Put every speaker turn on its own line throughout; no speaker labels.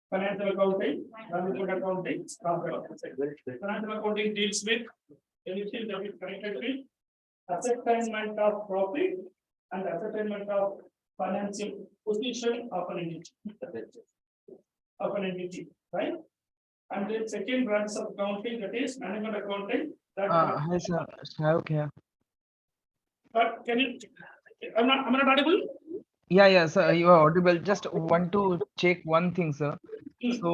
Financial accounting, management accounting, financial accounting deals with anything that is connected with ascertainment of profit and ascertainment of financial position of an entity, right? And the second branch of accounting, that is management accounting. That
Hi, sir. Shahok here.
but can you? I'm not audible.
Yeah, sir. You are audible. Just want to check one thing, sir. So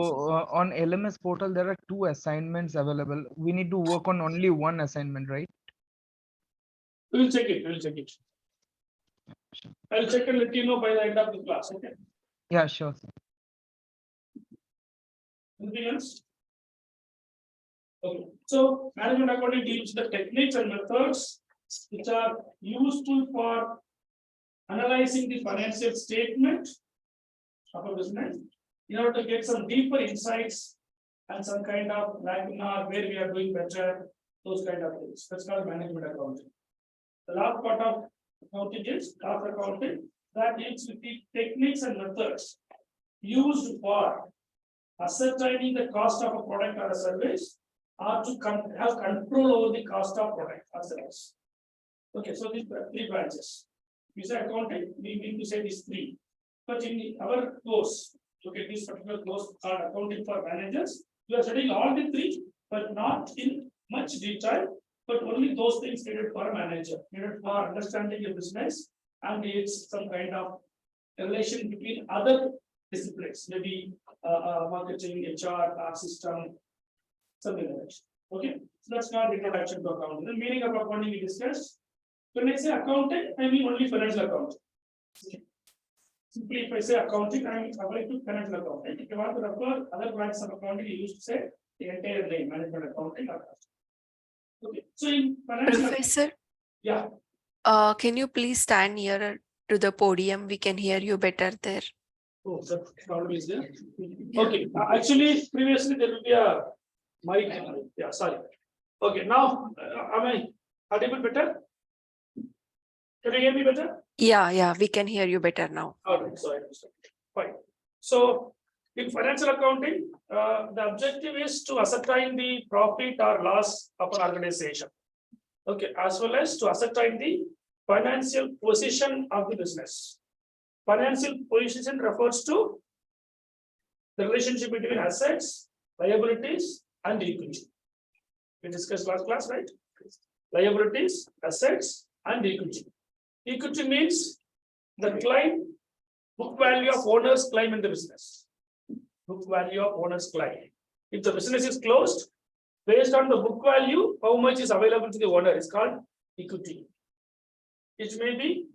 on LMS portal, there are 2 assignments available. We need to work on only one assignment, right?
We'll check it. I'll check and let you know by the end of the class. Okay.
Yeah, sure, sir.
Anything else? Okay. So management accounting deals with the techniques and methods which are useful for analyzing the financial statement of a business in order to get some deeper insights and some kind of where we are doing better, those kind of things. That's called management accounting. The last part of accounting is cost accounting, that deals with the techniques and methods used for ascertaining the cost of a product or a service, or to have control over the cost of product or service. Okay, so these are 3 branches. We say accounting, we mean to say these 3. But in our course, okay, this particular course called accounting for managers, we are studying all the 3, but not in much detail, but only those things needed for a manager, needed for understanding the business, and it's some kind of relation between other disciplines, maybe marketing, HR, system, something like that. Okay, so that's not introduction to accounting. The meaning of accounting we discussed. When I say accounting, I mean only financial accounting. Simply, if I say accounting, I am referring to financial accounting. If you want to refer other branches of accounting, you used to say the entire name, management accounting. Okay, so in financial,
Professor,
yeah.
Can you please stand nearer to the podium? We can hear you better there.
Oh, that problem is there. Okay, actually, previously there will be a mic. Yeah, sorry. Okay, now am I audible better? Can you hear me better?
Yeah, we can hear you better now.
All right, so I understand. Fine. So in financial accounting, the objective is to ascertain the profit or loss of an organization. Okay, as well as to ascertain the financial position of the business. Financial position refers to the relationship between assets, liabilities, and equity. We discussed last class, right? Liabilities, assets, and equity. Equity means the claim, book value of owner's claim in the business. Book value of owner's claim. If the business is closed, based on the book value, how much is available to the owner is called equity. It may be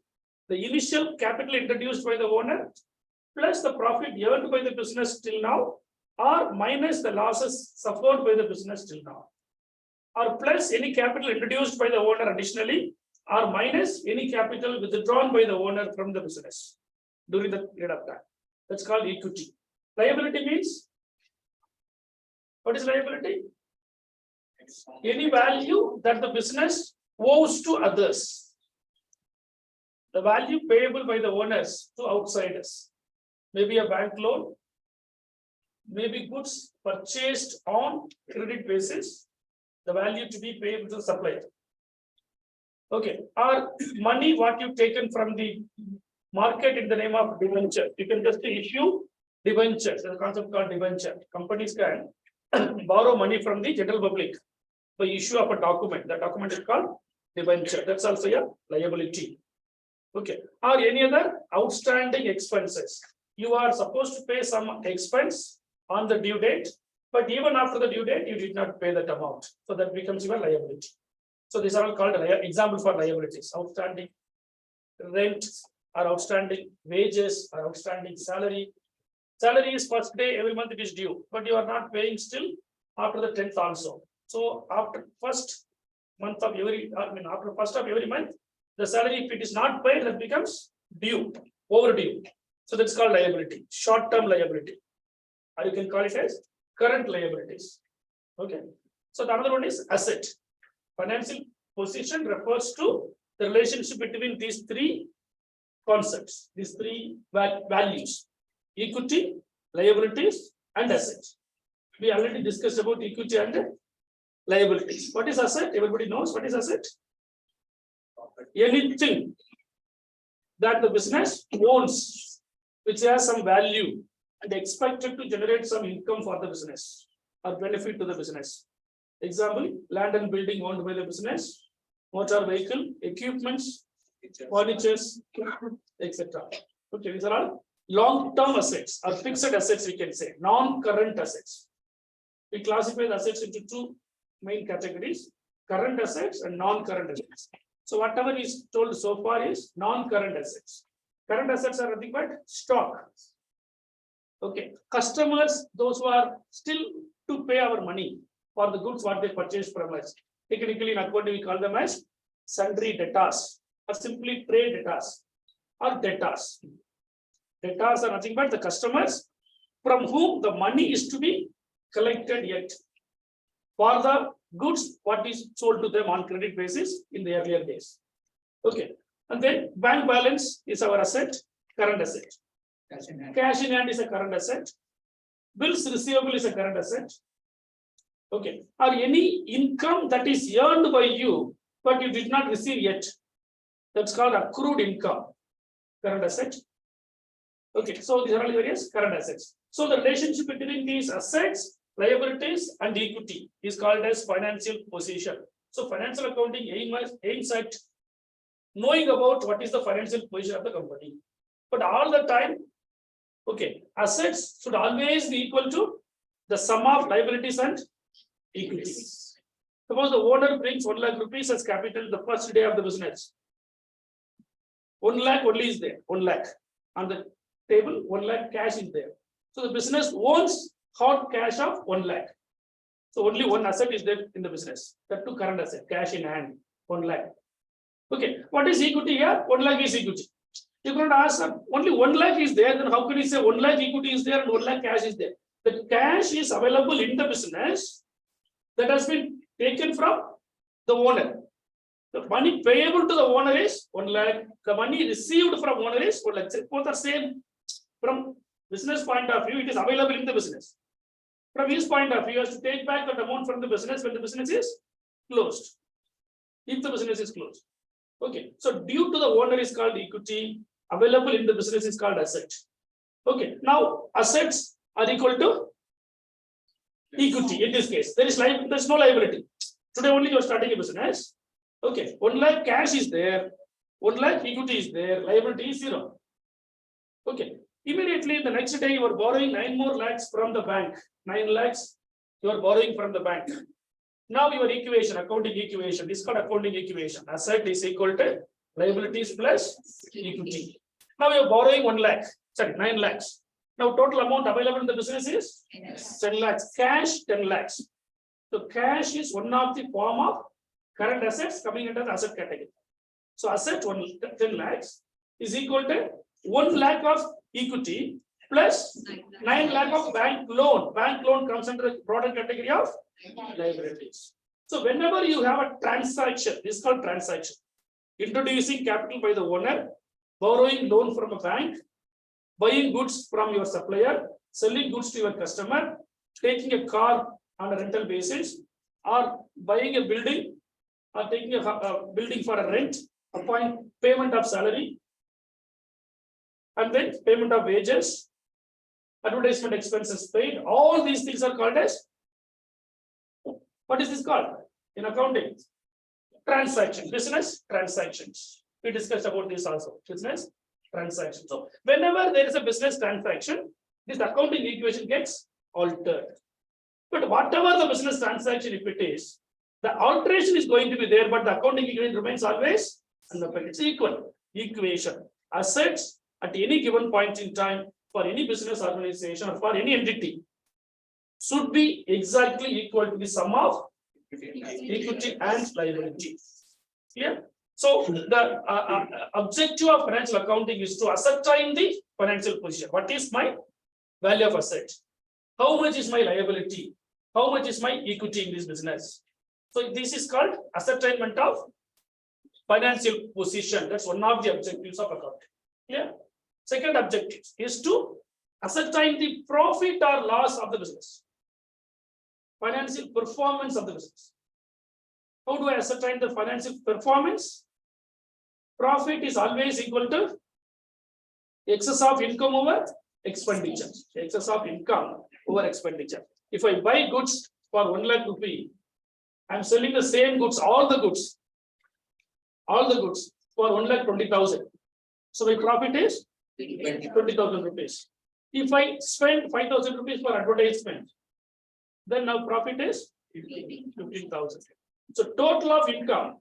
the initial capital introduced by the owner plus the profit earned by the business till now, or minus the losses suffered by the business till now, or plus any capital introduced by the owner additionally, or minus any capital withdrawn by the owner from the business during the period of time. That's called equity. Liability means, what is liability? Any value that the business owes to others. The value payable by the owners to outsiders. Maybe a bank loan, maybe goods purchased on credit basis, the value to be paid to the supplier. Okay, or money what you've taken from the market in the name of debenture. You can just issue debentures. There's a concept called debenture. Companies can borrow money from the general public by issue of a document. The document is called debenture. That's also a liability. Okay, or any other outstanding expenses. You are supposed to pay some expense on the due date, but even after the due date, you did not pay that amount. So that becomes your liability. So these are all called example for liabilities. Outstanding rent, or outstanding wages, or outstanding salary. Salary is first day every month it is due, but you are not paying still after the 10th also. So after first month of every, after first of every month, the salary, if it is not paid, that becomes due, overdue. So that's called liability, short-term liability. Or you can call it as current liabilities. Okay. So the another one is asset. Financial position refers to the relationship between these 3 concepts, these 3 values: equity, liabilities and assets. We already discussed about equity and liabilities. What is asset? Everybody knows what is asset? Anything that the business owns, which has some value and expected to generate some income for the business or benefit to the business. Example, land and building owned by the business, motor vehicle, equipments, furnitures, etc. Okay, these are all long-term assets or fixed assets, we can say, non-current assets. We classify the assets into two main categories, current assets and non-current assets. So whatever is told so far is non-current assets. Current assets are nothing but stock. Okay, customers, those who are still to pay our money for the goods what they purchase from us. Technically in accounting we call them as sundry debtors or simply trade debtors or debtors. Debtors are nothing but the customers from whom the money is to be collected yet for the goods what is sold to them on credit basis in the earlier days. Okay, and then bank balance is our asset, current asset. Cash in hand is a current asset. Bills receivable is a current asset. Okay, or any income that is earned by you but you did not receive yet, that's called accrued income, current asset. Okay, so these are all various current assets. So the relationship between these assets, liabilities and equity is called as financial position. So financial accounting aims at knowing about what is the financial position of the company. But all the time, okay, assets should always be equal to the sum of liabilities and equity. Suppose the owner brings 1 lakh rupees as capital the first day of the business. 1 lakh only is there, 1 lakh on the table, 1 lakh cash is there. So the business owns hard cash of 1 lakh. So only one asset is there in the business. That too current asset, cash in hand, 1 lakh. Okay, what is equity here? 1 lakh is equity. You could ask only 1 lakh is there, then how can you say 1 lakh equity is there and 1 lakh cash is there? The cash is available in the business that has been taken from the owner. The money payable to the owner is 1 lakh. The money received from owner is 1 lakh. Both are same. From business point of view, it is available in the business. From his point of view, he has to take back that amount from the business when the business is closed. If the business is closed. Okay, so due to the owner is called equity, available in the business is called asset. Okay, now assets are equal to equity in this case. There is no liability. Today only you are starting a business. Okay, 1 lakh cash is there, 1 lakh equity is there, liability is 0. Okay, immediately the next day you are borrowing 9 more lakhs from the bank. 9 lakhs you are borrowing from the bank. Now your equation, accounting equation, this is called accounting equation. Asset is equal to liabilities plus equity. Now you are borrowing 1 lakh, sorry, 9 lakhs. Now total amount available in the business is 10 lakhs. Cash 10 lakhs. So cash is one of the form of current assets coming under the asset category. So asset 10 lakhs is equal to 1 lakh of equity plus 9 lakh of bank loan. Bank loan comes under the broader category of liabilities. So whenever you have a transaction, this is called transaction. Introducing capital by the owner, borrowing loan from a bank, buying goods from your supplier, selling goods to your customer, taking a car on a rental basis, or buying a building, or taking a building for a rent, payment of salary, and then payment of wages, advertisement expenses paid. All these things are called as, what is this called in accounting? Transaction, business transactions. We discussed about this also, business transaction. So whenever there is a business transaction, this accounting equation gets altered. But whatever the business transaction, if it is, the alteration is going to be there, but the accounting equation remains always unaffected. It's equal equation. Assets at any given point in time for any business organization or for any entity should be exactly equal to the sum of equity and liability. Clear? So the objective of financial accounting is to ascertain the financial position. What is my value of asset? How much is my liability? How much is my equity in this business? So this is called ascertainment of financial position. That's one of the objectives of accounting. Yeah. Second objective is to ascertain the profit or loss of the business. Financial performance of the business. How do I ascertain the financial performance? Profit is always equal to excess of income over expenditure. Excess of income over expenditure. If I buy goods for 1 lakh rupee, I'm selling the same goods, all the goods for 1,20,000. So my profit is 20,000 rupees. If I spend 5,000 rupees for advertisement, then now profit is 15,000. So total of income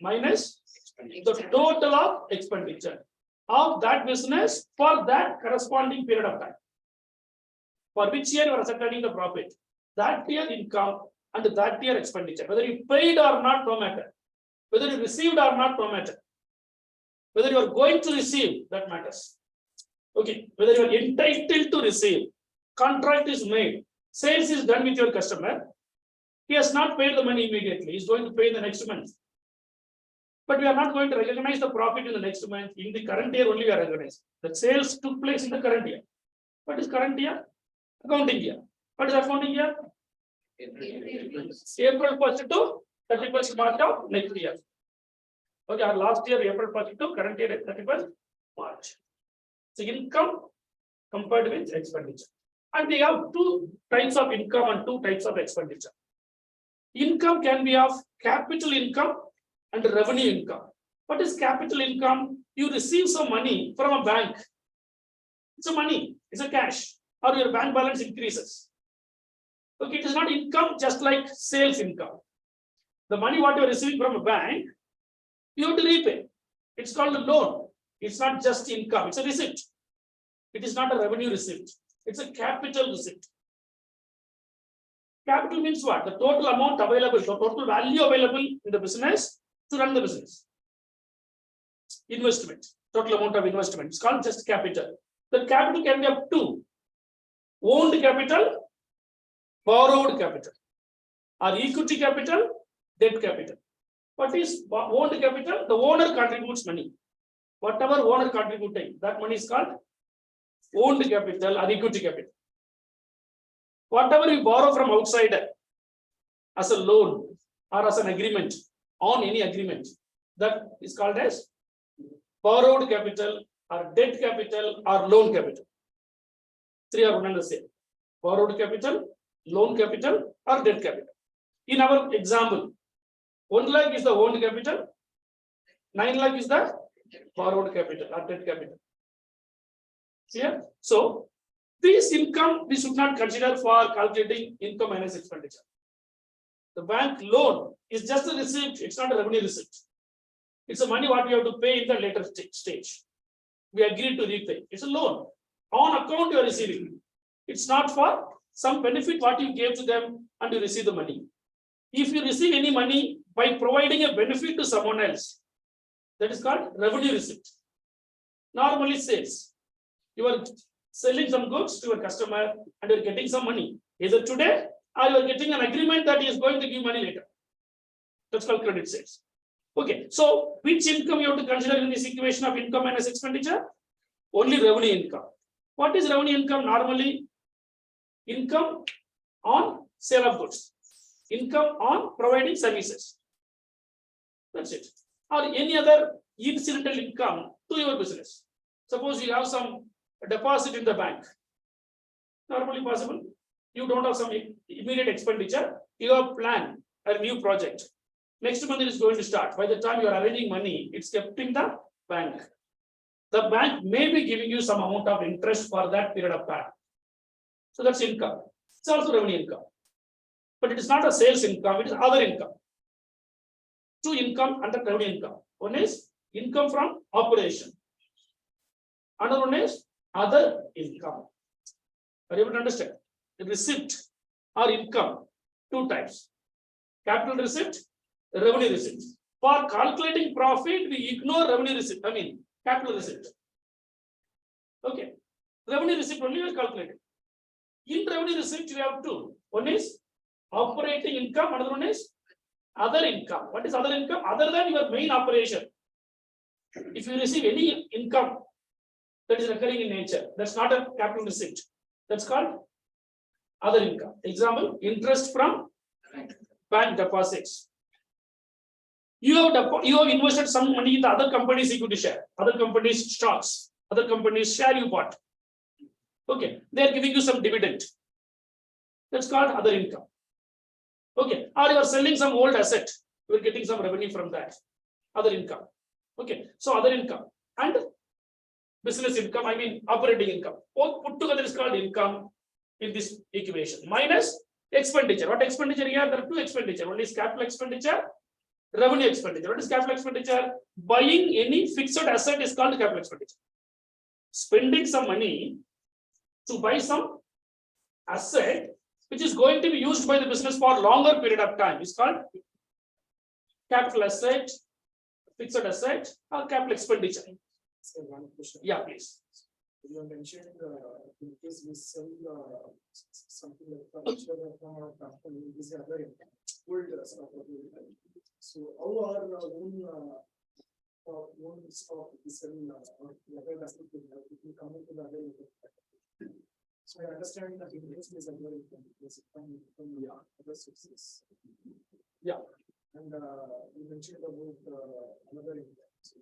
minus the total of expenditure of that business for that corresponding period of time. For which year you are ascertaining the profit? That year income and that year expenditure. Whether you paid or not, no matter. Whether you received or not, no matter. Whether you are going to receive, that matters. Okay, whether you are entitled to receive, contract is made, sales is done with your customer. He has not paid the money immediately. He is going to pay in the next month. But we are not going to recognize the profit in the next month. In the current year only we are recognized. The sales took place in the current year. What is current year? Accounting year. What is accounting year? April 1st to 31st March of next year. Okay, our last year April 1st to current year 31st March. So income compared with expenditure. And we have two types of income and two types of expenditure. Income can be of capital income and revenue income. What is capital income? You receive some money from a bank. It's a money, it's a cash, or your bank balance increases. Okay, it is not income just like sales income. The money what you are receiving from a bank, you have to repay. It's called a loan. It's not just income, it's a receipt. It is not a revenue receipt. It's a capital receipt. Capital means what? The total amount available, the total value available in the business to run the business. Investment, total amount of investment. It's called just capital. The capital can be of two: owned capital, borrowed capital, or equity capital, debt capital. What is owned capital? The owner contributes money. Whatever owner contributing, that money is called owned capital or equity capital. Whatever you borrow from outside as a loan or as an agreement, on any agreement, that is called as borrowed capital or debt capital or loan capital. Three are one and the same. Borrowed capital, loan capital or debt capital. In our example, 1 lakh is the owned capital, 9 lakh is the borrowed capital or debt capital. Here, so this income we should not consider for calculating income minus expenditure. The bank loan is just a receipt, it's not a revenue receipt. It's a money what we have to pay in the later stage. We agreed to repay. It's a loan. On account you are receiving. It's not for some benefit what you gave to them and you receive the money. If you receive any money by providing a benefit to someone else, that is called revenue receipt. Normally sales. You are selling some goods to your customer and you are getting some money. Either today or you are getting an agreement that he is going to give money later. That's called credit sales. Okay, so which income you have to consider in this equation of income minus expenditure? Only revenue income. What is revenue income? Normally, income on sale of goods, income on providing services. That's it. Or any other incidental income to your business. Suppose you have some deposit in the bank. Normally possible. You don't have some immediate expenditure. You have planned a new project. Next month it is going to start. By the time you are arranging money, it's kept in the bank. The bank may be giving you some amount of interest for that period of time. So that's income. It's also revenue income. But it is not a sales income, it is other income. Two income under revenue income. One is income from operation. Another one is other income. Are you able to understand? The receipt or income, two types. Capital receipt, revenue receipt. For calculating profit, we ignore revenue receipt. Capital receipt. Okay. Revenue receipt only we calculate. In revenue receipt, we have two. One is operating income, another one is other income. What is other income? Other than your main operation. If you receive any income, that is recurring in nature. That's not a capital receipt. That's called other income. Example, interest from bank deposits. You have invested some money in the other company's equity share, other company's stocks, other company's share you bought. Okay, they are giving you some dividend. That's called other income. Okay, or you are selling some old asset, you are getting some revenue from that. Other income. Okay, so other income and business income, I mean operating income. Both put together is called income in this equation. Minus expenditure. What expenditure here? There are two expenditure. One is capital expenditure, revenue expenditure. What is capital expenditure? Buying any fixed asset is called capital expenditure. Spending some money to buy some asset which is going to be used by the business for longer period of time is called capital asset, fixed asset, or capital expenditure.
So one question.
Yeah, please.
You mentioned in case we sell something like furniture from our company, this is other income. Old stuff. So how our own stock we sell or other asset will come into the other income. So I understand that interest is other income from the other sources.
Yeah.
And you mentioned about another income. So,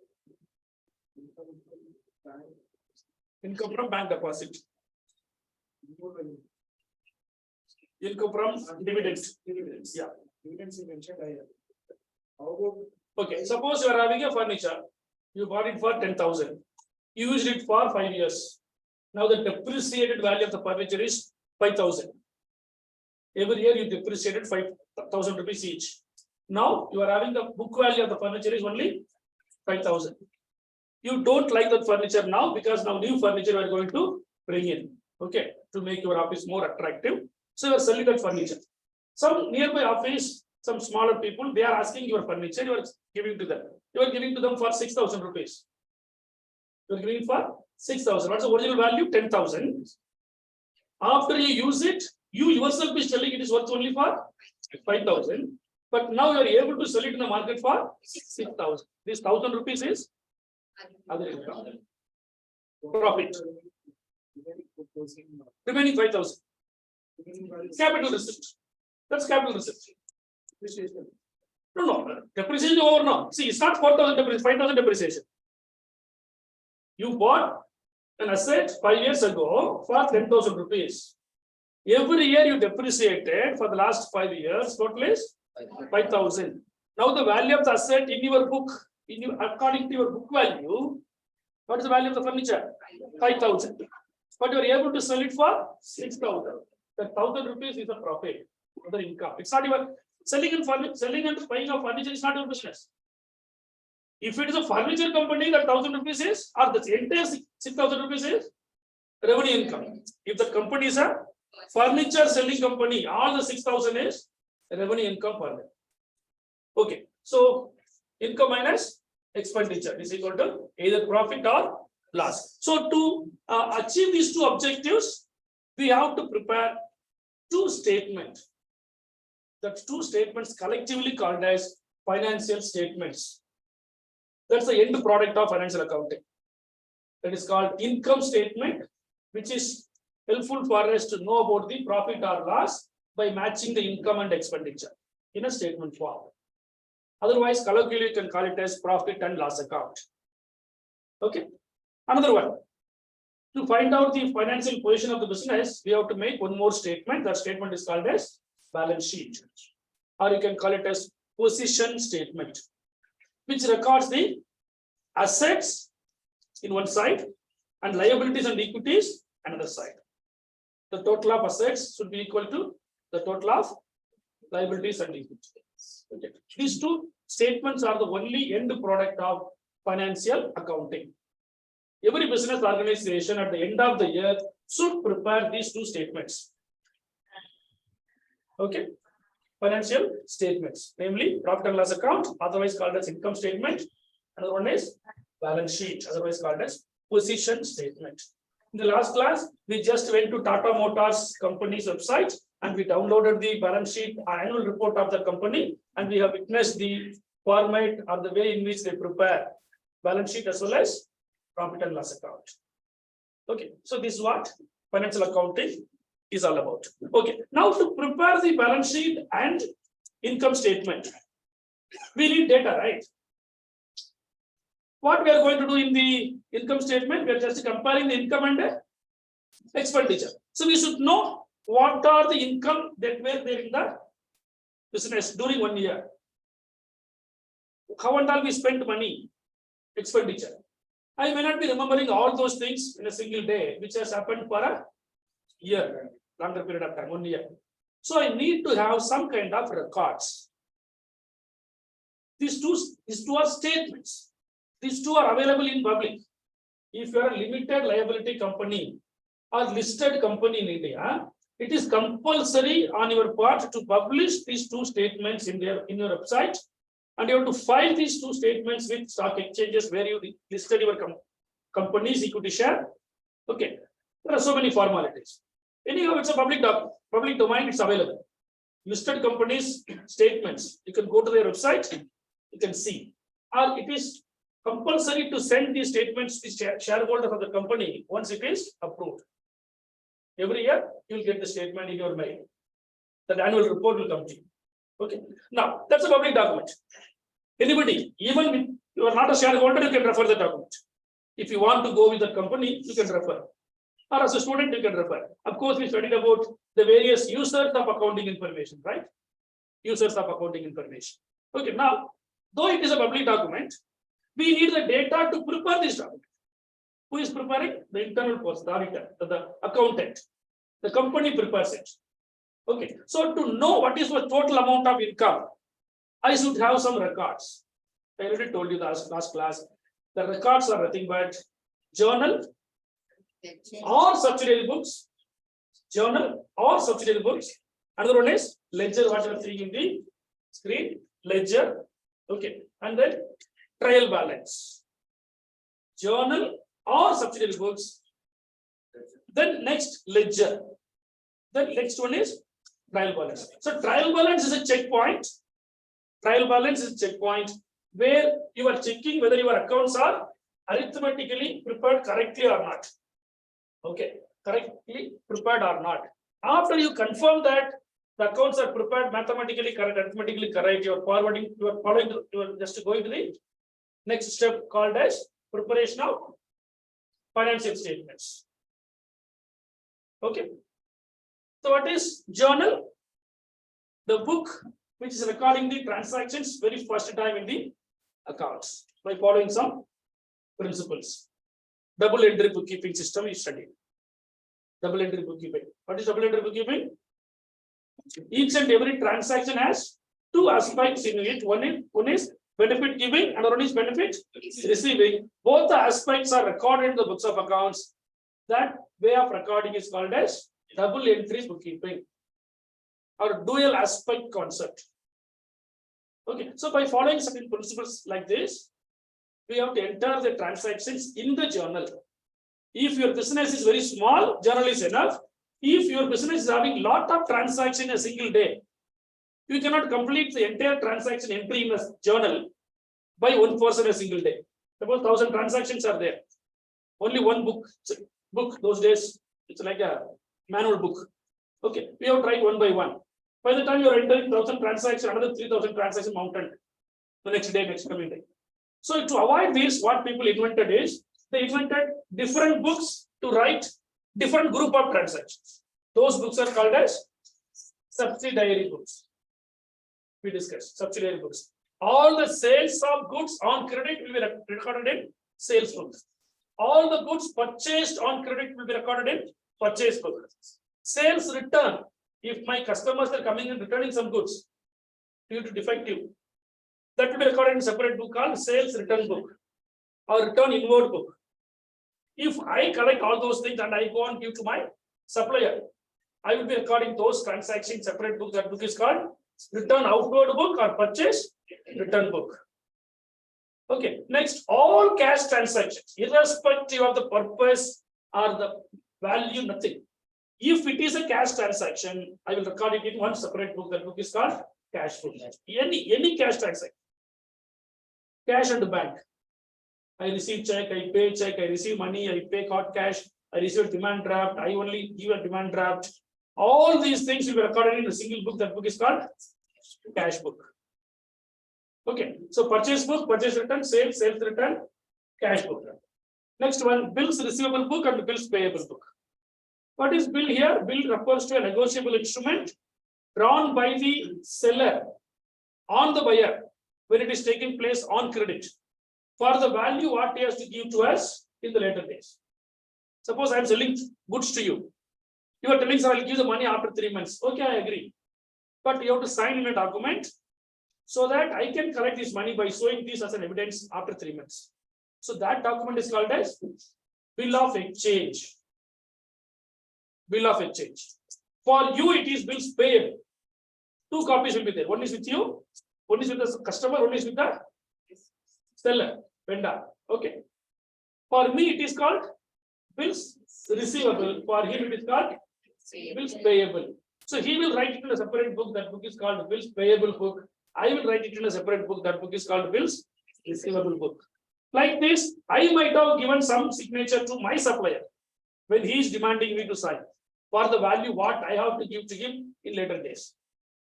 Income from bank deposit. Income from dividends.
Dividends.
Yeah.
Dividends you mentioned higher. How about
Okay, suppose you are having a furniture, you bought it for 10,000, you used it for 5 years. Now the depreciated value of the furniture is 5,000. Every year you depreciated 5,000 rupees each. Now you are having the book value of the furniture is only 5,000. You don't like that furniture now because now new furniture you are going to bring in, okay, to make your office more attractive. So you are selling that furniture. Some nearby office, some smaller people, they are asking your furniture, you are giving to them. You are giving to them for 6,000 rupees. You are giving for 6,000. What's the original value? 10,000. After you use it, you yourself is telling it is worth only for 5,000. But now you are able to sell it in the market for 6,000. This 1,000 rupees is other income. Profit. Remaining 5,000. Capital receipt. That's capital receipt. No. Depreciation over now. See, it's not 4,000 depreciation, 5,000 depreciation. You bought an asset 5 years ago for 10,000 rupees. Every year you depreciated for the last 5 years, total is 5,000. Now the value of the asset in your book, according to your book value, what is the value of the furniture? 5,000. But you are able to sell it for 6,000. The 1,000 rupees is a profit, other income. It's not even selling and buying of furniture is not your business. If it is a furniture company, that 1,000 rupees is, or the entire 6,000 rupees is revenue income. If the company is a furniture selling company, all the 6,000 is revenue income for them. Okay, so income minus expenditure is equal to either profit or loss. So to achieve these two objectives, we have to prepare two statements. That two statements collectively called as financial statements. That's the end product of financial accounting. That is called income statement, which is helpful for us to know about the profit or loss by matching the income and expenditure in a statement form. Otherwise, colloquially, you can call it as profit and loss account. Okay. Another one. To find out the financial position of the business, we have to make one more statement. That statement is called as balance sheet, or you can call it as position statement, which records the assets in one side and liabilities and equities another side. The total of assets should be equal to the total of liabilities and equities. Okay. These two statements are the only end product of financial accounting. Every business organization at the end of the year should prepare these two statements. Okay. Financial statements, namely profit and loss account, otherwise called as income statement. Another one is balance sheet, otherwise called as position statement. In the last class, we just went to Tata Motors company's website and we downloaded the balance sheet annual report of the company, and we have witnessed the format or the way in which they prepare balance sheet as well as profit and loss account. Okay, so this is what financial accounting is all about. Okay, now to prepare the balance sheet and income statement, we need data, right? What we are going to do in the income statement, we are just comparing the income and expenditure. So we should know what are the income that were there in the business during 1 year. How and all we spent money, expenditure. I may not be remembering all those things in a single day, which has happened for a year, longer period of time, 1 year. So I need to have some kind of records. These two are statements. These two are available in public. If you are a limited liability company or listed company in India, it is compulsory on your part to publish these two statements in your website, and you have to file these two statements with stock exchanges where you listed your company's equity share. Okay, there are so many formalities. Anyhow, it's a public domain, it's available. Listed companies statements, you can go to their website, you can see. Or it is compulsory to send these statements to the shareholder of the company once it is approved. Every year, you will get the statement in your mail. The annual report will come to you. Okay. Now, that's a public document. Anybody, even if you are not a shareholder, you can refer the document. If you want to go with the company, you can refer. Or as a student, you can refer. Of course, we studied about the various users of accounting information, right? Users of accounting information. Okay. Now, though it is a public document, we need the data to prepare this document. Who is preparing? The internal person, the auditor, the accountant. The company prepares it. Okay. So to know what is the total amount of income, I should have some records. I already told you the last class. The records are nothing but journal or subsidiary books. Journal or subsidiary books. Another one is ledger, what you are seeing in the screen. Ledger. Okay. And then trial balance. Journal or subsidiary books. Then next ledger. Then next one is trial balance. So trial balance is a checkpoint. Trial balance is a checkpoint where you are checking whether your accounts are arithmetically prepared correctly or not. Okay, correctly prepared or not. After you confirm that the accounts are prepared mathematically correct, arithmetically correct, you are following, you are just going to the next step called as preparation of financial statements. Okay. So what is journal? The book which is recording the transactions very first time in the accounts by following some principles. Double entry bookkeeping system is studied. Double entry bookkeeping. What is double entry bookkeeping? Each and every transaction has two aspects in it. One is benefit giving and one is benefit receiving. Both the aspects are recorded in the books of accounts. That way of recording is called as double entry bookkeeping or dual aspect concept. Okay, so by following certain principles like this, we have to enter the transactions in the journal. If your business is very small, journal is enough. If your business is having lot of transactions in a single day, you cannot complete the entire transaction entry in a journal by one person a single day. Suppose 1,000 transactions are there. Only one book those days, it's like a manual book. Okay, we have tried one by one. By the time you are entering 1,000 transactions, another 3,000 transactions mounted the next day, next coming day. So to avoid this, what people invented is they invented different books to write different group of transactions. Those books are called as subsidiary books. We discussed subsidiary books. All the sales of goods on credit will be recorded in sales books. All the goods purchased on credit will be recorded in purchase book. Sales return. If my customers are coming and returning some goods due to defective, that will be recorded in a separate book called sales return book or return inward book. If I collect all those things and I go and give to my supplier, I will be recording those transactions separate book. That book is called return outward book or purchase return book. Okay, next, all cash transactions, irrespective of the purpose or the value, nothing. If it is a cash transaction, I will record it in one separate book. That book is called cash book. Any cash transaction. Cash at the bank. I receive check, I pay check, I receive money, I pay card cash. I received demand draft, I only give a demand draft. All these things will be recorded in a single book. That book is called cash book. Okay, so purchase book, purchase return, sales return, cash book. Next one, bills receivable book and bills payable book. What is bill here? Bill refers to a negotiable instrument drawn by the seller on the buyer when it is taking place on credit for the value what he has to give to us in the later days. Suppose I am selling goods to you. You are telling, sir, I will give the money after 3 months. Okay, I agree. But you have to sign in a document so that I can collect this money by showing this as an evidence after 3 months. So that document is called as bill of exchange. Bill of exchange. For you, it is bills payable. 2 copies will be there. One is with you, one is with the customer, one is with the seller, vendor. Okay. For me, it is called bills receivable. For him, it is called bills payable. So he will write it in a separate book. That book is called bills payable book. I will write it in a separate book. That book is called bills receivable book. Like this, I might have given some signature to my supplier when he is demanding me to sign for the value what I have to give to him in later days.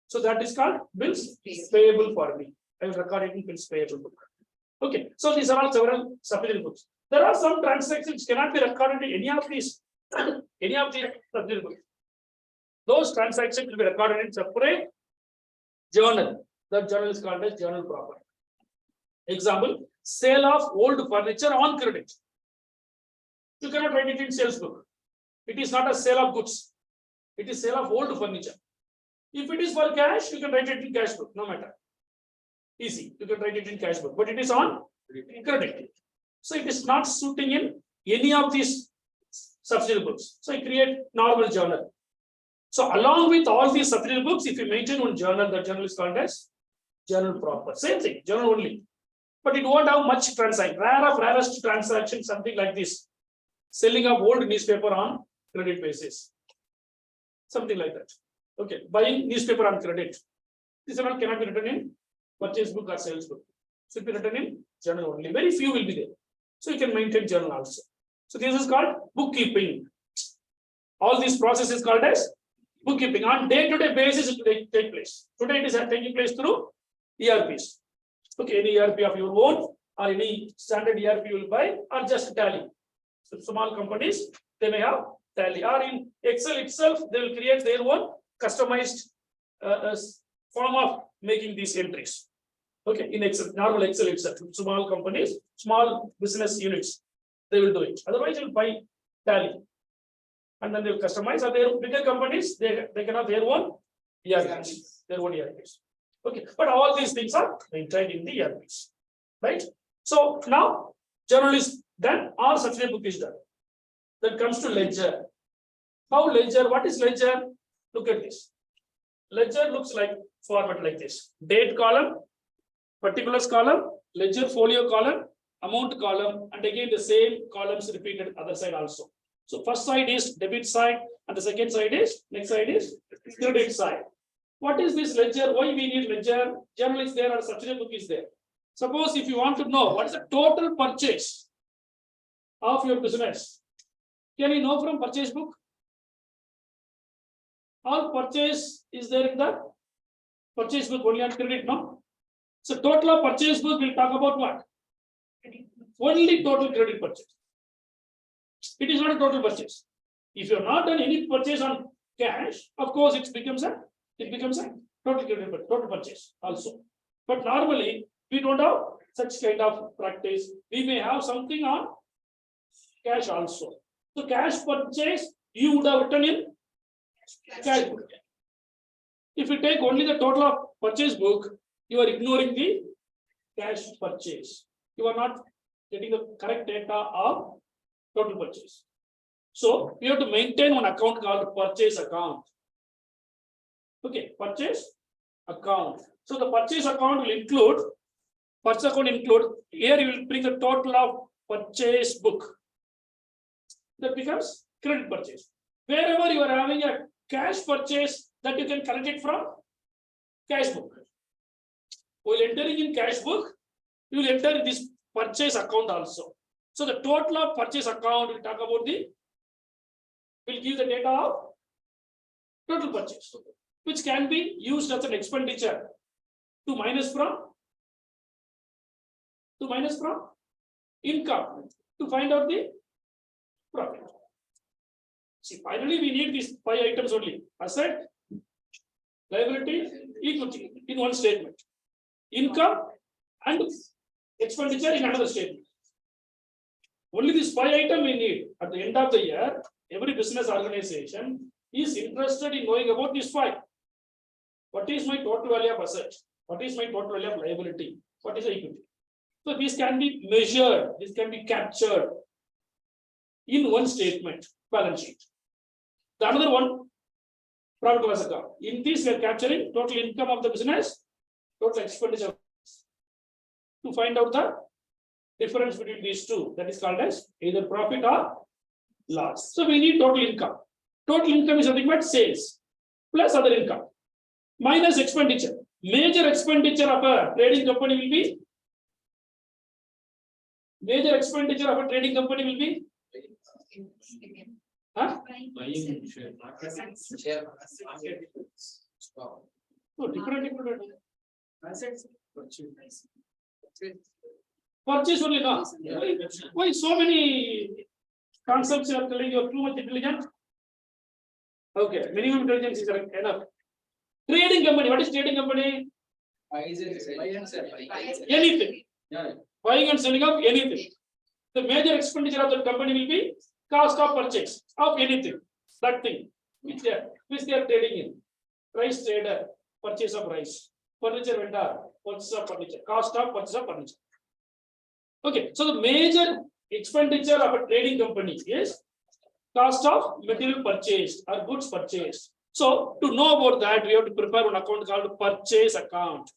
So that is called bills payable for me. I will record it in bills payable book. Okay, so these are all several subsidiary books. There are some transactions cannot be recorded in any of these subsidiary books. Those transactions will be recorded in separate journal. That journal is called as journal proper. Example, sale of old furniture on credit. You cannot write it in sales book. It is not a sale of goods. It is sale of old furniture. If it is for cash, you can write it in cash book, no matter. Easy, you can write it in cash book, but it is on credit. So it is not suiting in any of these subsidiary books. So I create normal journal. So along with all these subsidiary books, if you maintain one journal, the journal is called as journal proper. Same thing, journal only. But it won't have much transaction. Rarest transaction, something like this. Selling of old newspaper on credit basis. Something like that. Okay, buying newspaper on credit. This amount cannot be written in purchase book or sales book. Should be written in journal only. Very few will be there. So you can maintain journal also. So this is called bookkeeping. All these process is called as bookkeeping. On day-to-day basis it will take place. Today it is taking place through ERPs. Okay, any ERP of your own or any standard ERP you will buy or just Tally. So small companies, they may have Tally, or in Excel itself, they will create their own customized form of making these entries. Okay, in Excel, normal Excel itself, small companies, small business units, they will do it. Otherwise, you will buy Tally. And then they will customize. Or their bigger companies, they can have their own ERPs, their own ERPs. Okay, but all these things are maintained in the ERPs, right? So now journal is done, or subsidiary book is done. Then comes to ledger. How ledger? What is ledger? Look at this. Ledger looks like format like this: date column, particulars column, ledger folio column, amount column, and again the same columns repeated other side also. So first side is debit side, and the second side is next side is credit side. What is this ledger? Why we need ledger? Journal is there or subsidiary book is there. Suppose if you want to know what is the total purchase of your business, can you know from purchase book? All purchase is there in the purchase book only on credit, no? So total of purchase book will talk about what? Only total credit purchase. It is not a total purchase. If you have not done any purchase on cash, of course it becomes a total credit, total purchase also. But normally we don't have such kind of practice. We may have something on cash also. So cash purchase you would have written in cash book. If you take only the total of purchase book, you are ignoring the cash purchase. You are not getting the correct data of total purchase. So we have to maintain one account called purchase account. Okay, purchase account. So the purchase account will include, here you will bring the total of purchase book. That becomes credit purchase. Wherever you are having a cash purchase, that you can collect it from cash book. While entering in cash book, you will enter this purchase account also. So the total of purchase account will talk about the will give the data of total purchase, which can be used as an expenditure to minus from income to find out the profit. See, finally, we need these 5 items only: asset, liability, equity in one statement, income and expenditure in another statement. Only these 5 items we need. At the end of the year, every business organization is interested in knowing about these 5. What is my total value of asset? What is my total value of liability? What is the equity? So these can be measured, this can be captured in one statement, balance sheet. The another one, profit loss account. In this, we are capturing total income of the business, total expenditure, to find out the difference between these two. That is called as either profit or loss. So we need total income. Total income is nothing but sales plus other income minus expenditure. Major expenditure of a trading company will be. Major expenditure of a trading company will be. Huh? No, different. Purchase only, no. Why so many concepts you are telling you are too much intelligent? Okay, minimum intelligence is enough. Trading company, what is trading company? Anything. Buying and selling of anything. The major expenditure of the company will be cost of purchase of anything, that thing which they are trading in. Rice trader, purchase of rice. Furniture vendor, purchase of furniture. Cost of purchase of furniture. Okay, so the major expenditure of a trading company is cost of material purchased or goods purchased. So to know about that, we have to prepare one account called purchase account.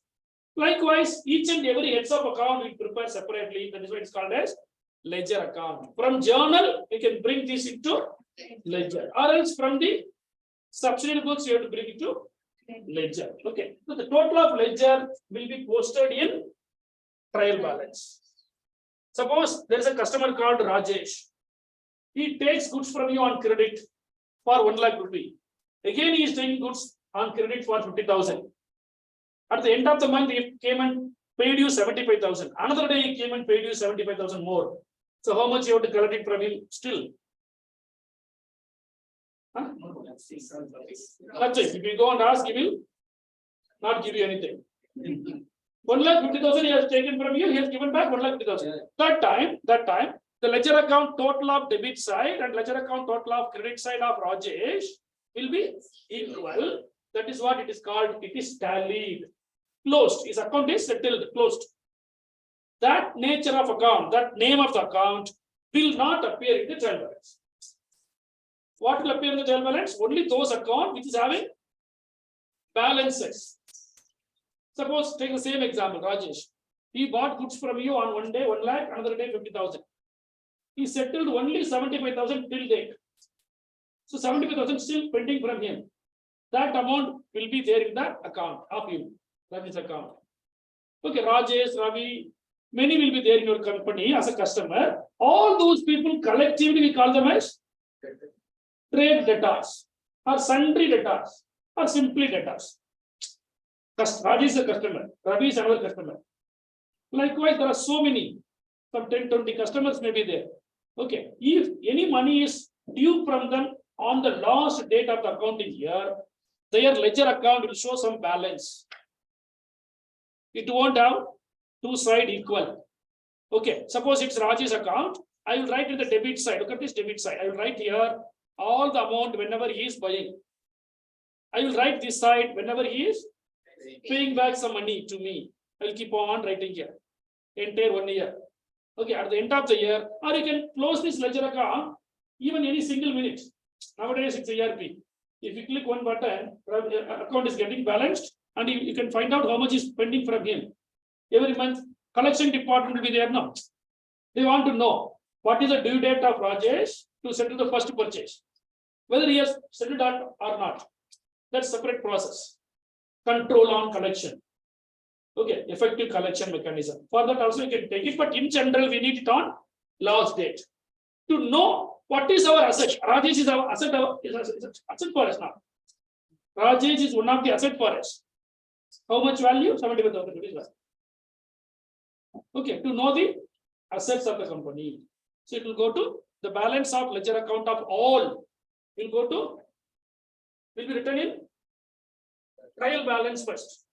Likewise, each and every heads of account we prepare separately. That is why it's called as ledger account. From journal, we can bring this into ledger, or else from the subsidiary books, you have to bring it to ledger. Okay, so the total of ledger will be posted in trial balance. Suppose there is a customer called Rajesh. He takes goods from you on credit for 1 lakh rupee. Again, he is taking goods on credit for 50,000. At the end of the month, he came and paid you 75,000. Another day, he came and paid you 75,000 more. So how much you have to collect it from him still? Huh? That's it. If you go and ask, he will not give you anything. 1,50,000 he has taken from you, he has given back 1,50,000. That time, the ledger account total of debit side and ledger account total of credit side of Rajesh will be equal. That is what it is called. It is tallied. Closed. His account is settled, closed. That nature of account, that name of the account will not appear in the trial balance. What will appear in the trial balance? Only those accounts which is having balances. Suppose take the same example, Rajesh. He bought goods from you on one day 1 lakh, another day 50,000. He settled only 75,000 till date. So 75,000 still pending from him. That amount will be there in the account of you. That is account. Okay, Rajesh, Ravi, many will be there in your company as a customer. All those people collectively we call them as trade debtors or sundry debtors or simply debtors. Rajesh is a customer, Ravi is another customer. Likewise, there are so many, some 10, 20 customers may be there. Okay, if any money is due from them on the last date of the accounting year, their ledger account will show some balance. It won't have two sides equal. Okay, suppose it's Raj's account. I will write in the debit side. Look at this debit side. I will write here all the amount whenever he is buying. I will write this side whenever he is paying back some money to me. I will keep on writing here. Entire 1 year. Okay, at the end of the year, or you can close this ledger account even any single minute. Nowadays it's ERP. If you click one button, account is getting balanced, and you can find out how much is pending from him. Every month, collection department will be there now. They want to know what is the due date of Rajesh to settle the first purchase. Whether he has settled or not. That's separate process. Control on collection. Okay, effective collection mechanism. For that also you can take it, but in general, we need it on last date. To know what is our asset? Rajesh is our asset, asset for us now. Rajesh is one of the asset for us. How much value? 75,000 rupees. Okay, to know the assets of the company. So it will go to the balance of ledger account of all. Will be written in trial balance first.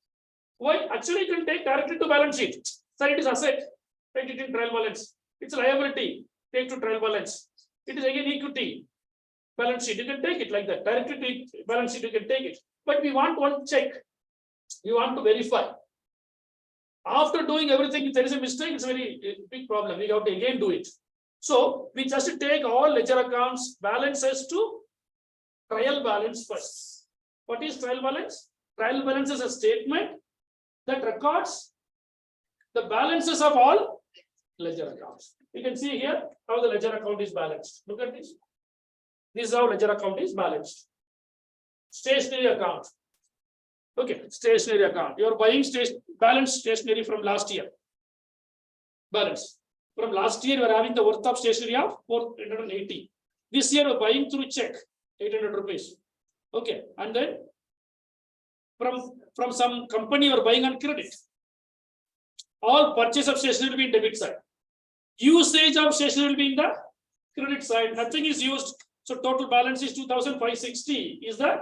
Why? Actually, you can take directly to balance sheet. So it is asset, take it in trial balance. It's liability, take to trial balance. It is again equity, balance sheet. You can take it like that. Directly to balance sheet, you can take it. But we want one check. We want to verify. After doing everything, if there is a mistake, it's a very big problem. We have to again do it. So we just take all ledger accounts balances to trial balance first. What is trial balance? Trial balance is a statement that records the balances of all ledger accounts. You can see here how the ledger account is balanced. Look at this. This is how ledger account is balanced. Stationery account. Okay, stationery account. You are buying balance stationery from last year. Balance. From last year, you are having the worth of stationery of 480. This year, you are buying through check, 800 rupees. Okay, and then from some company, you are buying on credit. All purchase of stationery will be in debit side. Usage of stationery will be in the credit side. Nothing is used. So total balance is 2,560 is the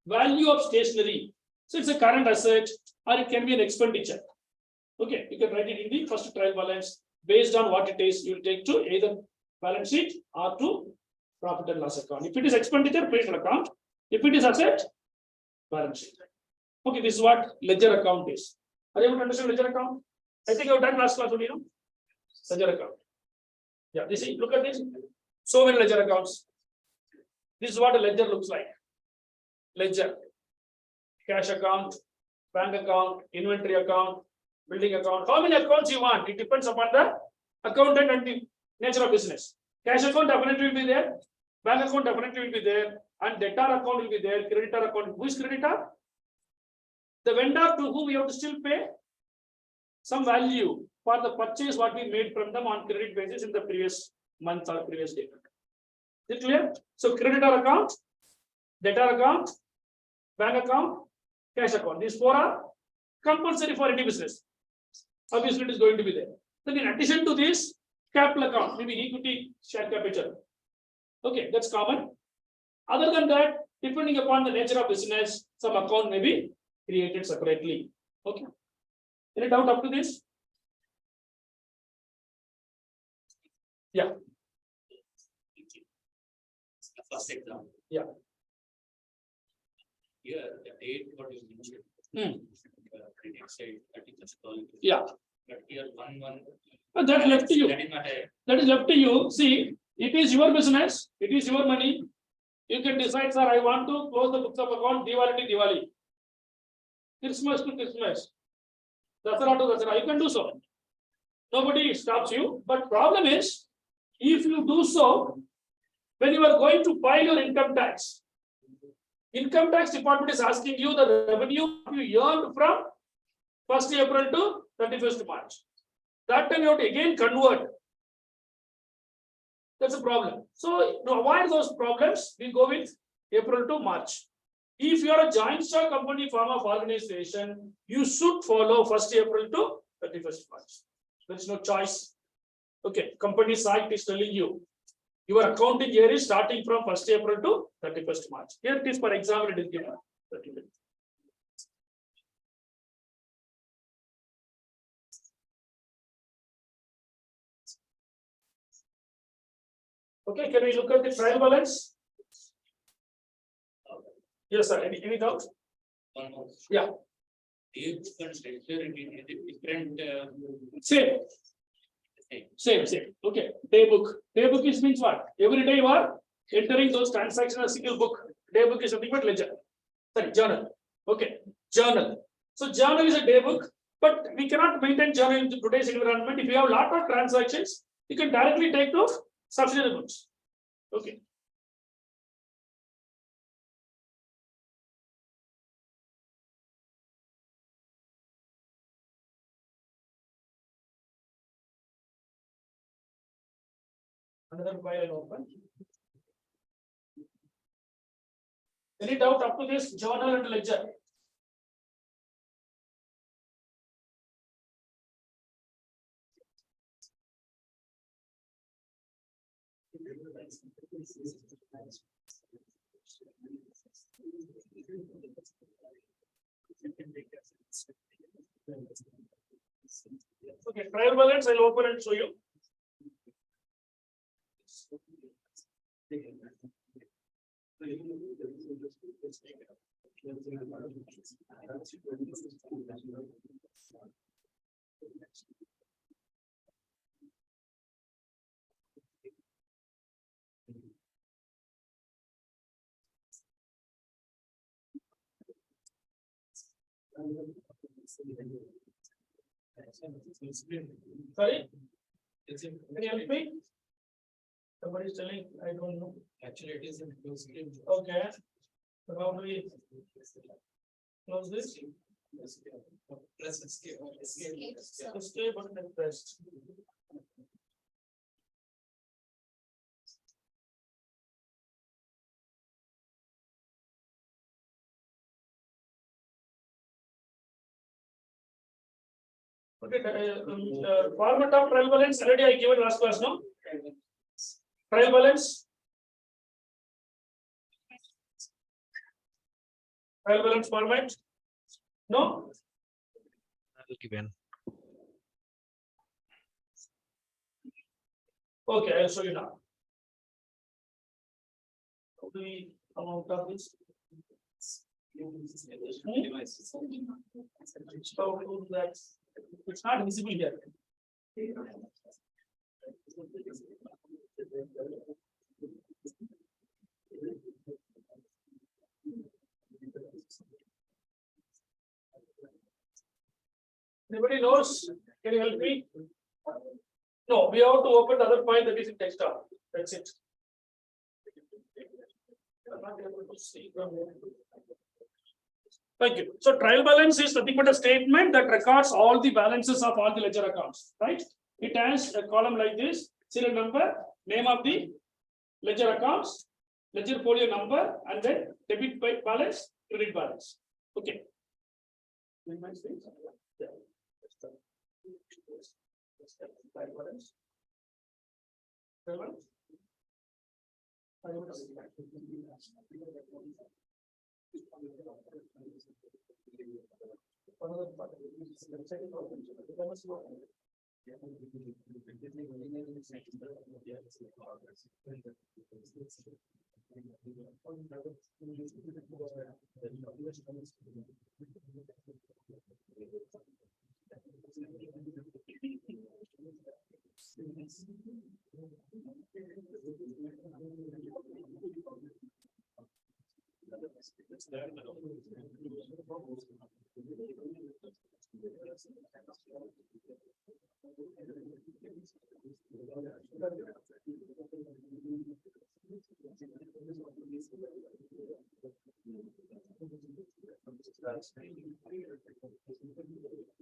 value of stationery. So it's a current asset or it can be an expenditure. Okay, you can write it in the first trial balance. Based on what it is, you will take to either balance sheet or to profit and loss account. If it is expenditure, P&L account. If it is asset, balance sheet. Okay, this is what ledger account is. Are you able to understand ledger account? I think I've done last class only, no? Ledger account. Yeah, this is, look at this. So many ledger accounts. This is what a ledger looks like. Ledger. Cash account, bank account, inventory account, building account. How many accounts you want? It depends upon the accountant and the nature of business. Cash account definitely will be there. Bank account definitely will be there. And debtor account will be there. Creditor account. Who is creditor? The vendor to whom we have to still pay some value for the purchase what we made from them on credit basis in the previous month or previous day. Is it clear? So creditor account, debtor account, bank account, cash account. These four are compulsory for any business. Obviously, it is going to be there. Then, in addition to this, capital account, maybe equity, share capital. Okay, that's common. Other than that, depending upon the nature of business, some account may be created separately. Okay. Any doubt up to this? Yeah.
First example.
Yeah.
Here, the date what you mentioned. Critic said 31st.
Yeah.
But here 1/1.
But that left to you.
That is my head.
That is left to you. See, it is your business. It is your money. You can decide, sir, I want to close the books of account Diwali to Diwali. Christmas to Christmas. Dasara to Dasara. You can do so. Nobody stops you. But problem is, if you do so, when you are going to file your income tax department is asking you the revenue you earned from 1st April to 31st March. That time you have to again convert. That's a problem. So to avoid those problems, we go with April to March. If you are a joint stock company form of organization, you should follow 1st April to 31st March. There is no choice. Okay, Company Act is telling you. Your accounting year is starting from 1st April to 31st March. Here it is, for example, it is given. Okay, can we look at the trial balance? Yes, sir. Any doubt?
One more.
Yeah.
Date and ledger it is different.
Same. Same. Okay. Day book. Day book is means what? Every day you are entering those transactions in a single book. Day book is nothing but ledger. Sorry, journal. Okay. Journal. So journal is a day book, but we cannot maintain journal in today's environment. If you have a lot of transactions, you can directly take to subsidiary books. Okay. Another file I open. Any doubt up to this journal and ledger? Okay, trial balance, I'll open and show you. Sorry? Can you help me? Somebody is telling, I don't know.
Actually, it is in blue screen.
Okay. So how do we close this?
Press escape.
Escape button and pressed. Okay, format of trial balance already I given last class, no? Trial balance. Trial balance format. No?
Given.
Okay, I'll show you now. How do we come out of this? So that it's not visible here. Anybody knows? Can you help me? No, we have to open the other file that is in desktop. That's it. I'm not able to see from here. Thank you. So trial balance is nothing but a statement that records all the balances of all the ledger accounts, right? It has a column like this: serial number, name of the ledger accounts, ledger folio number, and then debit balance, credit balance. Okay. Yeah. Trial balance. Trial balance.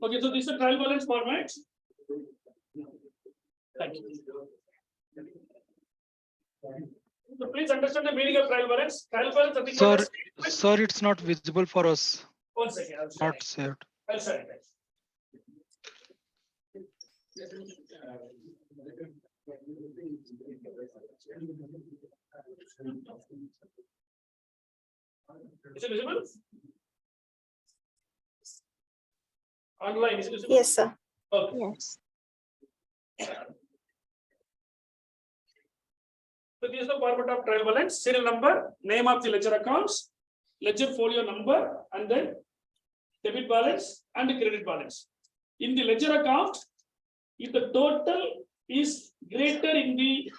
Okay, so this is a trial balance format. Thank you. So please understand the meaning of trial balance. Trial balance, I think.
Sir, it's not visible for us.
1 second. I'll share
Not
it.
saved.
I'll share it. Is it visible? Online, is it visible?
Yes, sir.
Okay.
Yes.
So this is the format of trial balance: serial number, name of the ledger accounts, ledger folio number, and then debit balance and credit balance. In the ledger account, if the total is greater in the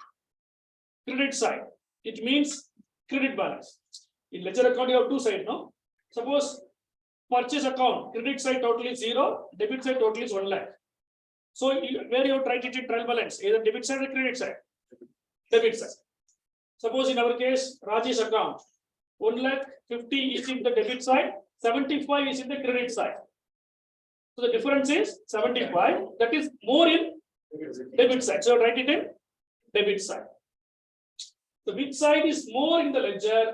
credit side, it means credit balance. In ledger account, you have two sides, no? Suppose purchase account, credit side total is 0, debit side total is 1 lakh. So where you try to treat trial balance, either debit side or credit side? Debit side. Suppose in our case, Rajesh account, 1,50,000 is in the debit side, 75 is in the credit side. So the difference is 75. That is more in debit side. So write it in debit side. The which side is more in the ledger?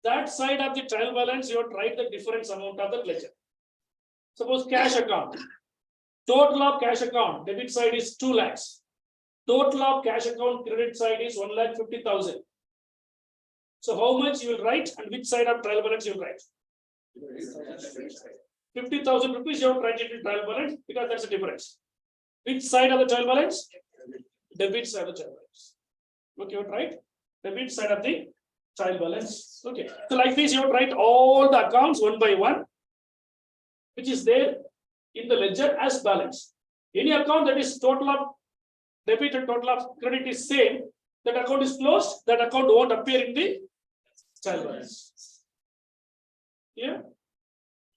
that side of the trial balance, you have to write the difference amount of the ledger. Suppose cash account. Total of cash account, debit side is 2 lakhs. Total of cash account credit side is 1,50,000. So how much you will write and which side of trial balance you will write? 50,000 rupees you have to write it in trial balance because that's the difference. Which side of the trial balance? Debit side of the trial balance. Okay, you have to write debit side of the trial balance. Okay, so like this you have to write all the accounts one by one, which is there in the ledger as balance. Any account that is total of debit and total of credit is same, that account is closed, that account won't appear in the trial balance. Yeah,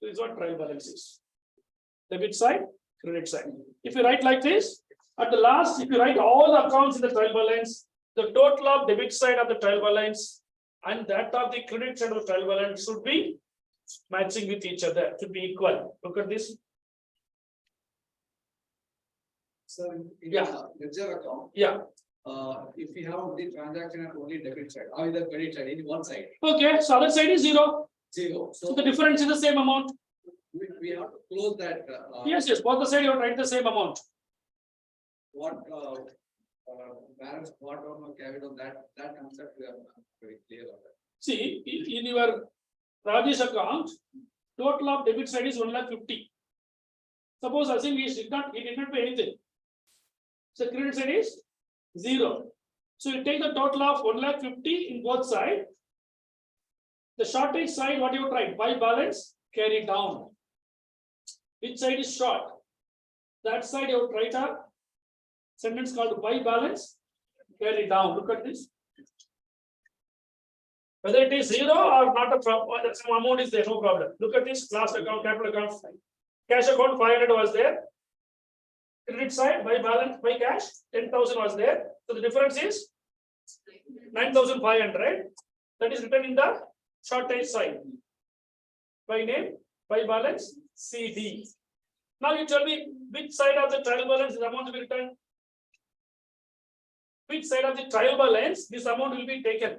this is what trial balance is. Debit side, credit side. If you write like this, at the last, if you write all the accounts in the trial balance, the total of debit side of the trial balance and that of the credit side of the trial balance should be matching with each other, should be equal. Look at this.
So in
Yeah.
ledger account,
Yeah.
if we have the transaction at only debit side, or either credit side, in one side,
Okay, so other side is 0.
zero.
So the difference is the same amount.
We have to close that.
Yes, yes, both the side you have to write the same amount.
What balance, what are carried on that concept, we are not very clear on that.
See, in your Rajesh account, total of debit side is 1,50,000. Suppose I think he did not pay anything. So credit side is 0. So you take the total of 1,50,000 in both sides. The shortage side, what you write? By balance, carry down. Which side is short? That side you write a sentence called by balance, carry down. Look at this. Whether it is 0 or not a problem, some amount is there, no problem. Look at this last account, capital account. Cash account 500 was there. Credit side by balance by cash 10,000 was there. So the difference is 9,500. That is written in the shortage side. By name, by balance, CD. Now you tell me which side of the trial balance is amount to be returned. Which side of the trial balance this amount will be taken?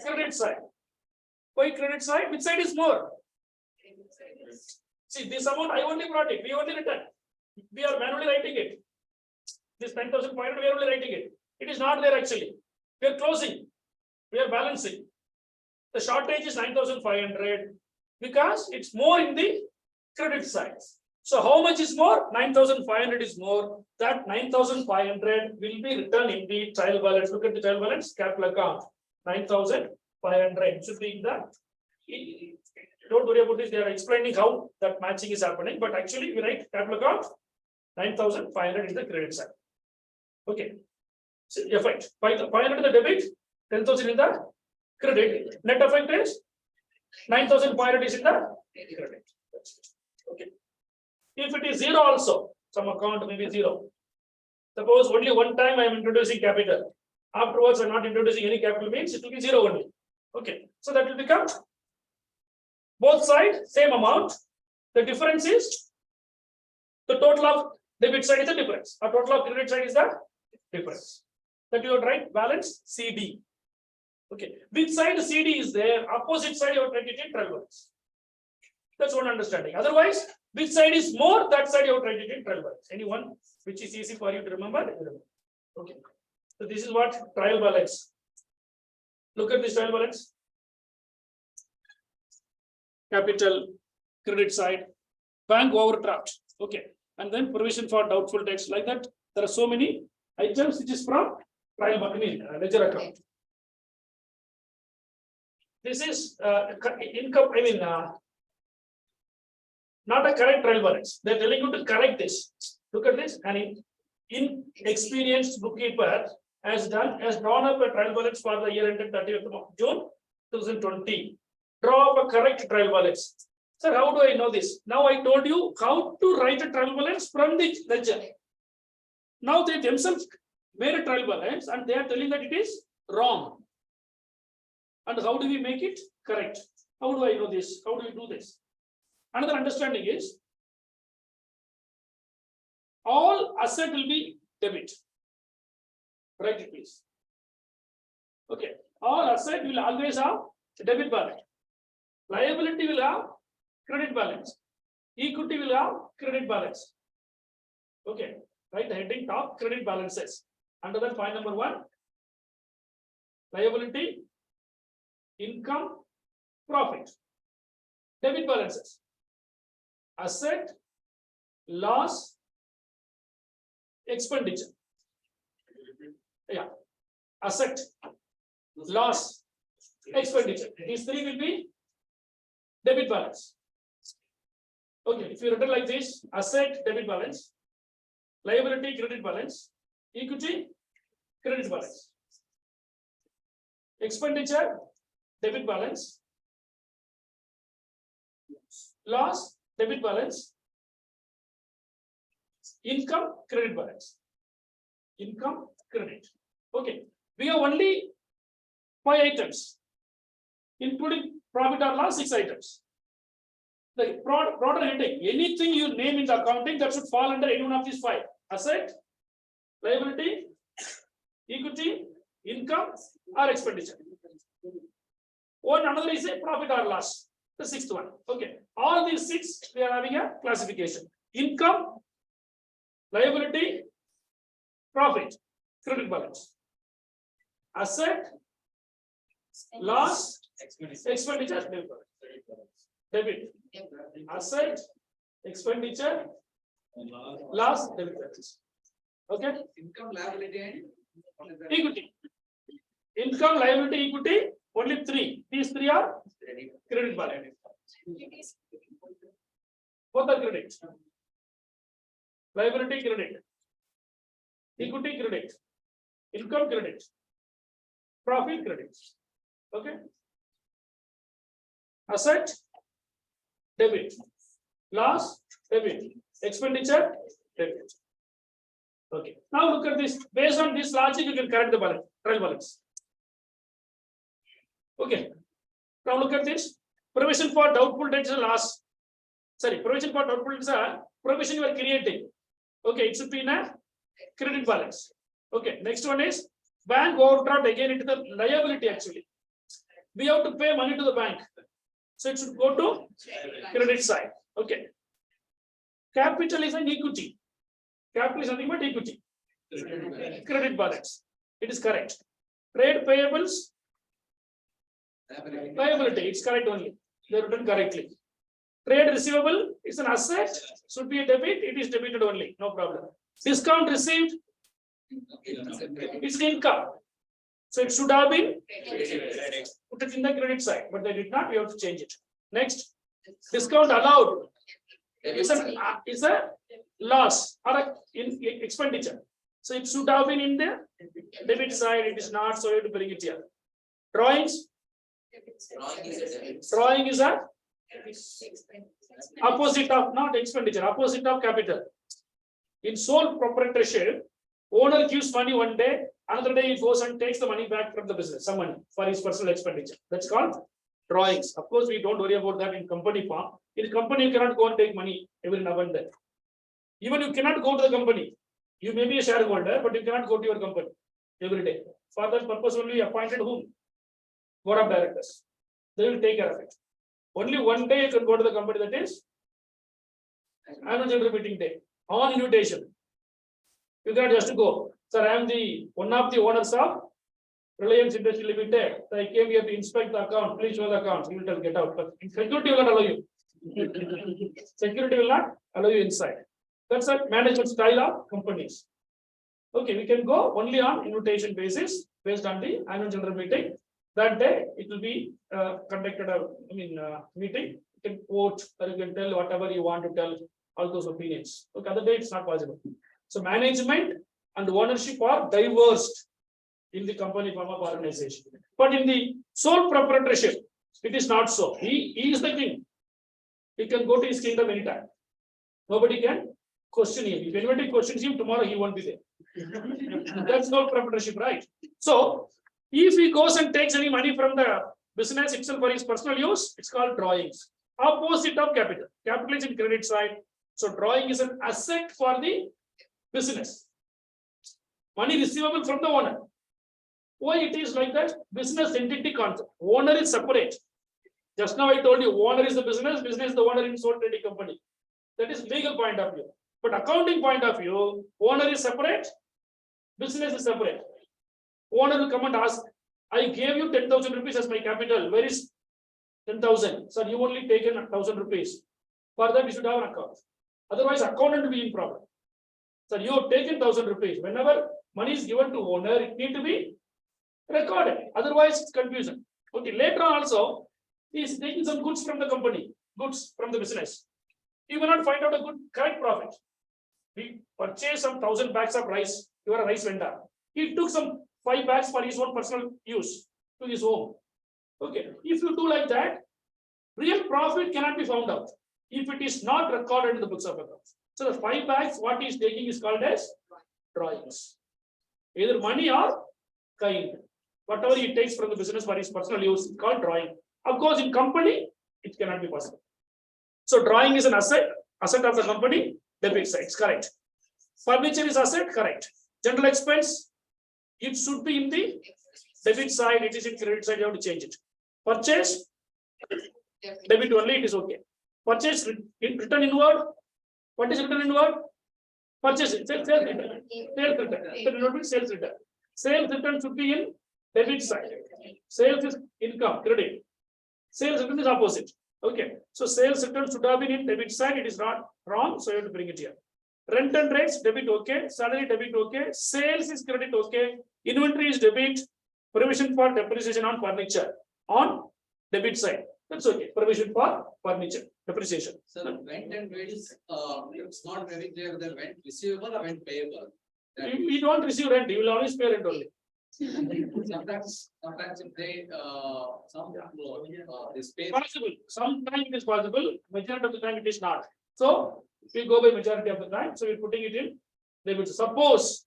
Credit side. Why credit side? Which side is more? See, this amount I only brought it. We only returned. We are manually writing it. This 9,500 we are only writing it. It is not there actually. We are closing. We are balancing. The shortage is 9,500 because it's more in the credit side. So how much is more? 9,500 is more. That 9,500 will be written in the trial balance. Look at the trial balance, capital account. 9,500 should be in the. Don't worry about this. They are explaining how that matching is happening. But actually, we write capital account 9,500 is the credit side. Okay. So effect 500 is the debit, 10,000 in the credit. Net effect is 9,500 is in the credit. Okay. If it is 0 also, some account may be 0. Suppose only one time I am introducing capital. Afterwards, I am not introducing any capital means it will be 0 only. Okay. So that will become both sides same amount. The difference is the total of debit side is the difference. Or total of credit side is the difference. That you would write balance CD. Okay. Which side CD is there? Opposite side you would write it in trial balance. That's one understanding. Otherwise, which side is more? That side you would write it in trial balance. Anyone which is easy for you to remember? Okay. So this is what trial balance. Look at this trial balance. Capital, credit side, bank overdraft. Okay. And then provision for doubtful debts like that. There are so many items which is from trial ledger account. This is income, not a correct trial balance. They're telling you to correct this. Look at this. An inexperienced bookkeeper has drawn up a trial balance for the year ended 30th of June 2020. Draw up a correct trial balance. Sir, how do I know this? Now I told you how to write a trial balance from the ledger. Now they themselves made a trial balance and they are telling that it is wrong. And how do we make it correct? How do I know this? How do we do this? Another understanding is all asset will be debit. Write it please. Okay, all asset will always have debit balance. Liability will have credit balance. Equity will have credit balance. Okay, right, the heading top credit balances. Under that point number 1, liability, income, profit. Debit balances. Asset, loss, expenditure. Yeah, asset, loss, expenditure. These 3 will be debit balance. Okay, if you written like this, asset, debit balance, liability, credit balance, equity, credit balance, expenditure, debit balance, loss, debit balance, income, credit balance, income, credit. Okay, we have only 5 items, including profit or loss, 6 items. The broader heading, anything you name in the accounting that should fall under any one of these 5: asset, liability, equity, income, or expenditure. One another is a profit or loss, the 6th one. Okay, all these 6 we are having a classification: income, liability, profit, credit balance, asset, loss, expenditure, debit, asset, expenditure, loss, debit. Okay,
Income, liability, and
equity, income, liability, equity, only 3. These 3 are credit balance. Both are credit. Liability, credit, equity, credit, income, credit, profit, credit. Okay, asset, debit, loss, debit, expenditure, debit. Okay, now look at this. Based on this logic, you can correct the balance, trial balance. Okay, now look at this. Provision for doubtful debts and loss. Sorry, provision for doubtful debts are provision you are creating. Okay, it should be in a credit balance. Okay, next one is bank overdraft, again into the liability. Actually, we have to pay money to the bank, so it should go to credit side. Okay, capital is an equity. Capital is nothing but equity. Credit balance. It is correct. Trade payables, liability. It's correct only. They are written correctly. Trade receivable is an asset. Should be a debit. It is debited only. No problem. Discount received is income. So it should have been put it in the credit side, but they did not. We have to change it. Next, discount allowed is a loss or a expenditure. So it should have been in the debit side. It is not, so you have to bring it here. Drawings. Drawing is a opposite of, not expenditure, opposite of capital. In sole proprietorship, owner gives money one day, another day he goes and takes the money back from the business, some money for his personal expenditure. That's called drawings. Of course, we don't worry about that in company form. In company, you cannot go and take money every now and then. Even you cannot go to the company. You may be a shareholder, but you cannot go to your company every day. For that purpose, only appointed whom? Board of directors. They will take care of it. Only one day you can go to the company, that is annual general meeting day, on invitation. You cannot just go. Sir, I am the one of the owners of Reliance Industry Limited. So I came here to inspect the account. Please show the account. You will tell, get out. But security will not allow you. Security will not allow you inside. That's a management style of companies. Okay, we can go only on invitation basis based on the annual general meeting. That day it will be conducted meeting. You can quote or you can tell whatever you want to tell, all those opinions. Okay, other day it's not possible. So management and ownership are diverse in the company form of organization. But in the sole proprietorship, it is not so. He is the king. He can go to his kingdom anytime. Nobody can question him. If anybody questions him, tomorrow he won't be there. That's sole proprietorship, right? So if he goes and takes any money from the business itself for his personal use, it's called drawings. Opposite of capital. Capital is in credit side. So drawing is an asset for the business. Money receivable from the owner. Why it is like that? Business entity concept. Owner is separate. Just now I told you, owner is the business is the owner in sole trading company. That is legal point of view. But accounting point of view, owner is separate, business is separate. Owner will come and ask, I gave you 10,000 rupees as my capital. Where is 10,000? Sir, you only taken 1,000 rupees. For that, you should have an account. Otherwise, accountant will be in problem. Sir, you have taken 1,000 rupees. Whenever money is given to owner, it need to be recorded. Otherwise, it's confusion. Okay, later on also, he is taking some goods from the company, goods from the business. You will not find out a good correct profit. We purchased some 1,000 bags of rice. You are a rice vendor. He took some 5 bags for his own personal use to his home. Okay, if you do like that, real profit cannot be found out if it is not recorded in the books of accounts. So the 5 bags, what he is taking is called as drawings. Either money or kind. Whatever he takes from the business for his personal use is called drawing. Of course, in company, it cannot be possible. So drawing is an asset of the company, debit side, correct. Furniture is asset, correct. General expense, it should be in the debit side, it is in credit side, you have to change it. Purchase, debit only, it is okay. Purchase, return inward, what is return inward? Purchase, sales return. Sales return. Sales return should be in debit side. Sales is income, credit. Sales return is opposite. Okay, so sales return should have been in debit side, it is not wrong, so you have to bring it here. Rent and rates, debit okay, salary debit okay, sales is credit okay, inventory is debit, provision for depreciation on furniture on debit side. That's okay, provision for furniture, depreciation.
So rent and rates, it's not very clear whether rent receivable or rent payable.
You don't receive rent, you will always pay rent only.
Sometimes if they, this pay.
Possible, sometimes it is possible, majority of the time it is not. So we go by majority of the time, so we're putting it in. They would suppose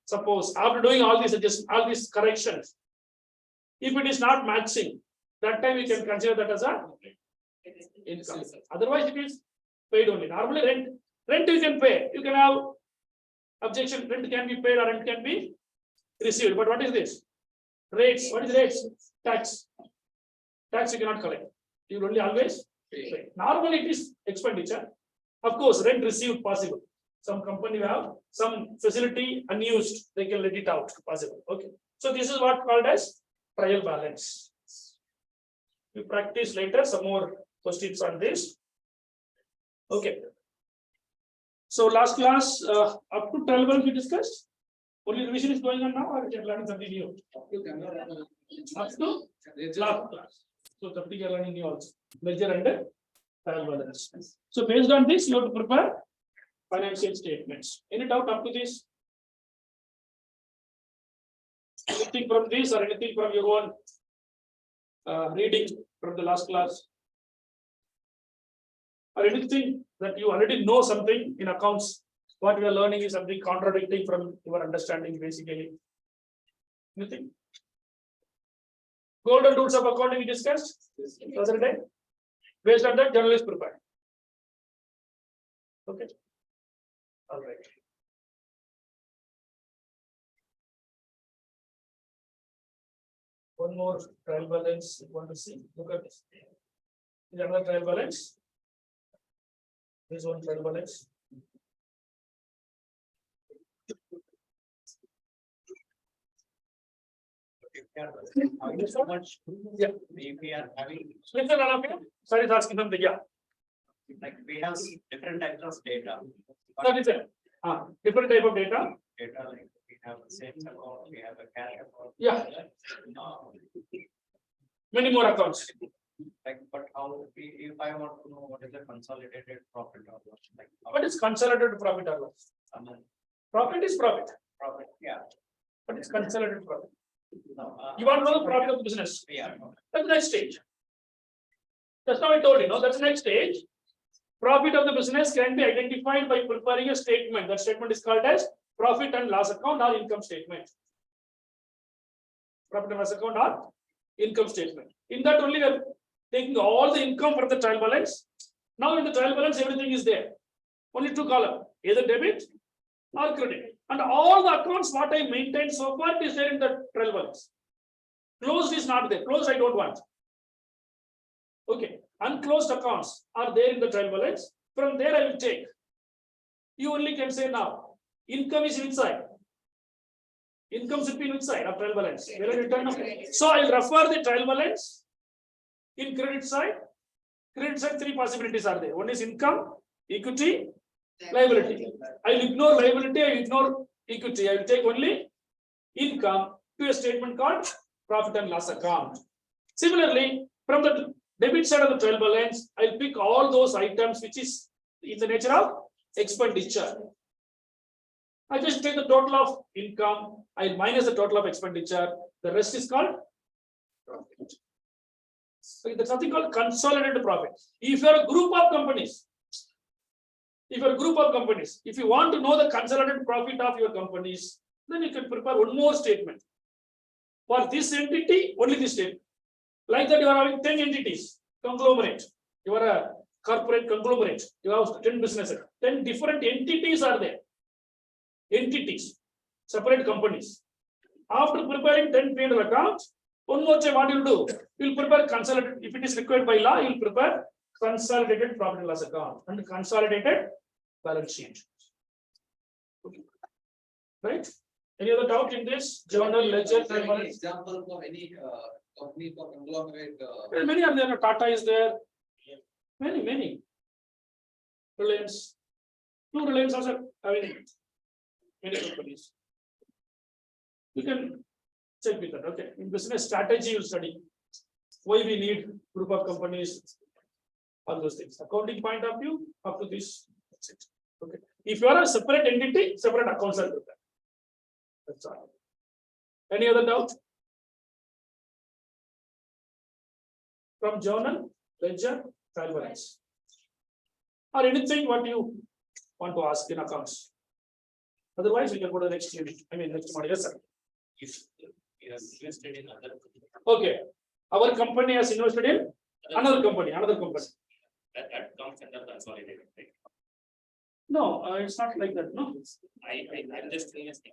after doing all these corrections, if it is not matching, that time we can consider that as a income. Otherwise, it is paid only. Normally, rent you can pay. You can have objection. Rent can be paid or rent can be received. But what is this? Rates. What is rates? Tax. Tax you cannot collect. You will only always pay. Normally, it is expenditure. Of course, rent received possible. Some company have some facility unused, they can let it out possible. Okay. So this is what called as trial balance. We practice later some more questions on this. Okay. So last class up to 12 we discussed. Only revision is going on now, or you are learning something new? Up to last class. So something you are learning new also. Ledger and trial balance. So based on this, you have to prepare financial statements. Any doubt up to this? Anything from this or anything from your own reading from the last class? Or anything that you already know something in accounts, what we are learning is something contradicting from your understanding basically. Anything? Golden rules of accounting we discussed yesterday. Based on that, journal is prepared. Okay. All right. One more trial balance. You want to see? Look at this. Is another trial balance. This one trial balance.
So much.
Yeah.
We are having,
Listen, all of you. Sorry, is asking something. Yeah.
like, we have different types of data.
That is it. Different type of data.
Data, like we have a savings account, we have a cash account.
Yeah. Many more accounts.
Like, but how, if I want to know what is the consolidated profit or loss, like.
What is consolidated profit or loss? Profit is profit,
Profit, yeah.
but it's consolidated profit.
No,
You want to know the profit of the business?
yeah.
That's the next stage. That's how I told you, no? That's the next stage. Profit of the business can be identified by preparing a statement. That statement is called as profit and loss account or income statement. Profit and loss account or income statement. In that only we are taking all the income from the trial balance. Now in the trial balance, everything is there. Only two columns, either debit or credit. And all the accounts what I maintained so far is there in the trial balance. Closed is not there. Closed I don't want. Okay. Unclosed accounts are there in the trial balance. From there I will take. You only can say now. Income is which side? Income should be which side of trial balance? Where are you turn? So I will refer the trial balance. In credit side, three possibilities are there. One is income, equity, liability. I will ignore liability, I will ignore equity. I will take only income to a statement called profit and loss account. Similarly, from the debit side of the trial balance, I will pick all those items which is in the nature of expenditure. I just take the total of income, I minus the total of expenditure, the rest is called profit. So there's something called consolidated profit. If you are a group of companies, if you want to know the consolidated profit of your companies, then you can prepare one more statement. For this entity, only this statement. Like that, you are having 10 entities, conglomerate. You are a corporate conglomerate. You have 10 businesses. 10 different entities are there. Entities, separate companies. After preparing 10 P&L accounts, one more time, what you will do? You will prepare consolidated. If it is required by law, you will prepare consolidated profit and loss account and consolidated balance sheet. Okay. Right? Any other doubt in this? Journal, ledger, trial balance?
Example for any company for conglomerate.
Well, many are there. Tata is there. Many. Reliance. Two Reliance also having many companies. You can check with that. Okay. In business strategy, you'll study why we need group of companies, all those things. Accounting point of view, up to this. That's it. Okay. If you are a separate entity, separate accounts are prepared. That's all. Any other doubt? From journal, ledger, trial balance, or anything what you want to ask in accounts. Otherwise, we can go to the next unit. I mean, next module. Yes, sir.
If you have invested in other.
Okay. Our company has invested in another company.
That comes under consolidated. Right?
No, it's not like that. No,
I'm just investing.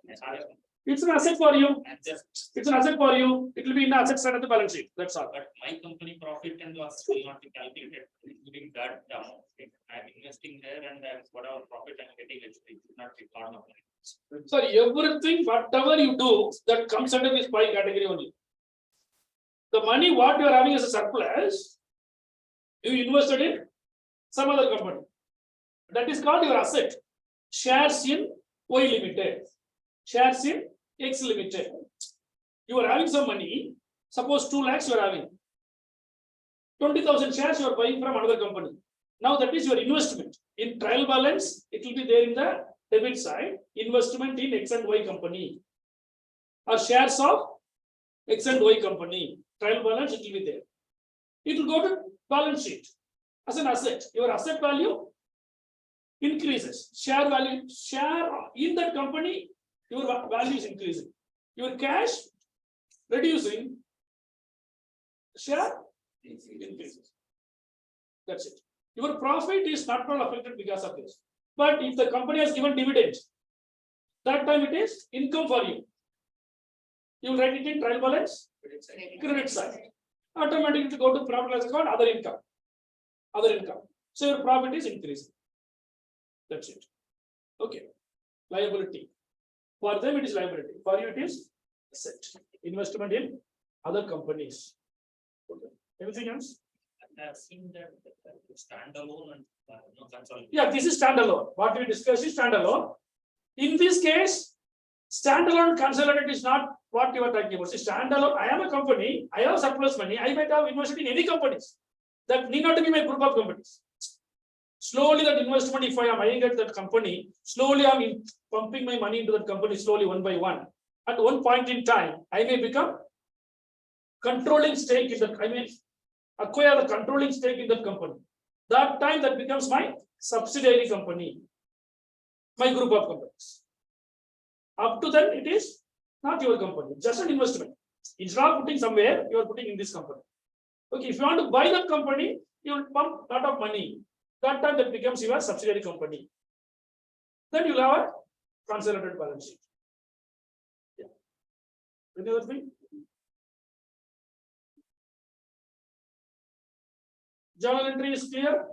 it's an asset for you.
I'm just,
It's an asset for you. It will be in the asset side of the balance sheet. That's all.
but my company profit and loss will not be calculated, including that down. I'm investing there and whatever profit I'm getting, it should not be part of it.
Sorry, everything, whatever you do, that comes under this pie category only. The money what you are having as a surplus, you invested in some other company. That is called your asset. Shares in Y Limited. Shares in X Limited. You are having some money. Suppose 2 lakhs you are having. 20,000 shares you are buying from another company. Now that is your investment. In trial balance, it will be there in the debit side. Investment in X and Y company. Or shares of X and Y company. Trial balance, it will be there. It will go to balance sheet as an asset. Your asset value increases. Share value, share in that company, your value is increasing. Your cash reducing, share increases. That's it. Your profit is not affected because of this. But if the company has given dividend, that time it is income for you. You will write it in trial balance, credit side. Automatically to go to profit loss account, other income. So your profit is increasing. That's it. Okay. Liability. For them it is liability. For you it is asset. Investment in other companies. Okay. Anything else?
I've seen that standalone and consolidated.
Yeah, this is standalone. What we discussed is standalone. In this case, standalone consolidated is not what you are talking about. See, standalone, I am a company, I have surplus money, I might have invested in any companies. That need not be my group of companies. Slowly that investment, if I am eyeing at that company, slowly I am pumping my money into that company slowly one by one. At one point in time, I may become controlling stake in that, I may acquire the controlling stake in that company. That time that becomes my subsidiary company, my group of companies. Up to then, it is not your company, just an investment. Instead of putting somewhere, you are putting in this company. Okay, if you want to buy that company, you will pump a lot of money. That time that becomes your subsidiary company. Then you'll have a consolidated balance sheet. Yeah. Any other thing? Journal entry is clear.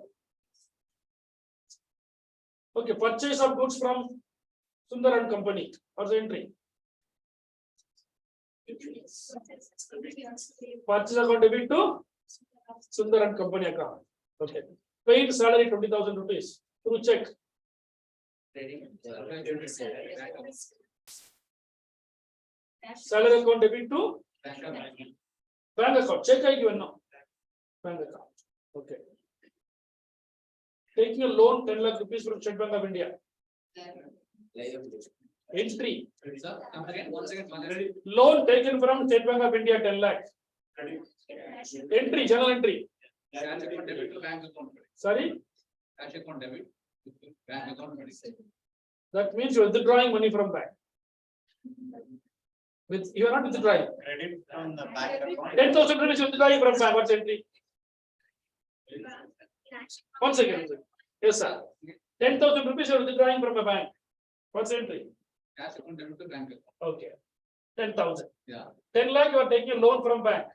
Okay, purchase of goods from Sundar and Company. What's the entry? Purchase account debit to Sundar and Company account. Okay. Paid salary 20,000 rupees. Through check. Salary account debit to bank account. Check I given now. Bank account. Okay. Taking a loan 10 lakh rupees from State Bank of India. Entry. Loan taken from State Bank of India 10 lakh. Entry, journal entry. Sorry? That means you are withdrawing money from bank. With you are not withdrawing.
Credit from the bank account.
10,000 rupees you are withdrawing from bank. What's entry? 1 second. Yes, sir. 10,000 rupees you are withdrawing from a bank. What's entry?
Cash account debit to bank account.
Okay. 10,000.
Yeah.
10 lakh you are taking a loan from bank.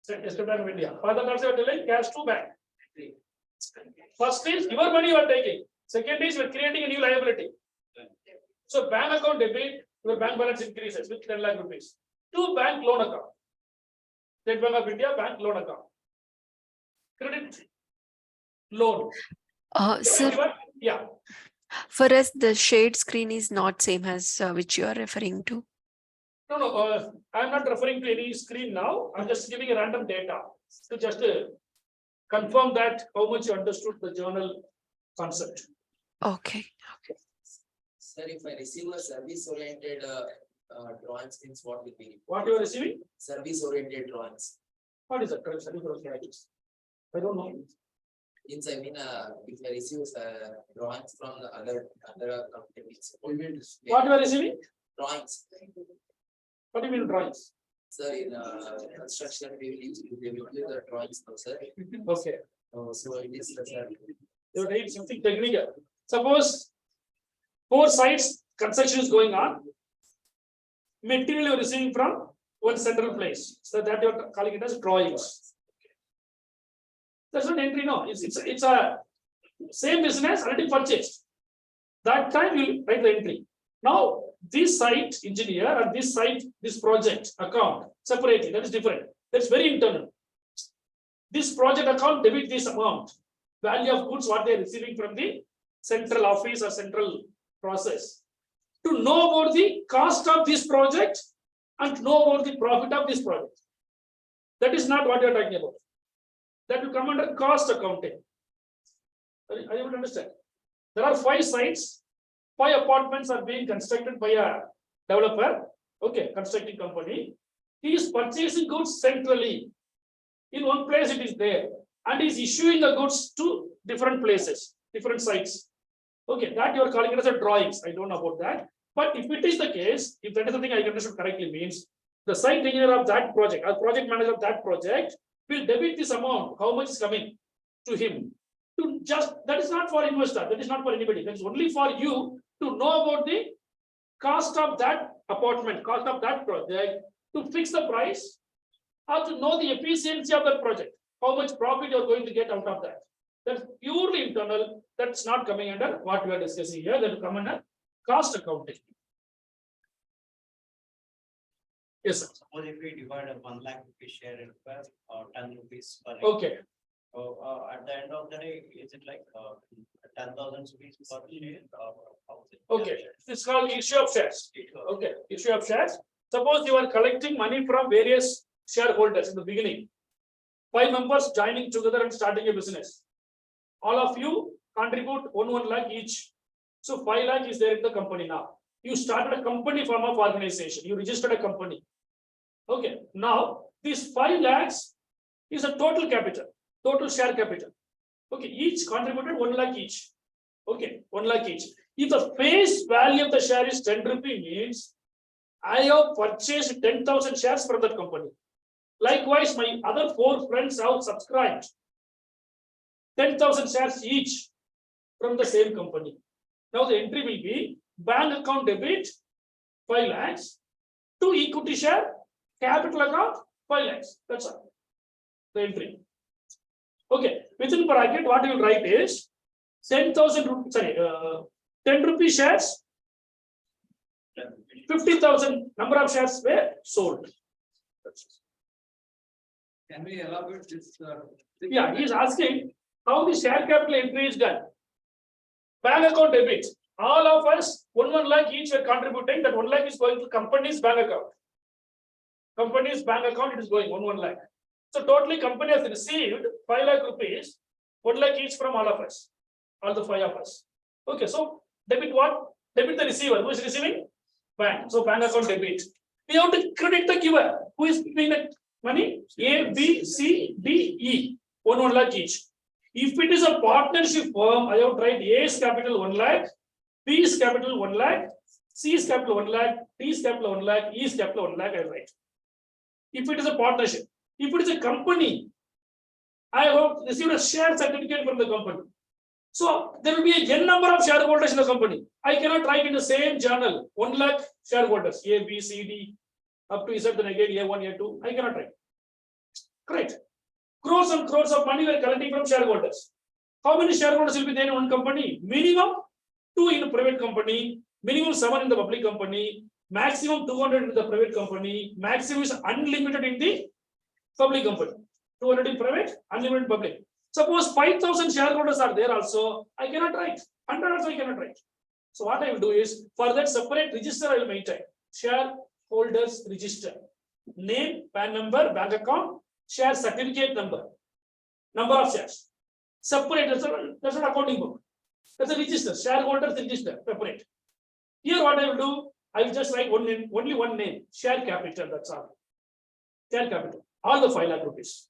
State Bank of India. For that also you are telling cash to bank. First is your money you are taking. Second is you are creating a new liability. So bank account debit, your bank balance increases with 10 lakh rupees. To bank loan account. State Bank of India bank loan account. Credit loan.
Sir,
Yeah.
for us, the shade screen is not same as which you are referring to.
No, I am not referring to any screen now. I'm just giving a random data to just confirm that how much you understood the journal concept.
Okay.
Sir, if I receive a service-oriented drawings, means what will be?
What you are receiving?
Service-oriented drawings.
What is that? I don't know.
Means I mean, if I receive drawings from the other companies.
What you are receiving?
Drawings.
What do you mean drawings?
Sir, in construction, we will use the drawings, no, sir.
Okay.
So it is, sir.
You are doing something technical. Suppose 4 sites construction is going on. Material you are receiving from one central place. So that you are calling it as drawings. That's not entry, no. It's a same business already purchased. That time you write the entry. Now this site engineer and this site, this project account separately, that is different. That's very internal. This project account debit this amount, value of goods what they are receiving from the central office or central process. To know about the cost of this project and to know about the profit of this project. That is not what you are talking about. That will come under cost accounting. Are you able to understand? There are 5 sites. 5 apartments are being constructed by a developer, okay, constructing company. He is purchasing goods centrally. In one place it is there, and he is issuing the goods to different places, different sites. Okay, that you are calling it as a drawings. I don't know about that. But if it is the case, if that is the thing I understood correctly, means the site engineer of that project, or project manager of that project, will debit this amount, how much is coming to him. To just that is not for investor, that is not for anybody, that is only for you to know about the cost of that apartment, cost of that project, to fix the price, or to know the efficiency of that project, how much profit you are going to get out of that. That's purely internal, that's not coming under what we are discussing here, that will come under cost accounting. Yes, sir.
Suppose if we divide a 1 lakh rupees share in 12 or 10 rupees per.
Okay.
So at the end of the day, is it like 10,000 rupees per share or how is it?
Okay, it's called issue of shares. Okay, issue of shares. Suppose you are collecting money from various shareholders in the beginning. 5 members joining together and starting a business. All of you contribute 1 lakh each. So 5 lakh is there in the company now. You started a company form of organization. You registered a company. Okay, now this 5 lakhs is a total capital, total share capital. Okay, each contributed 1 lakh each. Okay, 1 lakh each. If the face value of the share is 10 rupee, means I have purchased 10,000 shares from that company. Likewise, my other 4 friends have subscribed 10,000 shares each from the same company. Now the entry will be bank account debit 5 lakhs to equity share capital account 5 lakhs. That's all. The entry. Okay, within bracket, what you will write is 10,000, sorry, 10 rupee shares, 50,000 number of shares were sold.
Can we elaborate this?
Yeah, he is asking how the share capital entry is done. Bank account debit. All of us, 1 lakh each were contributing. That 1 lakh is going to company's bank account. Company's bank account, it is going 1 lakh. So totally company has received 5 lakh rupees, 1 lakh each from all of us, all the 5 of us. Okay, so debit what? Debit the receiver. Who is receiving? Bank. So bank account debit. We have to credit the giver. Who is giving the money? A, B, C, D, E. 1 lakh each. If it is a partnership firm, I have tried A is capital 1 lakh, B is capital 1 lakh, C is capital 1 lakh, D is capital 1 lakh, E is capital 1 lakh, I write. If it is a partnership, if it is a company, I have received a share certificate from the company. So there will be a n number of shareholders in the company. I cannot write in the same journal 1 lakh shareholders, A, B, C, D, up to Z, then again A1, A2. I cannot write. Correct. Crores and crores of money we are collecting from shareholders. How many shareholders will be there in one company? Minimum 2 in a private company, minimum 7 in the public company, maximum 200 in the private company, maximum is unlimited in the public company. 200 in private, unlimited public. Suppose 5,000 shareholders are there also, I cannot write. 100 also I cannot write. So what I will do is, for that separate register I will maintain. Shareholders register. Name, PAN number, bank account, share certificate number, number of shares. Separate, that's not accounting book. That's a register, shareholders register, separate. Here what I will do, I will just write only one name, share capital, that's all. Share capital, all the 5 lakh rupees.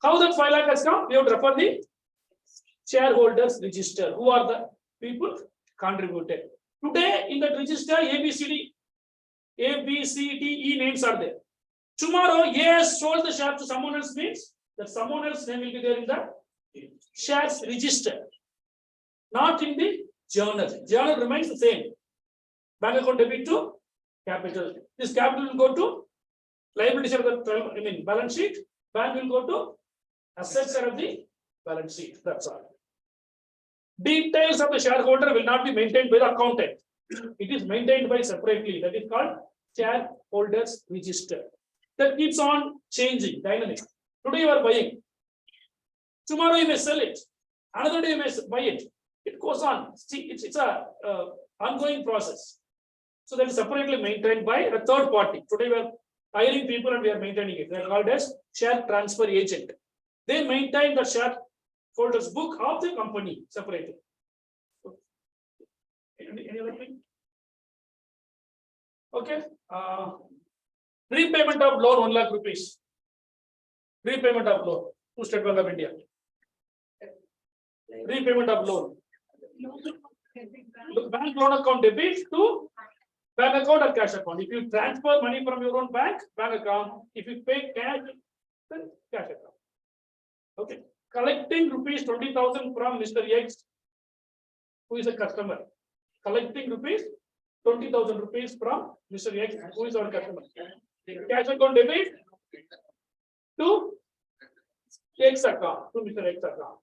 How that 5 lakh has come? We have to refer the shareholders register. Who are the people contributed? Today in that register, A, B, C, D, E names are there. Tomorrow, A has sold the share to someone else, means that someone else's name will be there in the shares register, not in the journal. Journal remains the same. Bank account debit to capital. This capital will go to liability side of the balance sheet. Bank will go to asset side of the balance sheet. That's all. Details of the shareholder will not be maintained by the accountant. It is maintained by separately. That is called shareholders register. That keeps on changing, dynamic. Today you are buying. Tomorrow you may sell it. Another day you may buy it. It goes on. See, it's a ongoing process. So that is separately maintained by a third party. Today we are hiring people and we are maintaining it. They are called as share transfer agent. They maintain the shareholders book of the company separately. Any other thing? Okay. Repayment of loan 1 lakh rupees. Repayment of loan to State Bank of India. Repayment of loan. Bank loan account debit to bank account or cash account. If you transfer money from your own bank account, if you pay cash, then cash account. Okay. Collecting rupees 20,000 from Mr. X, who is a customer. Collecting rupees 20,000 rupees from Mr. X, who is our customer. Cash account debit to X account, to Mr. X account.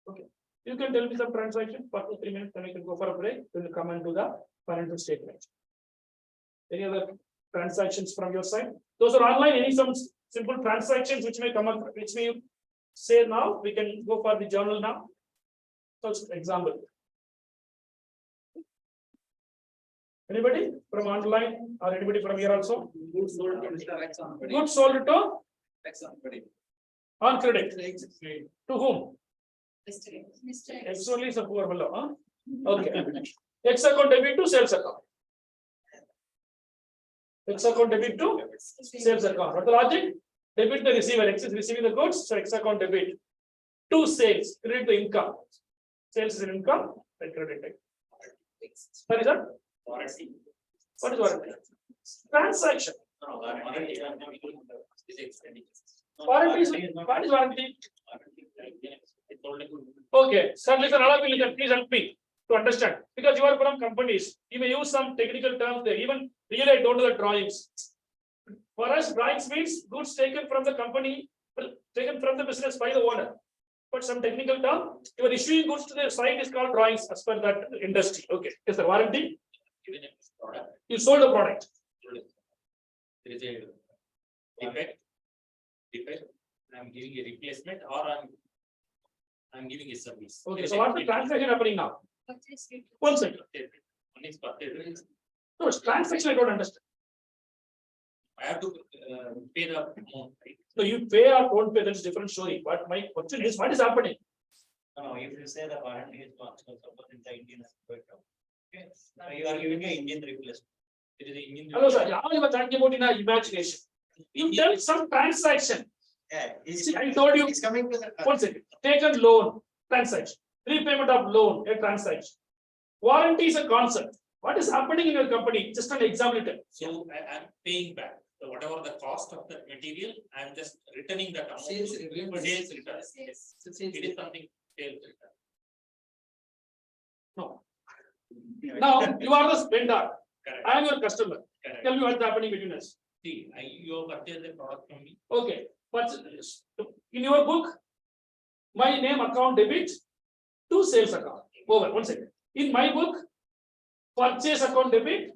Okay. You can tell me some transaction for 2 to 3 minutes, then I can go for a break. We will come and do the financial statement. Any other transactions from your side? Those are online. Any some simple transactions which may come up, which may say now, we can go for the journal now. So, example. Anybody from online or anybody from here also?
Goods sold to Mr. X on credit.
Good sold to
X on credit.
on credit. To whom?
Mr.
X only is a poor fellow, huh? Okay. X account debit to sales account. X account debit to sales account. What the logic? Debit the receiver. X is receiving the goods, so X account debit to sales. Credit the income. Sales is an income, then credit it. What is that?
Warranty.
What is warranty? Transaction. Warranty is what is warranty? Okay, sir, listen, all of you listen, please help me to understand. Because you are from companies, you may use some technical terms there. Even really I don't know the drawings. For us, drawings means goods taken from the company taken from the business by the owner. But some technical term, you are issuing goods to the site is called drawings as per that industry. Okay, is the warranty?
Given a product,
You sold the product.
there is a defect, I'm giving a replacement or I'm giving a service.
Okay, so what's the transaction happening now? One second.
One is purchase.
No, it's transaction I don't understand.
I have to pay the amount, right?
So you pay or don't pay, that's a different story. But my question is, what is happening?
No, if you say the warranty is one, so suppose in the engine is break down. Okay, now you are giving an engine replacement. It is an engine.
Hello, sir. Now you are talking about in our imagination. You tell some transaction.
Yeah,
See, I told you.
It's coming to the.
One second. Taken loan, transaction. Repayment of loan, a transaction. Warranty is a concept. What is happening in your company? Just an example.
So I'm paying back. So whatever the cost of the material, I'm just returning that amount.
Sales return.
Sales return.
Yes.
It is something sales return.
No. Now you are the vendor.
Correct.
I am your customer.
Correct.
Tell me what's happening between us.
See, you have purchased the product from me.
Okay, but in your book, my name account debit to sales account. Over. One second. In my book, purchase account debit,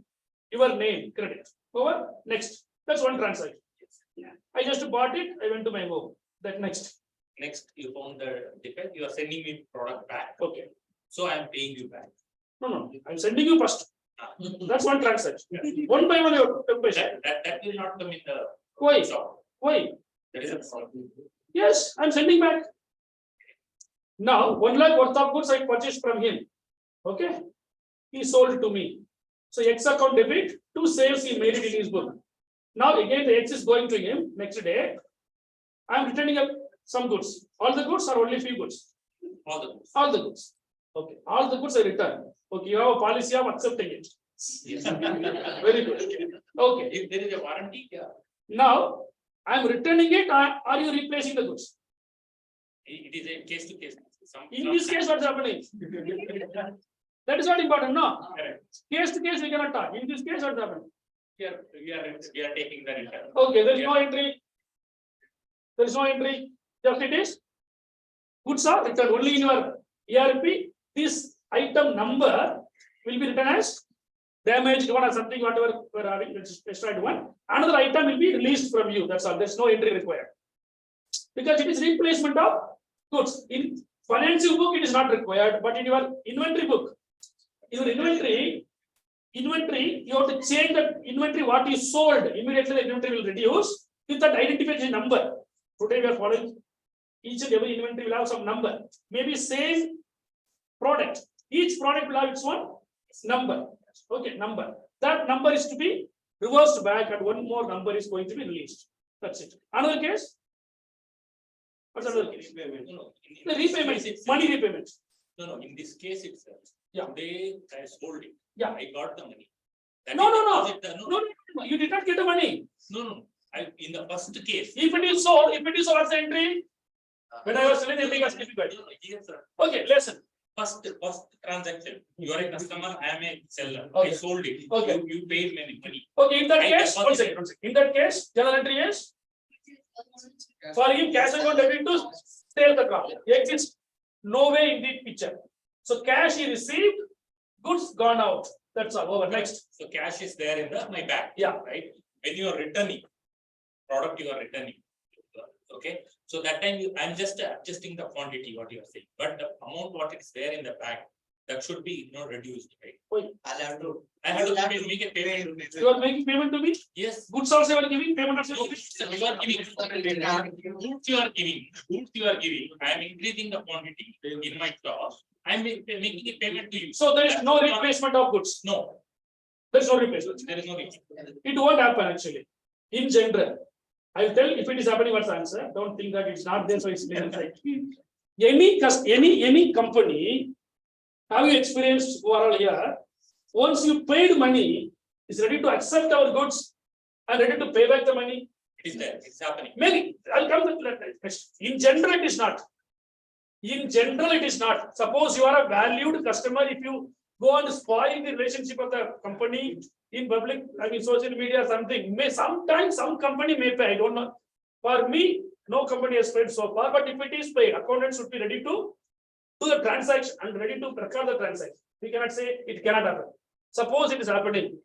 your name credit. Over. Next. That's one transaction. I just bought it. I went to my home. That next.
Next, you found the defect, you are sending me product back.
Okay.
So I'm paying you back.
No. I'm sending you first. That's one transaction. One by one, your patient.
That will not come in the
Why?
shop.
Why?
That is a problem.
Yes, I'm sending back. Now, 1 lakh worth of goods I purchased from him. Okay. He sold to me. So X account debit, 2 sales he made it in his book. Now again the X is going to him next day. I'm returning up some goods. All the goods or only few goods?
All the goods.
All the goods. Okay. All the goods I return. Okay, you have a policy of accepting it.
Yes.
Very good. Okay.
If there is a warranty, yeah,
Now I'm returning it or are you replacing the goods?
it is a case to case.
In this case, what's happening? That is not important, no?
Correct.
Case to case, we cannot talk. In this case, what's happening?
Here, we are taking the return.
Okay, there is no entry. There is no entry. Just it is. Goods are returned only in your ERP. This item number will be written as damaged one or something, whatever we're having, which is destroyed one. Another item will be released from you. That's all. There's no entry required. Because it is replacement of goods. In financial book, it is not required, but in your inventory book, your inventory, you have to change the inventory what you sold. Immediately the inventory will reduce with that identification number. Today we are following each and every inventory will have some number. Maybe same product. Each product will have its own number. Okay, number. That number is to be reversed back and one more number is going to be released. That's it. Another case? What's another case?
Repayment. No,
The repayment, money repayment.
No, in this case itself.
Yeah.
Today I sold it.
Yeah.
I got the money. That
No,
is
no, no.
deposit,
No, you did not get the money.
No. In the first case.
If it is so, what's the entry? When I was selling everything was difficult.
Yes, sir.
Okay, listen.
First transaction, you are a customer, I am a seller, I
Okay.
sold it.
Okay.
You paid me money.
Okay, in that
I
case,
deposit
one second. In that case, journal entry is for him cash account debit to sale the car. X is no way in the picture. So cash he received, goods gone out. That's all. Over. Next.
So cash is there in my bag.
Yeah.
Right? When you are returning, product you are returning. Okay, so that time I'm just adjusting the quantity, what you are saying, but the amount what is there in the bag, that should be reduced, right?
I'll have to.
I have to make a payment.
You are making payment to me?
Yes.
Goods also you are giving, payment also
No,
you are giving?
you are giving. Goods you are giving. I am increasing the quantity in my stock. I am making a payment to you.
So there is no replacement of goods.
No,
There is no replacement.
there is no reason.
It won't happen actually. In general, I will tell if it is happening, what's the answer? Don't think that it's not there, so it's legal side. Any company, have you experienced who are all here? Once you paid money, is ready to accept our goods and ready to pay back the money.
It is there, it's happening.
Maybe I'll come to that next. In general, it is not. In general, it is not. Suppose you are a valued customer, if you go and spoil the relationship of the company in public, I mean social media or something, sometimes some company may pay, I don't know. For me, No company has paid so far, but if it is paid, accountants should be ready to do the transaction and ready to record the transaction. We cannot say it cannot happen. Suppose it is happening.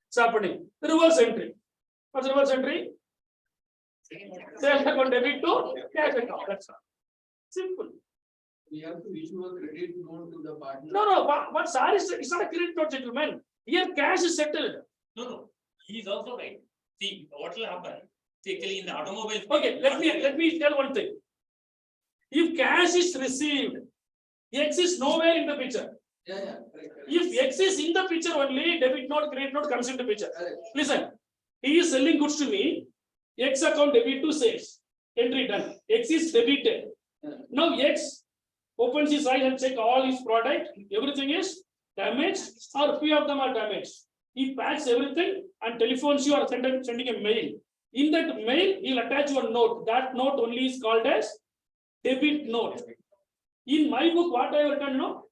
It's happening. The reverse entry. What's the reverse entry? Sales account debit to cash account. That's all. Simple.
We have to issue a credit note to the partner.
No. What sir is, it's not a credit note, gentlemen. Here cash is settled.
No, he is also right. See, what will happen? See, actually in the automobile.
Okay, let me tell one thing. If cash is received, X is nowhere in the picture.
Yeah, correct.
If X is in the picture only, debit note, credit note comes into picture.
Correct.
Listen, he is selling goods to me. X account debit to sales. Entry done. X is debited.
Yeah.
Now X opens his eyes and check all his product. Everything is damaged or few of them are damaged. He packs everything and telephones you or sending a mail. In that mail, he'll attach one note. That note only is called as debit note. In my book, what I have written, no?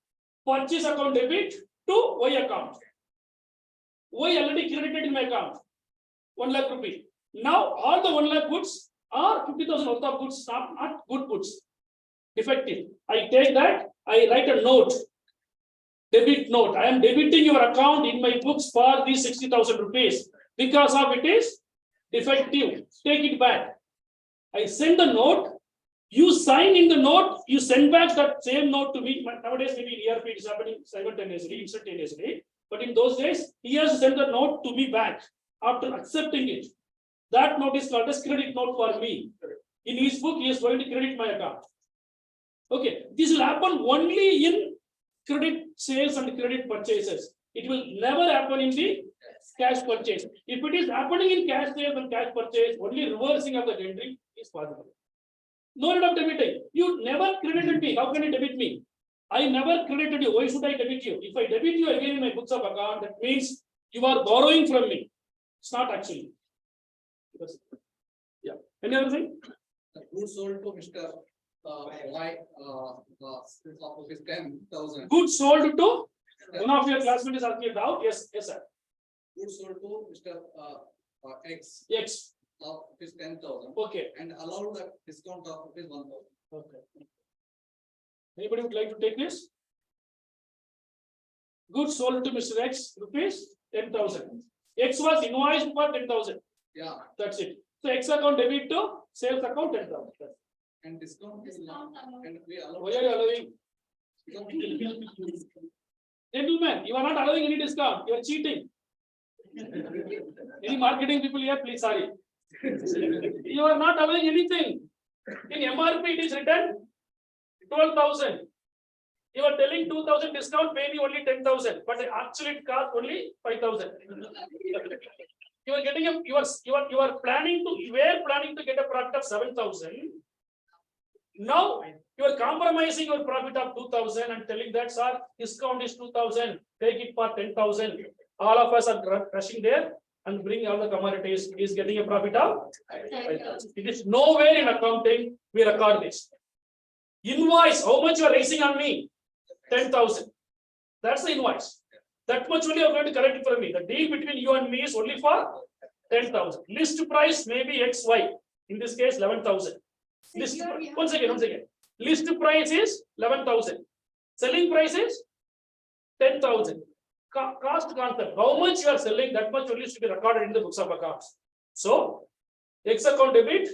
Purchase account debit to Y account. Y already credited in my account. 1 lakh rupee. Now all the 1 lakh goods are 50,000 worth of goods, not good goods. Defective. I take that, I write a note. Debit note. I am debiting your account in my books for these 60,000 rupees. Because of it is defective. Take it back. I send the note. You sign in the note, you send back that same note to me. Nowadays, maybe in ERP it is happening simultaneously, instantaneously. But in those days, he has to send the note to me back after accepting it. That note is called as credit note for me. In his book, he is going to credit my account. Okay, this will happen only in credit sales and credit purchases. It will never happen in the cash purchase. If it is happening in cash sales and cash purchase, only reversing of the entry is possible. No need of debiting. You never credited me. How can you debit me? I never credited you. Why should I debit you? If I debit you again in my books of account, that means you are borrowing from me. It's not actually. Yeah. Any other thing?
Goods sold to Mr. Y, of his 10,000.
Goods sold to one of your classmates is asking a doubt. Yes, sir.
Goods sold to Mr. X
X.
of his 10,000
Okay.
and allowed a discount of his 1,000.
Okay. Anybody would like to take this? Goods sold to Mr. X rupees 10,000. X was invoiced for 10,000.
Yeah,
That's it. So X account debit to sales account 10,000.
and discount is not, and we allow.
Why are you allowing? Gentlemen, you are not allowing any discount. You are cheating. Any marketing people here, please, sorry. You are not allowing anything. In MRP, it is written 12,000. You are telling 2,000 discount, pay me only 10,000, but actually it cost only 5,000. You are getting a, you are planning to, you were planning to get a profit of 7,000. Now you are compromising your profit of 2,000 and telling that, sir, discount is 2,000, take it for 10,000. All of us are rushing there and bring all the commodities. He is getting a profit of 5,000. It is nowhere in accounting we record this. Invoice, how much you are raising on me? 10,000. That's the invoice. That much only you are going to correct it for me. The deal between you and me is only for 10,000. List price may be XY. In this case, 11,000. List, one second. List price is 11,000. Selling price is 10,000. Cost concept. How much you are selling, that much only should be recorded in the books of accounts. So, X account debit,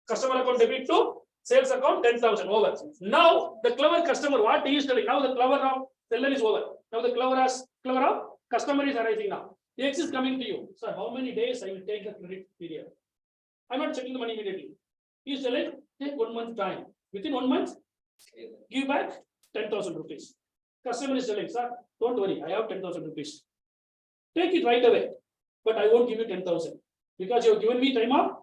customer account debit to sales account 10,000 over. Now, the clever customer, what he is telling, now the clever of seller is over. Now the clever of customer is arriving now. X is coming to you. So how many days I will take the credit period? I'm not checking the money immediately. He is telling, take 1 month time. Within 1 month, give back 10,000 rupees. Customer is telling, sir, don't worry, I have 10,000 rupees. Take it right away. But I won't give you 10,000 because you have given me time of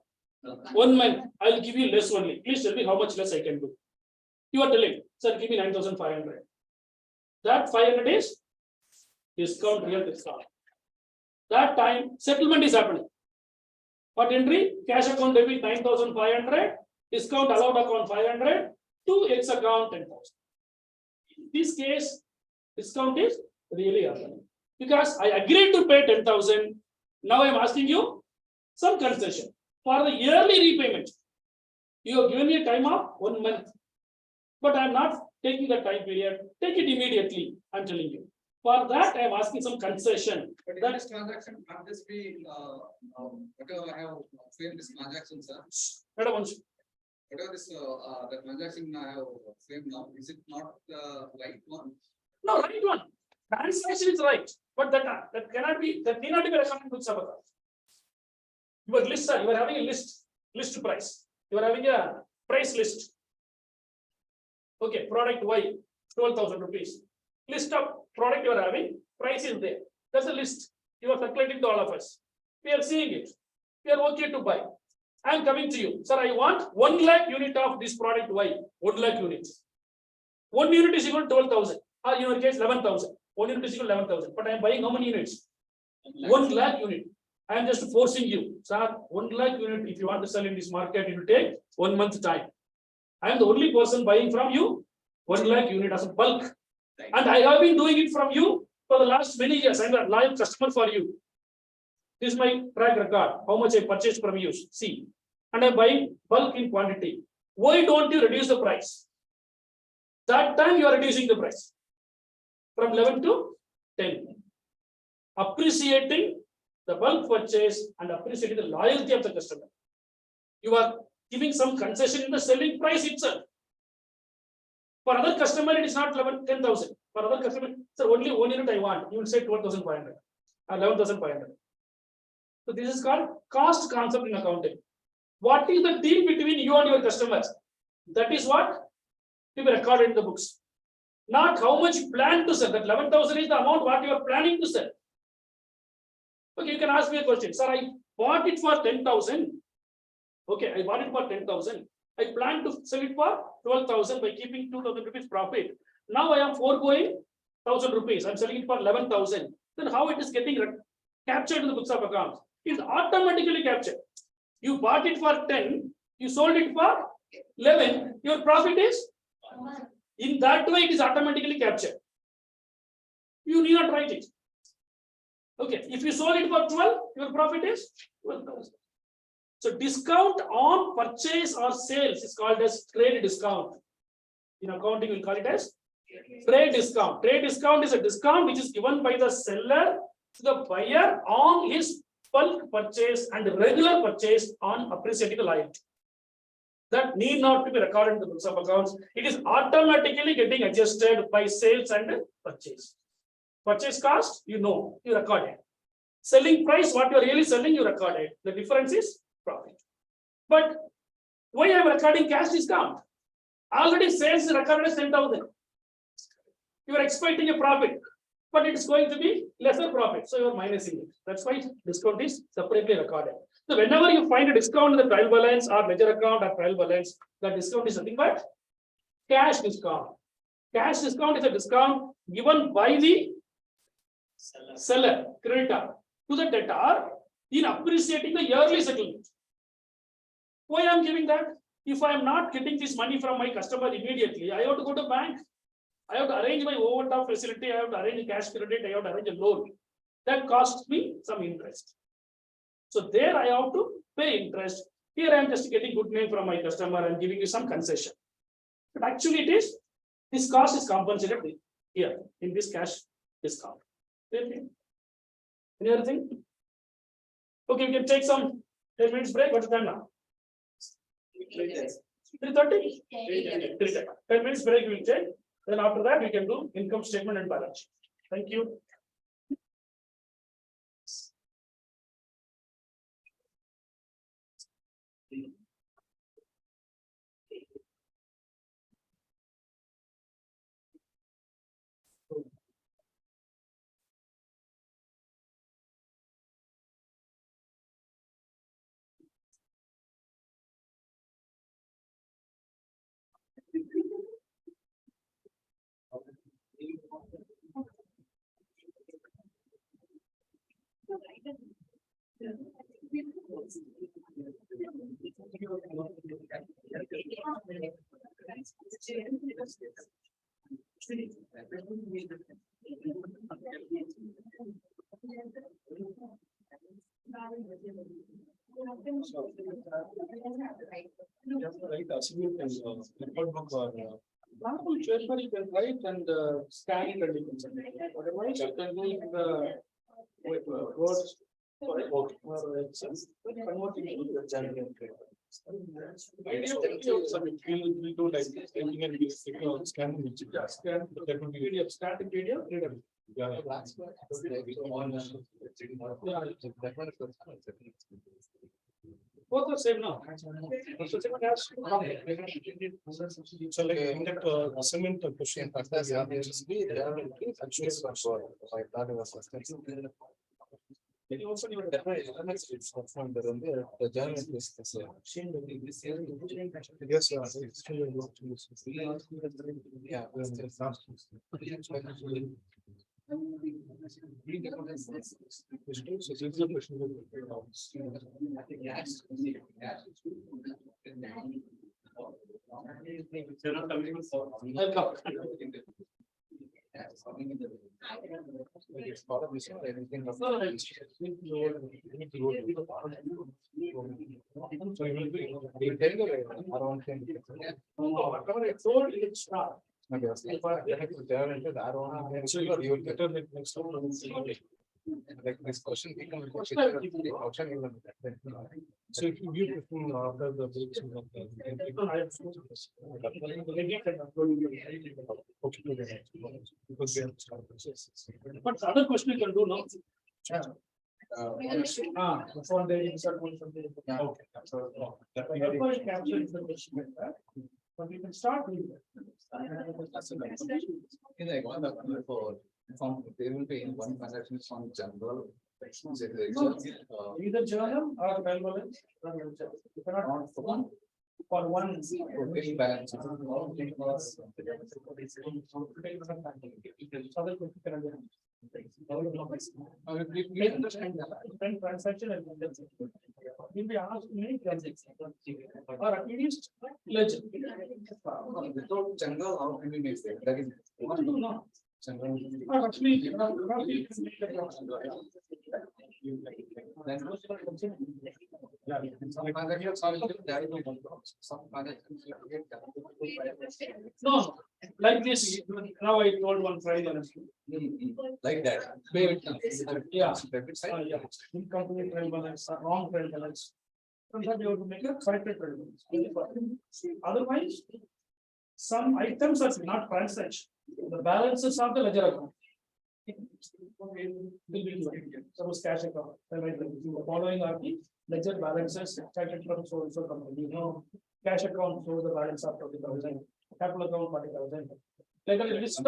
1 month. I'll give you less only. Please tell me how much less I can do. You are telling, sir, give me 9,500. That 500 is discount, real discount. That time settlement is happening. What entry? Cash account debit 9,500, discount allowed account 500, to X account 10,000. In this case, discount is really happening because I agreed to pay 10,000. Now I am asking you some concession for the yearly repayment. You have given me a time of 1 month. But I am not taking the time period. Take it immediately. I'm telling you. For that, I am asking some concession.
But in
That
this transaction, can't this be, whatever I have framed this transaction, sir,
Madam, once-
whatever this, the transaction I have framed now, is it not the right one?
no, right one. Transaction is right, but that cannot be, that need not be recorded with Sabaka. Your list, sir, you are having a list price. You are having a price list. Okay, product Y, 12,000 rupees. List of product you are having, price is there. That's a list. You are circulating to all of us. We are seeing it. We are okay to buy. I am coming to you. Sir, I want 1 lakh unit of this product Y. 1 lakh units. 1 unit is equal to 12,000. Or in your case, 11,000. 1 unit is equal to 11,000. But I am buying how many units? 1 lakh unit. I am just forcing you. Sir, 1 lakh unit, if you want to sell in this market, it will take 1 month time. I am the only person buying from you 1 lakh unit as a bulk. And I have been doing it from you for the last many years. I am a loyal customer for you. This is my track record. How much I purchased from you. See. And I am buying bulk in quantity. Why don't you reduce the price? That time you are reducing the price. From 11 to 10. Appreciating the bulk purchase and appreciating the loyalty of the customer. You are giving some concession in the selling price itself. For other customer, it is not 10,000. For other customer, sir, only 1 unit I want. You will say 12,500 or 11,500. So this is called cost concept in accounting. What is the deal between you and your customers? That is what to be recorded in the books. Not how much you plan to sell. That 11,000 is the amount what you are planning to sell. Okay, you can ask me a question. Sir, I bought it for 10,000. Okay, I bought it for 10,000. I plan to sell it for 12,000 by keeping 2,000 rupees profit. Now I am foregoing 1,000 rupees. I'm selling it for 11,000. Then how it is getting captured in the books of accounts? It is automatically captured. You bought it for 10, you sold it for 11, your profit is? In that way, it is automatically captured. You need not write it. Okay, if you sold it for 12, your profit is 12,000. So discount on purchase or sales is called as trade discount. In accounting, we'll call it as trade discount. Trade discount is a discount which is given by the seller to the buyer on his bulk purchase and regular purchase on appreciating the liability. That need not to be recorded in the books of accounts. It is automatically getting adjusted by sales and purchase. Purchase cost, you know, you record it. Selling price, what you are really selling, you record it. The difference is profit. But why I am recording cash discount? Already sales is recorded as 10,000. You are expecting a profit, but it is going to be lesser profit. So you are minusing it. That's why discount is separately recorded. So whenever you find a discount in the trial balance or ledger account or trial balance, the discount is nothing but cash discount. Cash discount is a discount given by the seller, creditor, to the debtor in appreciating the yearly settlement. Why I am giving that? If I am not getting this money from my customer immediately, I have to go to bank. I have to arrange my overdraft facility. I have to arrange a cash credit. I have to arrange a loan. That costs me some interest. So there I have to pay interest. Here I am just getting good name from my customer and giving you some concession. But actually it is, this cost is compensated here in this cash discount. Any other thing? Okay, we can take some 10 minutes break. What's the time now? 3:30? 10 minutes break we will take. Then after that we can do income statement and balance sheet. Thank you.
Right, absolutely. Record book or. Paper you can write and scan it and you can send it. Otherwise, you can do it in the words. Or Excel, convert it into the January entry. We do like this, and you can use scanning. Yeah, scan, that would be PDF, static PDF, readable. Yeah. Both are same now. So second has. So like in that assignment question. It's part of this, everything. So you will be around 10. Whatever I told you, it's not. Okay, so you will get it next time. Like this question, so if you give it after the but the other question you can do now. For the insert one something. Okay. Capture information like that. But we can start with
there will be in one transaction on general.
either journal or balance. You cannot for one. For one.
Balance.
Transaction and will be asked many transactions or at least ledger.
Without general, how can we make that? That is.
No. Actually, you can make no, like this. Now I told one friend
Like that.
Yeah. Incomplete trial balance, wrong trial balance. Sometimes you have to make a corrected trial balance. Otherwise, some items are not transaction. The balances of the ledger account. Suppose cash account. The following are the ledger balances extracted from so and so company. Cash account shows the balance of 20,000. Capital account 40,000. Like a list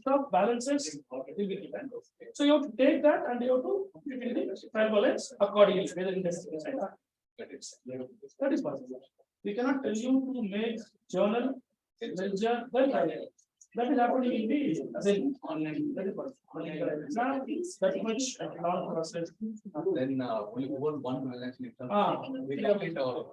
of balances will be given. So you have to take that and you have to fill the trial balance accordingly. Whether it is that is possible. We cannot tell you to make journal, ledger, then trial. That is happening in the online. That is possible. That much long process.
Then we hold one transaction. We
yeah.
complete our.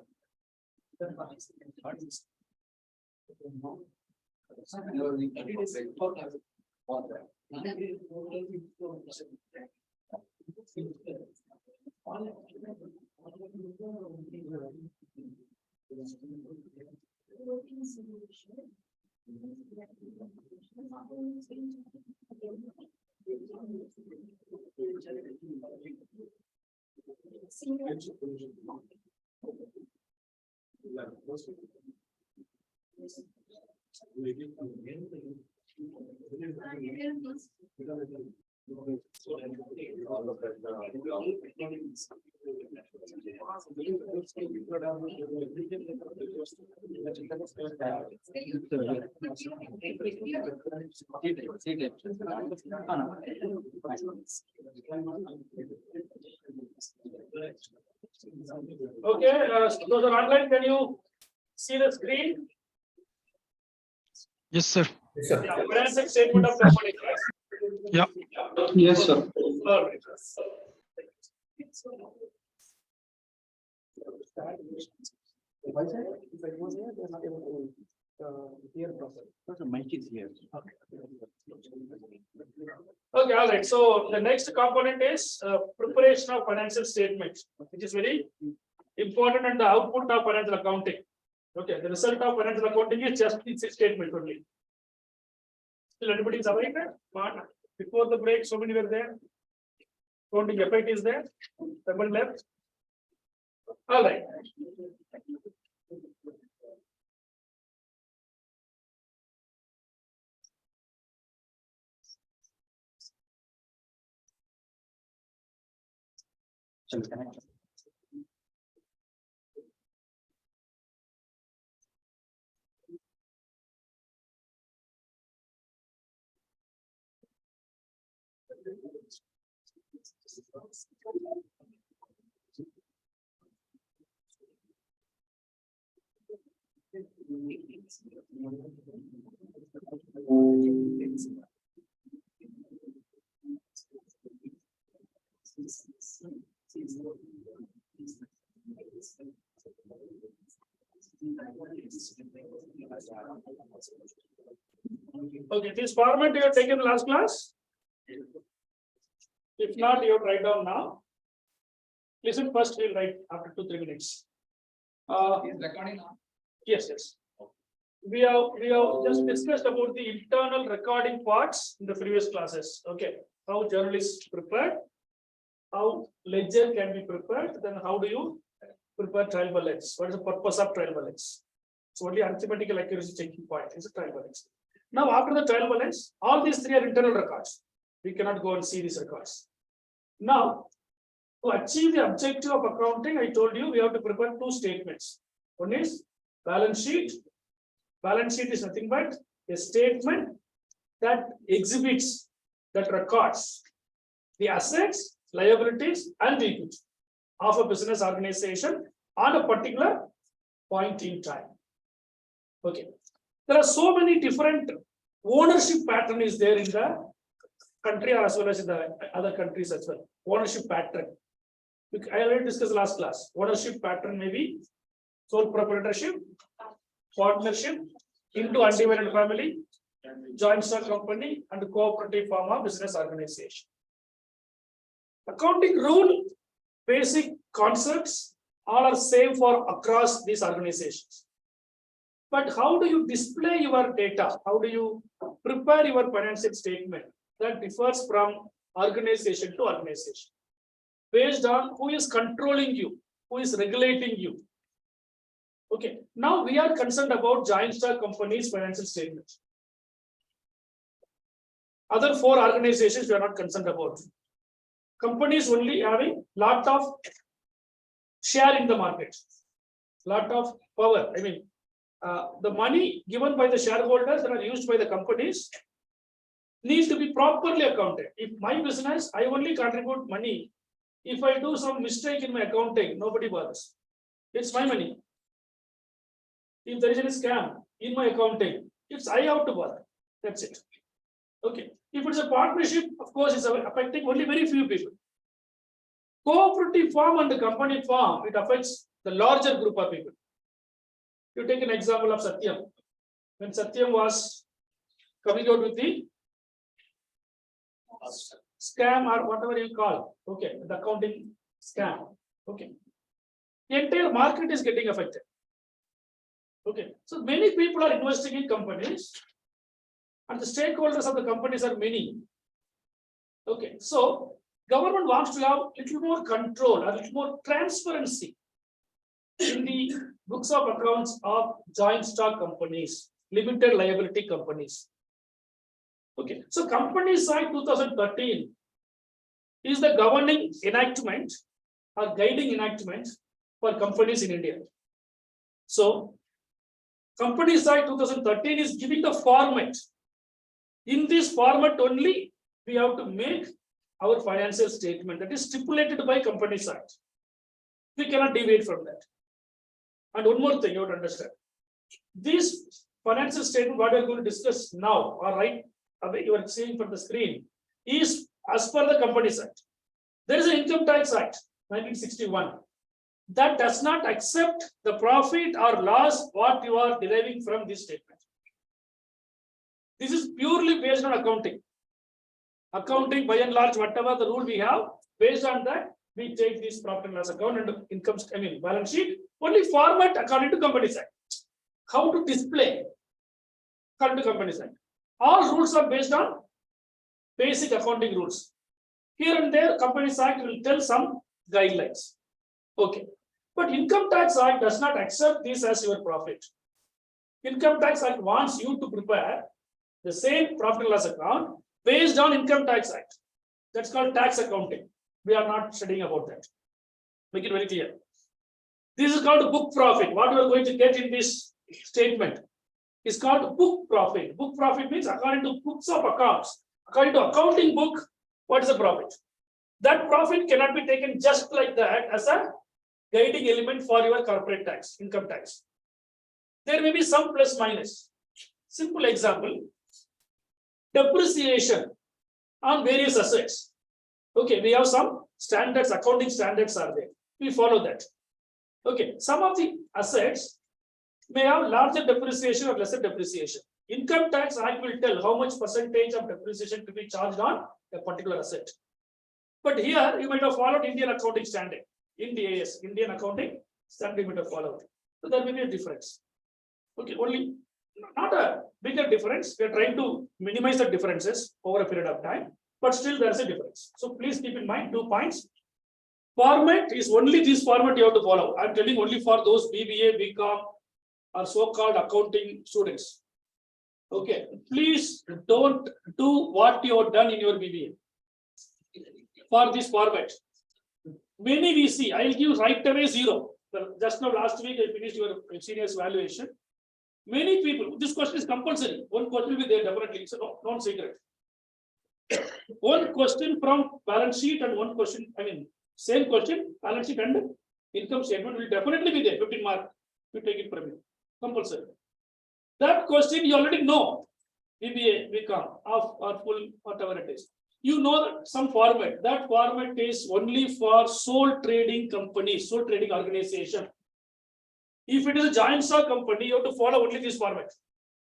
Okay, those are online. Can you see the screen?
Yes, sir.
Yeah, financial statement of company.
Yeah.
Yes, sir. All right. Okay, all right. So the next component is preparation of financial statements, which is very important and the output of financial accounting.
Okay, the result of financial accounting is just this statement only. Still anybody is awake? Before the break, so many were there. Accounting effect is there. Someone left. All right. Okay, this format you have taken last class. If not, you have write down now. Listen first, we'll write after 2-3 minutes.
Is recording on?
Yes, yes. We have just discussed about the internal recording parts in the previous classes. Okay, how journal is prepared, how ledger can be prepared, then how do you prepare trial balance? What is the purpose of trial balance? So only arithmetical accuracy checking point is a trial balance. Now after the trial balance, all these three are internal records. We cannot go and see these records. Now, to achieve the objective of accounting, I told you we have to prepare two statements. One is balance sheet. Balance sheet is nothing but a statement that exhibits, that records the assets, liabilities, and the equity of a business organization on a particular point in time. Okay. There are so many different ownership pattern is there in the country as well as in the other countries as well. Ownership pattern. I already discussed last class. Ownership pattern may be sole proprietorship, partnership, into undivided family, joint stock company, and cooperative form of business organization. Accounting rule, basic concepts, all are same for across these organizations. But how do you display your data? How do you prepare your financial statement? That differs from organization to organization, based on who is controlling you, who is regulating you. Okay, now we are concerned about joint stock companies' financial statements. Other four organizations we are not concerned about. Companies only having lot of share in the market, lot of power. I mean, the money given by the shareholders that are used by the companies needs to be properly accounted. If my business, I only contribute money. If I do some mistake in my accounting, nobody bothers. It's my money. If there is any scam in my accounting, it's I have to bother. That's it. Okay. If it's a partnership, of course, it's affecting only very few people. Cooperative form and the company form, it affects the larger group of people. You take an example of Satyam. When Satyam was coming out with the scam or whatever you call, okay, the accounting scam, okay, the entire market is getting affected. Okay, so many people are investing in companies, and the stakeholders of the companies are many. Okay, so government wants to have a little more control, a little more transparency in the books of accounts of joint stock companies, limited liability companies. Okay, so Companies Act 2013 is the governing enactment or guiding enactment for companies in India. So Companies Act 2013 is giving the format. In this format only, we have to make our financial statement that is stipulated by Companies Act. We cannot deviate from that. And one more thing you have to understand. This financial statement, what we are going to discuss now, or right away you are seeing from the screen, is as per the Companies Act. There is an Income Tax Act, 1961. That does not accept the profit or loss what you are deriving from this statement. This is purely based on accounting. Accounting, by and large, whatever the rule we have, based on that, we take this profit and loss account and income, balance sheet, only format according to Companies Act. how to display current companies act. All rules are based on basic accounting rules. Here and there, Companies Act will tell some guidelines. Okay, but Income Tax Act does not accept this as your profit. Income Tax Act wants you to prepare the same profit and loss account based on Income Tax Act. That's called tax accounting. We are not studying about that. Make it very clear. This is called book profit. What we are going to get in this statement is called book profit. Book profit means according to books of accounts, according to accounting book, what is the profit? That profit cannot be taken just like that as a guiding element for your corporate tax, income tax. There may be some plus minus. Simple example, depreciation on various assets. Okay, we have some standards, accounting standards are there. We follow that. Okay, some of the assets may have larger depreciation or lesser depreciation. Income Tax Act will tell how much percentage of depreciation to be charged on a particular asset. But here you might have followed Indian accounting standard, IND-AS, Indian accounting standard you might have followed. So there may be a difference. Okay, only not a bigger difference. We are trying to minimize the differences over a period of time, but still there's a difference. So please keep in mind 2 points. Format is only this format you have to follow. I'm telling only for those BBA, BCom, or so-called accounting students. Okay, please don't do what you have done in your BBA for this format. Many we see, I'll give right away 0. Just now last week I finished your seniors evaluation. Many people, this question is compulsory. One question will be there definitely. It's a non-secret. One question from balance sheet and one question, same question, balance sheet and income statement will definitely be there. 15 mark. You take it from me. Compulsory. That question you already know. BBA, BCom, or full, whatever it is. You know some format. That format is only for sole trading companies, sole trading organization. If it is a joint stock company, you have to follow only this format.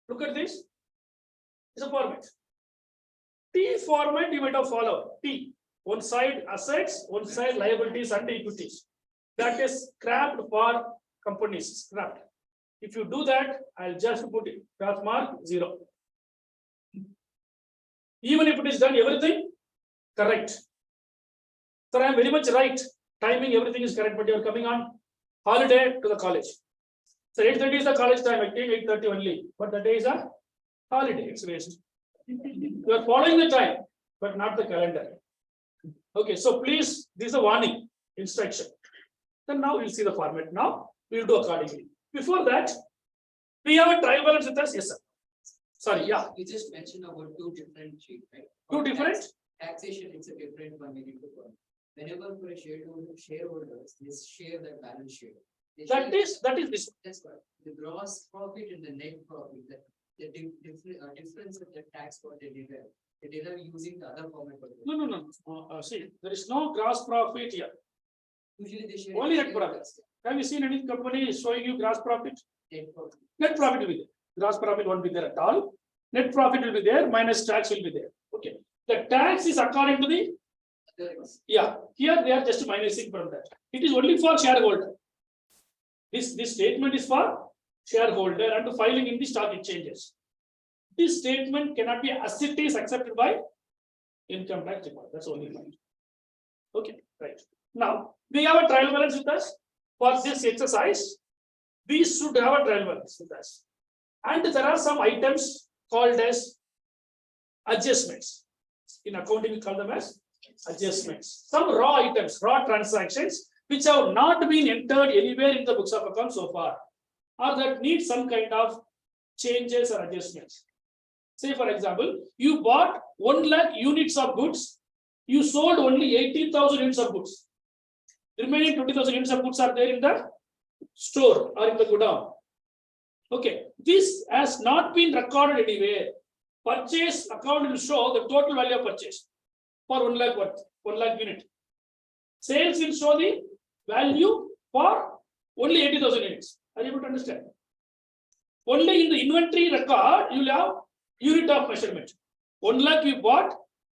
Look at this. It's a format. T format you might have followed. T. One side assets, one side liabilities and equities. That is scrapped for companies. Scrapped. If you do that, I'll just put it cross mark 0. Even if it is done everything correct. So I am very much right. Timing, everything is correct, but you are coming on holiday to the college. So 8:30 is the college time. I came 8:30 only, but the day is a holiday. It's waste. You are following the time, but not the calendar. Okay, so please, this is a warning instruction. Then now we'll see the format. Now we'll do accordingly. Before that, we have a trial balance with us. Yes, sir. Sorry, yeah.
You just mentioned about 2 different sheets, right?
Two different?
Taxation, it's a different one we need to follow. Whenever for a shareholders, they share their balance sheet.
That is this.
That's correct. The gross profit and the net profit, the difference of the tax what they derive using the other format.
No. See, there is no gross profit here.
Usually they share.
Only net profit. Have you seen any company showing you gross profit?
Net profit.
Net profit will be there. Gross profit won't be there at all. Net profit will be there, minus tax will be there. Okay. The tax is according to the, yeah, here they are just minusing from that. It is only for shareholder. This statement is for shareholder and to filing in the stock exchanges. This statement cannot be as it is accepted by income tax department. That's only point. Okay, right. Now we have a trial balance with us. For this exercise, we should have a trial balance with us. And there are some items called as adjustments. In accounting, we call them as adjustments. Some raw items, raw transactions, which have not been entered anywhere in the books of accounts so far, or that need some kind of changes or adjustments. Say, for example, you bought 1 lakh units of goods, you sold only 18,000 units of goods. The remaining 20,000 units of goods are there in the store or in the godown. Okay, this has not been recorded anywhere. Purchase account will show the total value of purchase for 1 lakh worth, 1 lakh unit. Sales will show the value for only 80,000 units. Are you able to understand? Only in the inventory record, you will have unit of measurement. 1 lakh you bought,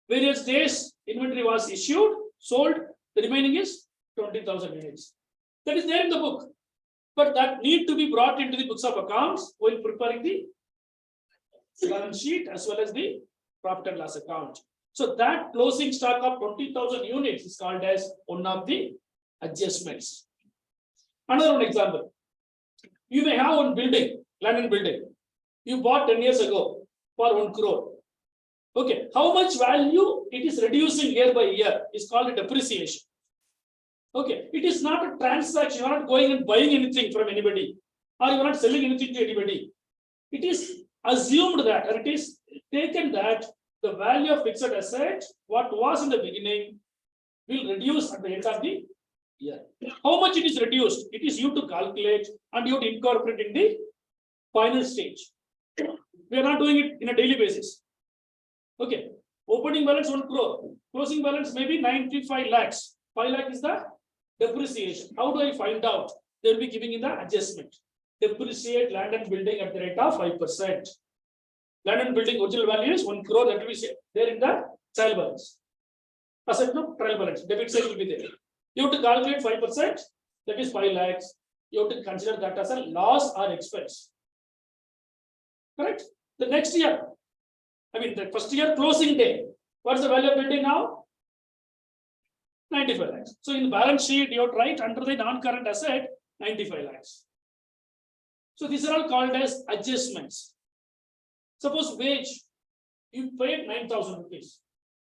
various days inventory was issued, sold, the remaining is 20,000 units. That is there in the book. but that need to be brought into the books of accounts while preparing the balance sheet as well as the profit and loss account. So that closing stock of 20,000 units is called as one of the adjustments. Another one example. You may have one building, land and building. You bought 10 years ago for 1 crore. Okay, how much value it is reducing year by year is called a depreciation. Okay, it is not a transaction. You are not going and buying anything from anybody, or you are not selling anything to anybody. It is assumed that, or it is taken that the value of fixed asset, what was in the beginning, will reduce at the end of the year. How much it is reduced? It is you to calculate and you to incorporate in the final stage. We are not doing it in a daily basis. Okay, opening balance 1 crore, closing balance maybe 95 lakhs. 5 lakh is the depreciation. How do I find out? They will be giving in the adjustment. Depreciate land and building at the rate of 5%. Land and building original value is 1 crore, that will be there in the trial balance. Asset no trial balance, debit side will be there. You have to calculate 5%, that is 5 lakhs. You have to consider that as a loss or expense. Correct? The next year, I mean the first year closing day, what's the value of building now? 95 lakhs. So in the balance sheet, you have to write under the non-current asset 95 lakhs. So these are all called as adjustments. Suppose wage, you paid 9,000 rupees,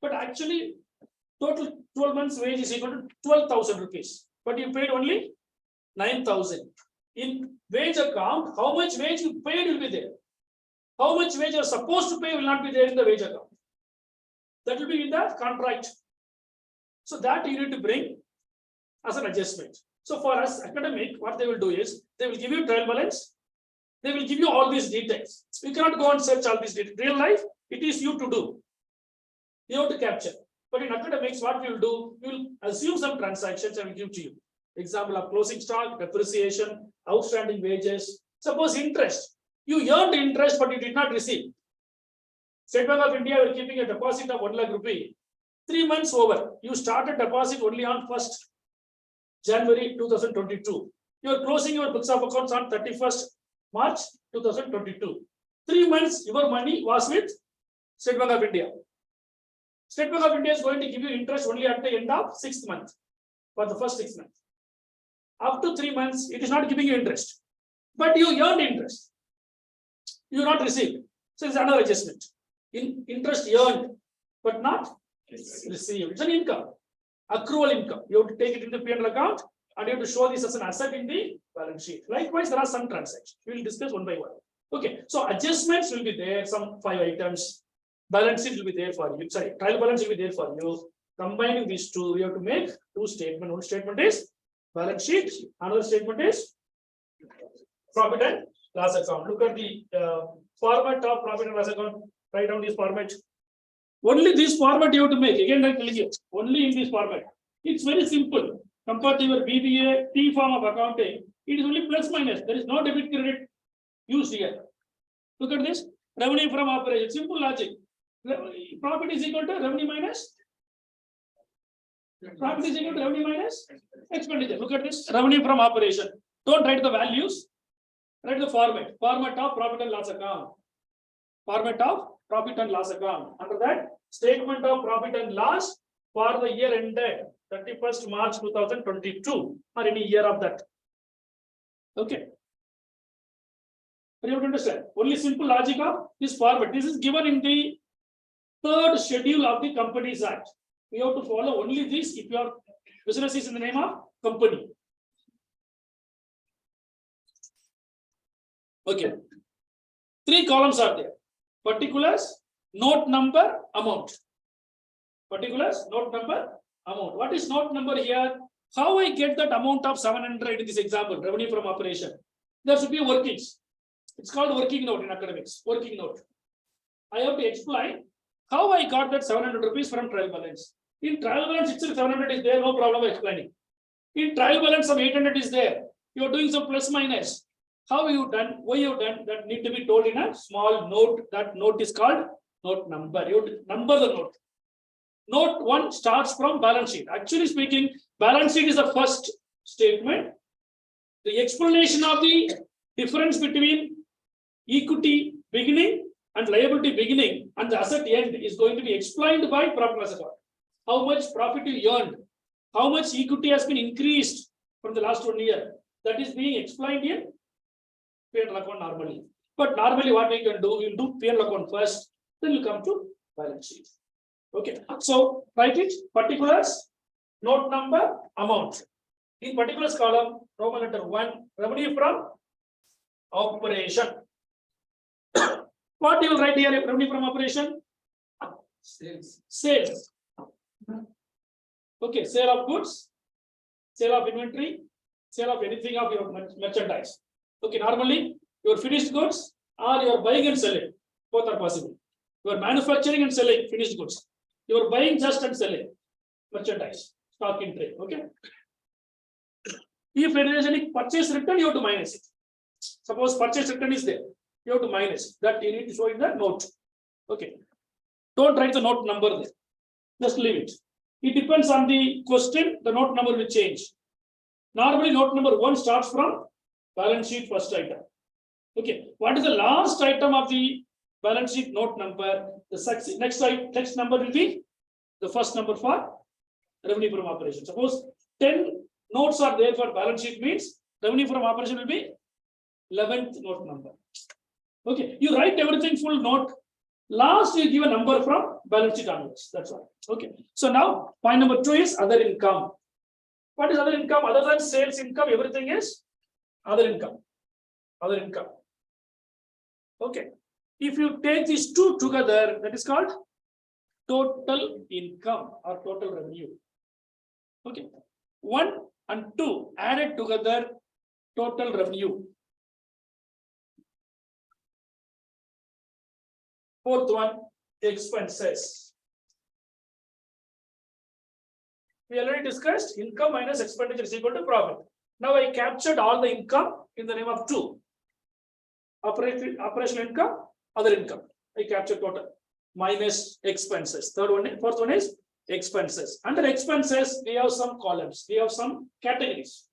but actually total 12 months wage is equal to 12,000 rupees, but you paid only 9,000. In wage account, how much wage you paid will be there. How much wage you are supposed to pay will not be there in the wage account. That will be in the contract. So that you need to bring as an adjustment. So for us academic, what they will do is they will give you trial balance. They will give you all these details. We cannot go and search all these details. Real life, it is you to do. You have to capture. But in academics, what we will do, we will assume some transactions and we give to you. Example of closing stock, depreciation, outstanding wages. Suppose interest. You earned interest, but you did not receive. State Bank of India were keeping a deposit of 1 lakh rupee. 3 months over. You started deposit only on 1st January 2022. You are closing your books of accounts on 31st March 2022. 3 months, your money was with State Bank of India. State Bank of India is going to give you interest only at the end of 6th month, for the first 6 months. Up to 3 months, it is not giving you interest, but you earned interest. You not received. So it's another adjustment. In interest earned, but not received. It's an income, accrual income. You have to take it in the P&L account and you have to show this as an asset in the balance sheet. Likewise, there are some transactions. We will discuss one by one. Okay, so adjustments will be there, some 5 items. Balance sheet will be there for you. Sorry, trial balance will be there for you. Combining these two, we have to make 2 statements. One statement is balance sheet, another statement is profit and loss account. Look at the format of profit and loss account. Write down this format. Only this format you have to make. Again, I'm telling you, only in this format. It's very simple. Compared to your BBA, T form of accounting, it is only plus minus. There is no debit credit used here. Look at this. Revenue from operation. Simple logic. Profit is equal to revenue minus. Profit is equal to revenue minus expenditure. Look at this. Revenue from operation. Don't write the values. Write the format. Format of profit and loss account. Format of profit and loss account. Under that, statement of profit and loss for the year ended 31st March 2022 or any year of that. Okay. You have to understand. Only simple logic of this format. This is given in the 3rd schedule of the Companies Act. We have to follow only this if your business is in the name of company. Okay. 3 columns are there. Particulars, note number, amount. Particulars, note number, amount. What is note number here? How I get that amount of 700 in this example, revenue from operation? There should be workings. It's called working note in academics. Working note. I have to explain how I got that 700 rupees from trial balance. In trial balance itself 700 is there, no problem explaining. In trial balance some 800 is there. You are doing some plus minus. How you done? Why you done? That need to be told in a small note. That note is called note number. You have to number the note. Note 1 starts from balance sheet. Actually speaking, balance sheet is the first statement. The explanation of the difference between equity beginning and liability beginning and the asset end is going to be explained by profit and loss account. How much profit you earned, how much equity has been increased from the last 1 year, that is being explained in P&L account normally. But normally what we can do, we'll do P&L account first, then we'll come to balance sheet. Okay, so write it, particulars, note number, amount. In particulars column, Roman letter 1, revenue from operation. What you will write here, revenue from operation?
Sales.
Sales. Okay, sale of goods, sale of inventory, sale of anything of your merchandise. Okay, normally your finished goods or you are buying and selling, both are possible. You are manufacturing and selling finished goods. You are buying just and selling merchandise, stock in trade. Okay. If there is any purchase return, you have to minus it. Suppose purchase return is there, you have to minus that. You need to show in the note. Okay. Don't write the note number there. Just leave it. It depends on the question. The note number will change. Normally, note number 1 starts from balance sheet first item. Okay. What is the last item of the balance sheet note number? The next number will be the first number for revenue from operation. Suppose 10 notes are there for balance sheet, means revenue from operation will be 11th note number. Okay, you write everything full note. Last you give a number from balance sheet onwards. That's all. Okay. So now point number 2 is other income. What is other income? Other than sales income, everything is other income. Other income. Okay. If you take these two together, that is called total income or total revenue. Okay. 1 and 2 added together, total revenue. Fourth one, expenses. We already discussed income minus expenditure is equal to profit. Now I captured all the income in the name of 2. Operational income, other income. I captured total minus expenses. Fourth one is expenses. Under expenses, we have some columns. We have some categories.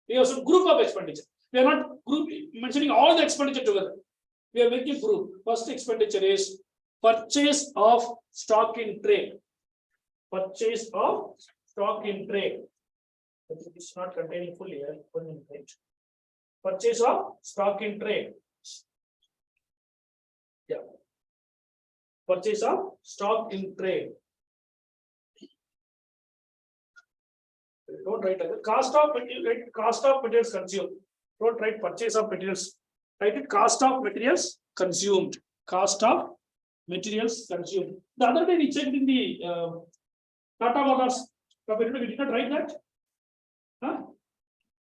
We have some group of expenditure. We are not mentioning all the expenditure together. We are making group. First expenditure is purchase of stock in trade. Purchase of stock in trade. It's not containing fully here. Purchase of stock in trade. Yeah. Purchase of stock in trade. Don't write it. Cost of materials consumed. Don't write purchase of materials. Write it cost of materials consumed. Cost of materials consumed. The other day we checked in the Tata Motors. We did not write that. Huh?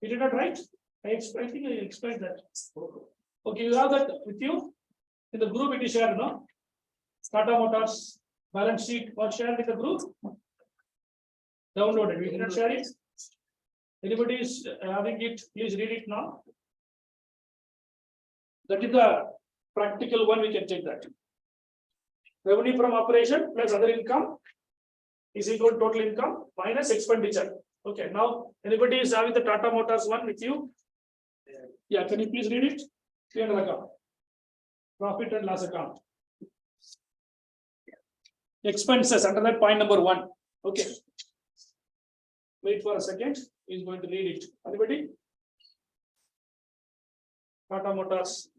We did not write. I think I explained that. Okay, you have that with you in the group. It is shared, no? Tata Motors balance sheet was shared in the group. Downloaded. We did not share it. Anybody is having it? Please read it now. That is the practical one. We can take that. Revenue from operation plus other income is equal to total income minus expenditure. Okay. Now, anybody is having the Tata Motors one with you? Yeah. Can you please read it? P&L account. Profit and loss account. Expenses under that point number 1. Okay. Wait for a second. He's going to read it. Anybody? Tata Motors.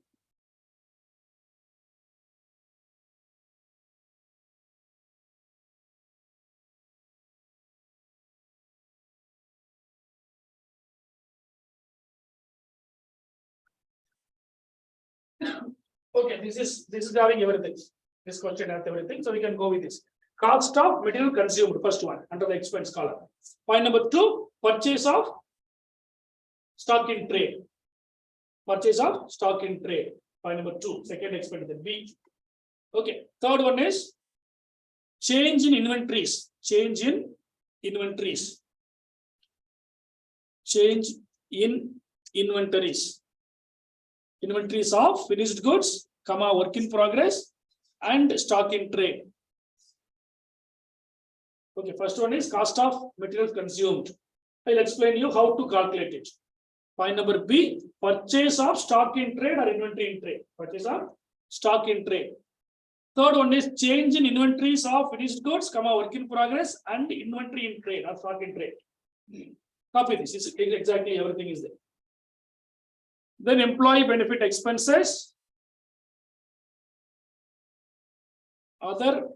Okay, this is having everything. This question has everything, so we can go with this. Cost of material consumed, first one under the expense column. Point number 2, purchase of stock in trade. Purchase of stock in trade. Point number 2, second expenditure B. Okay, third one is change in inventories. Change in inventories. Change in inventories. Inventories of finished goods, comma, work in progress, and stock in trade. Okay, first one is cost of materials consumed. I'll explain you how to calculate it. Point number B, purchase of stock in trade or inventory in trade. Purchase of stock in trade. Third one is change in inventories of finished goods, work in progress, and inventory in trade or stock in trade. Copy this. It's exactly everything is there. Then employee benefit expenses, other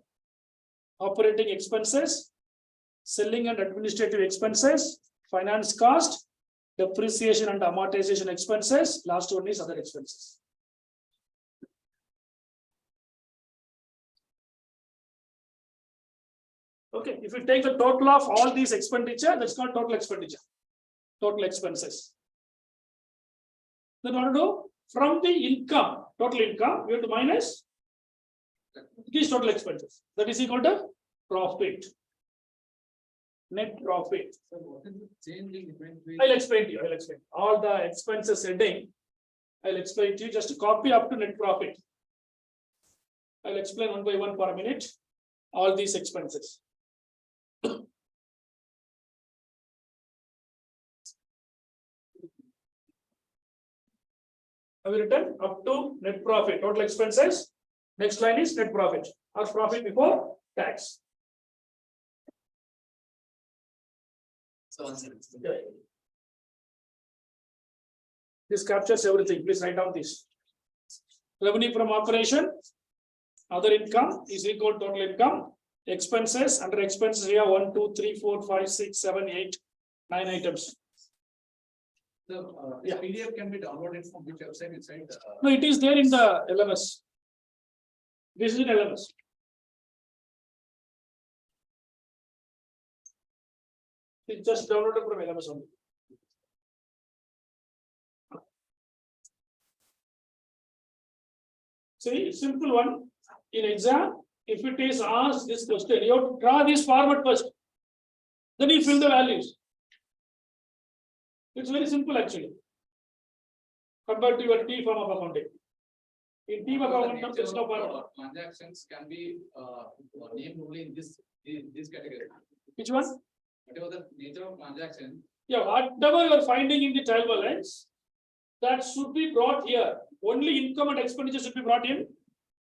operating expenses, selling and administrative expenses, finance cost, depreciation and amortization expenses. Last one is other expenses. Okay, if you take the total of all these expenditure, that's called total expenditure, total expenses. Then what to do? From the income, total income, we have to minus these total expenses. That is equal to profit. Net profit.
So what is the change in inventory?
I'll explain to you. I'll explain. All the expenses heading, I'll explain to you. Just copy up to net profit. I'll explain one by one for a minute. All these expenses. Have you written up to net profit, total expenses? Next line is net profit or profit before tax.
So one second.
This captures everything. Please write down this. Revenue from operation, other income is equal to total income. Expenses, under expenses we have 1, 2, 3, 4, 5, 6, 7, 8, 9 items.
So,
Yeah.
PDF can be downloaded from which website inside?
No, it is there in the LMS. This is in LMS. It's just downloaded from LMS only. See, simple one. In exam, if it is asked this question, you have to draw this format first. Then you fill the values. It's very simple actually. Compared to your T form of accounting. In T form of accounting, there's no format.
Transactions can be named only in this category.
Which one?
Whatever the nature of transaction,
Yeah, whatever you are finding in the trial balance, that should be brought here. Only income and expenditure should be brought in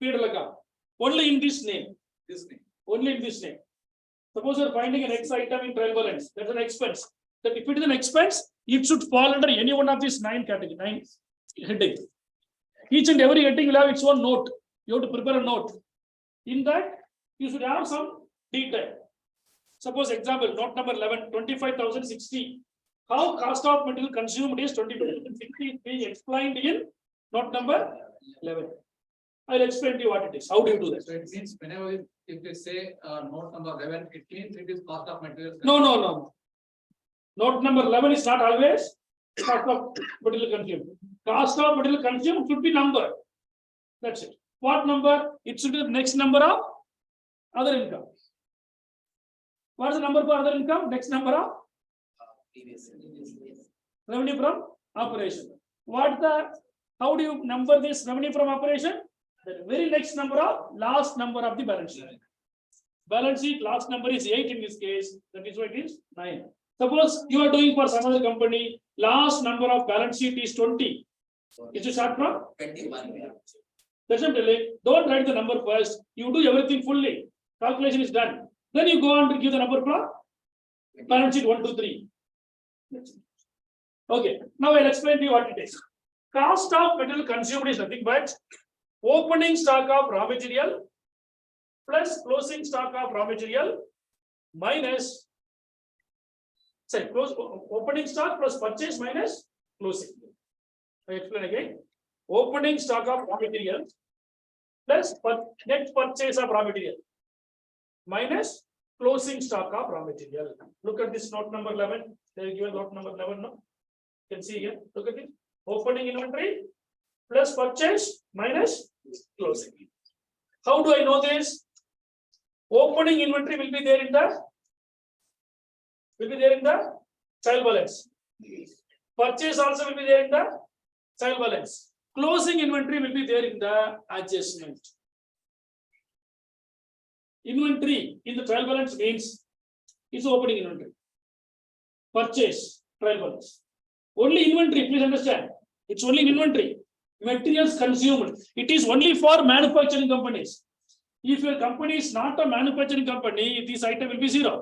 P&L account. Only in this name.
this name.
Only in this name. Suppose you are finding an X item in trial balance, that's an expense. That if it is an expense, it should fall under any one of these 9 categories, 9 headings. Each and every heading will have its own note. You have to prepare a note. In that, you should have some detail. Suppose example, note number 11, 25,060. How cost of material consumed is 25,060 is being explained in note number 11. I'll explain to you what it is. How do you do that?
So it means whenever if they say note number 11, it means it is cost of materials.
No. Note number 11 is not always cost of material consumed. Cost of material consumed should be number. That's it. What number? It should be the next number of other income. What is the number for other income? Next number of revenue from operation. How do you number this revenue from operation? The very next number of last number of the balance sheet. Balance sheet last number is 8 in this case. That is why it is 9. Suppose you are doing for some other company, last number of balance sheet is 20. Is it start from
21.
That's what I'm telling. Don't write the number first. You do everything fully. Calculation is done. Then you go on to give the number from balance sheet 1, 2, 3. Okay. Now I'll explain to you what it is. Cost of material consumed is nothing but opening stock of raw material plus closing stock of raw material minus opening stock plus purchase minus closing. I explain again. Opening stock of raw material plus net purchase of raw material minus closing stock of raw material. Look at this note number 11. They are given note number 11 now. You can see here. Look at it. Opening inventory plus purchase minus closing. How do I know this? Opening inventory will be there in the trial balance. Purchase also will be there in the trial balance. Closing inventory will be there in the adjustment. Inventory in the trial balance means it's opening inventory. Purchase trial balance.
Only inventory, please understand. It's only inventory. Materials consumed. It is only for manufacturing companies. If your company is not a manufacturing company, this item will be zero.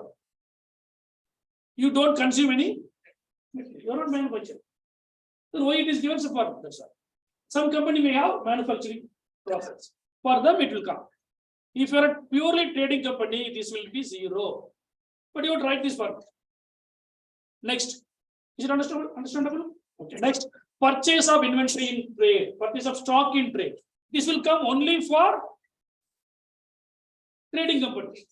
You don't consume any, you're not manufacturing. Then why it is given for that's all. Some company may have manufacturing process. For them, it will come. If you're a purely trading company, this will be zero. But you would write this for. Next. Is it understandable? Okay. Next. Purchase of inventory in trade, purchase of stock in trade. This will come only for trading companies.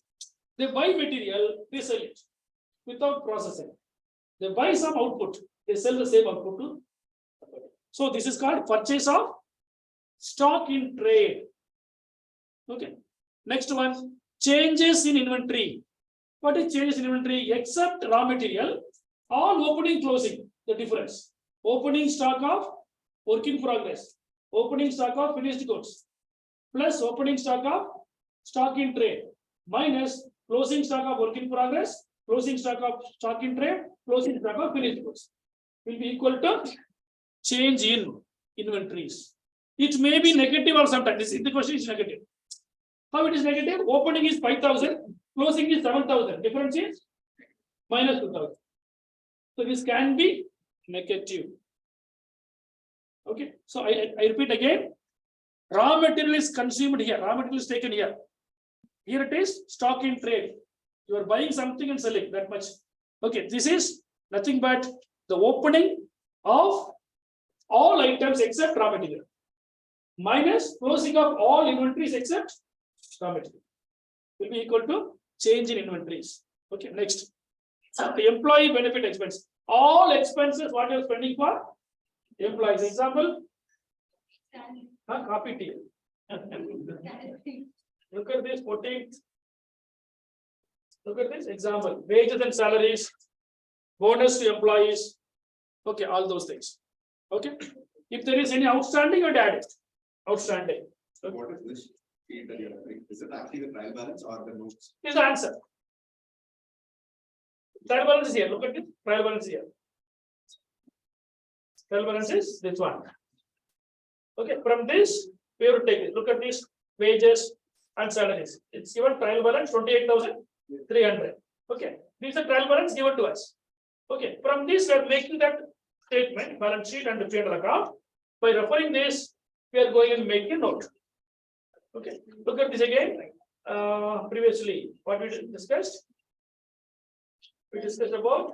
They buy material, they sell it without processing. They buy some output, they sell the same output to. So this is called purchase of stock in trade. Okay. Next one, changes in inventory. What is changes in inventory? Except raw material, all opening, closing, the difference. Opening stock of work in progress, opening stock of finished goods, plus opening stock of stock in trade, minus closing stock of work in progress, closing stock of stock in trade, closing stock of finished goods will be equal to change in inventories. It may be negative or sometimes. The question is negative. How it is negative? Opening is 5,000, closing is 7,000. Difference is minus 2,000. So this can be negative. Okay. So I repeat again. Raw material is consumed here. Raw material is taken here. Here it is stock in trade. You are buying something and selling that much. Okay. This is nothing but the opening of all items except raw material, minus closing of all inventories except raw material, will be equal to change in inventories. Okay. Next. The employee benefit expense. All expenses what you are spending for employees. Example, copy tea. Look at this 14th. Look at this example. Wages and salaries, bonus to employees. Okay, all those things. Okay. If there is any outstanding, you add it. Outstanding. Okay.
What is this sheet that you're having? Is it actually the trial balance or the notes?
Is the answer. Trial balance is here. Look at it. Trial balance here. Trial balance is this one. Okay. From this, we have to take it. Look at this wages and salaries. It's given trial balance 28,300. Okay. This is a trial balance given to us. Okay. From this, we are making that statement, balance sheet and the P&L account. By referring this, we are going and making a note. Okay. Look at this again. Previously, what we discussed. We discussed about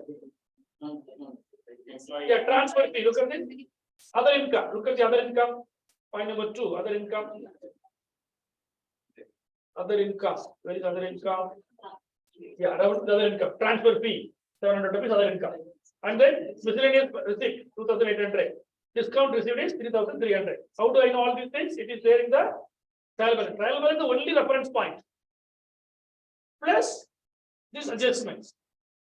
transfer fee. Look at this. Other income. Look at the other income. Point number 2. Other income. Other income. Where is other income? Yeah, other income. Transfer fee. 700 rupees other income. And then miscellaneous receipt 2,800. Discount received is 3,300. How do I know all these things? It is there in the trial balance. Trial balance is the only reference point. Plus these adjustments.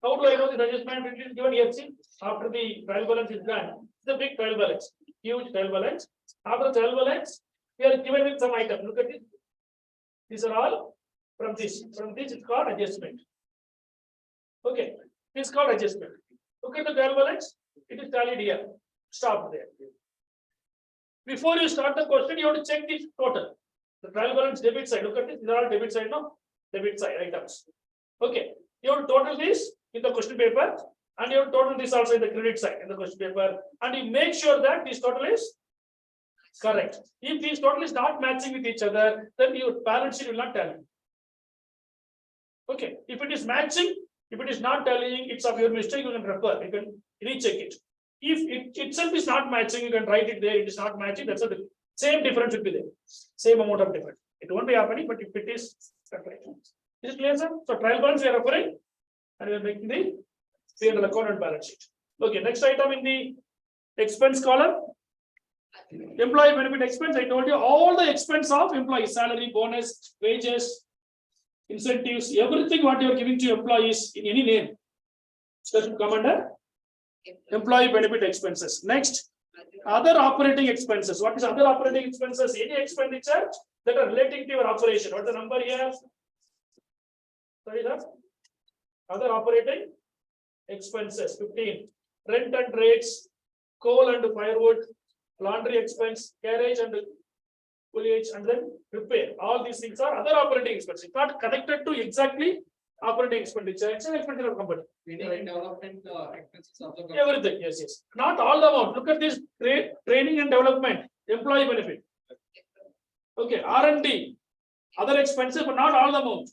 How do I know this adjustment? It is given here. See, after the trial balance is done, it's a big trial balance, huge trial balance. After the trial balance, we are given with some item. Look at it. These are all from this. From this, it's called adjustment. Okay, it's called adjustment. Look at the trial balance. It is tallied here. Stop there. Before you start the question, you have to check the total. The trial balance debit side. Look at this. These are all debit side, no? Debit side items. Okay. You have to total this in the question paper, and you have to total this also in the credit side in the question paper, and you make sure that this total is correct. If this total is not matching with each other, then your balance sheet will not tally. Okay. If it is matching, if it is not tallying, it's of your mistake. You can refer. You can recheck it. If it itself is not matching, you can write it there. It is not matching. That's a same difference should be there. Same amount of difference. It won't be happening, but if it is correct. Is it clear, sir? So trial balance we are referring, and we are making the P&L account and balance sheet. Okay, next item in the expense column. Employee benefit expense. I told you all the expense of employee salary, bonus, wages, incentives, everything what you are giving to employees in any name. So that should come under employee benefit expenses. Next, other operating expenses. What is other operating expenses? Any expenditure that are relating to your operation. What's the number here? Sorry, sir. Other operating expenses 15. Rent and rates
coal and firewood, laundry expense, carriage and foliage, and then repair. All these things are other operating expenses, not connected to exactly operating expenditure. It's an expenditure of company.
Training and development expenses of the company.
Everything, yes, yes. Not all the amount. Look at this training and development, employee benefit. Okay, R&D, other expenses, but not all the amount.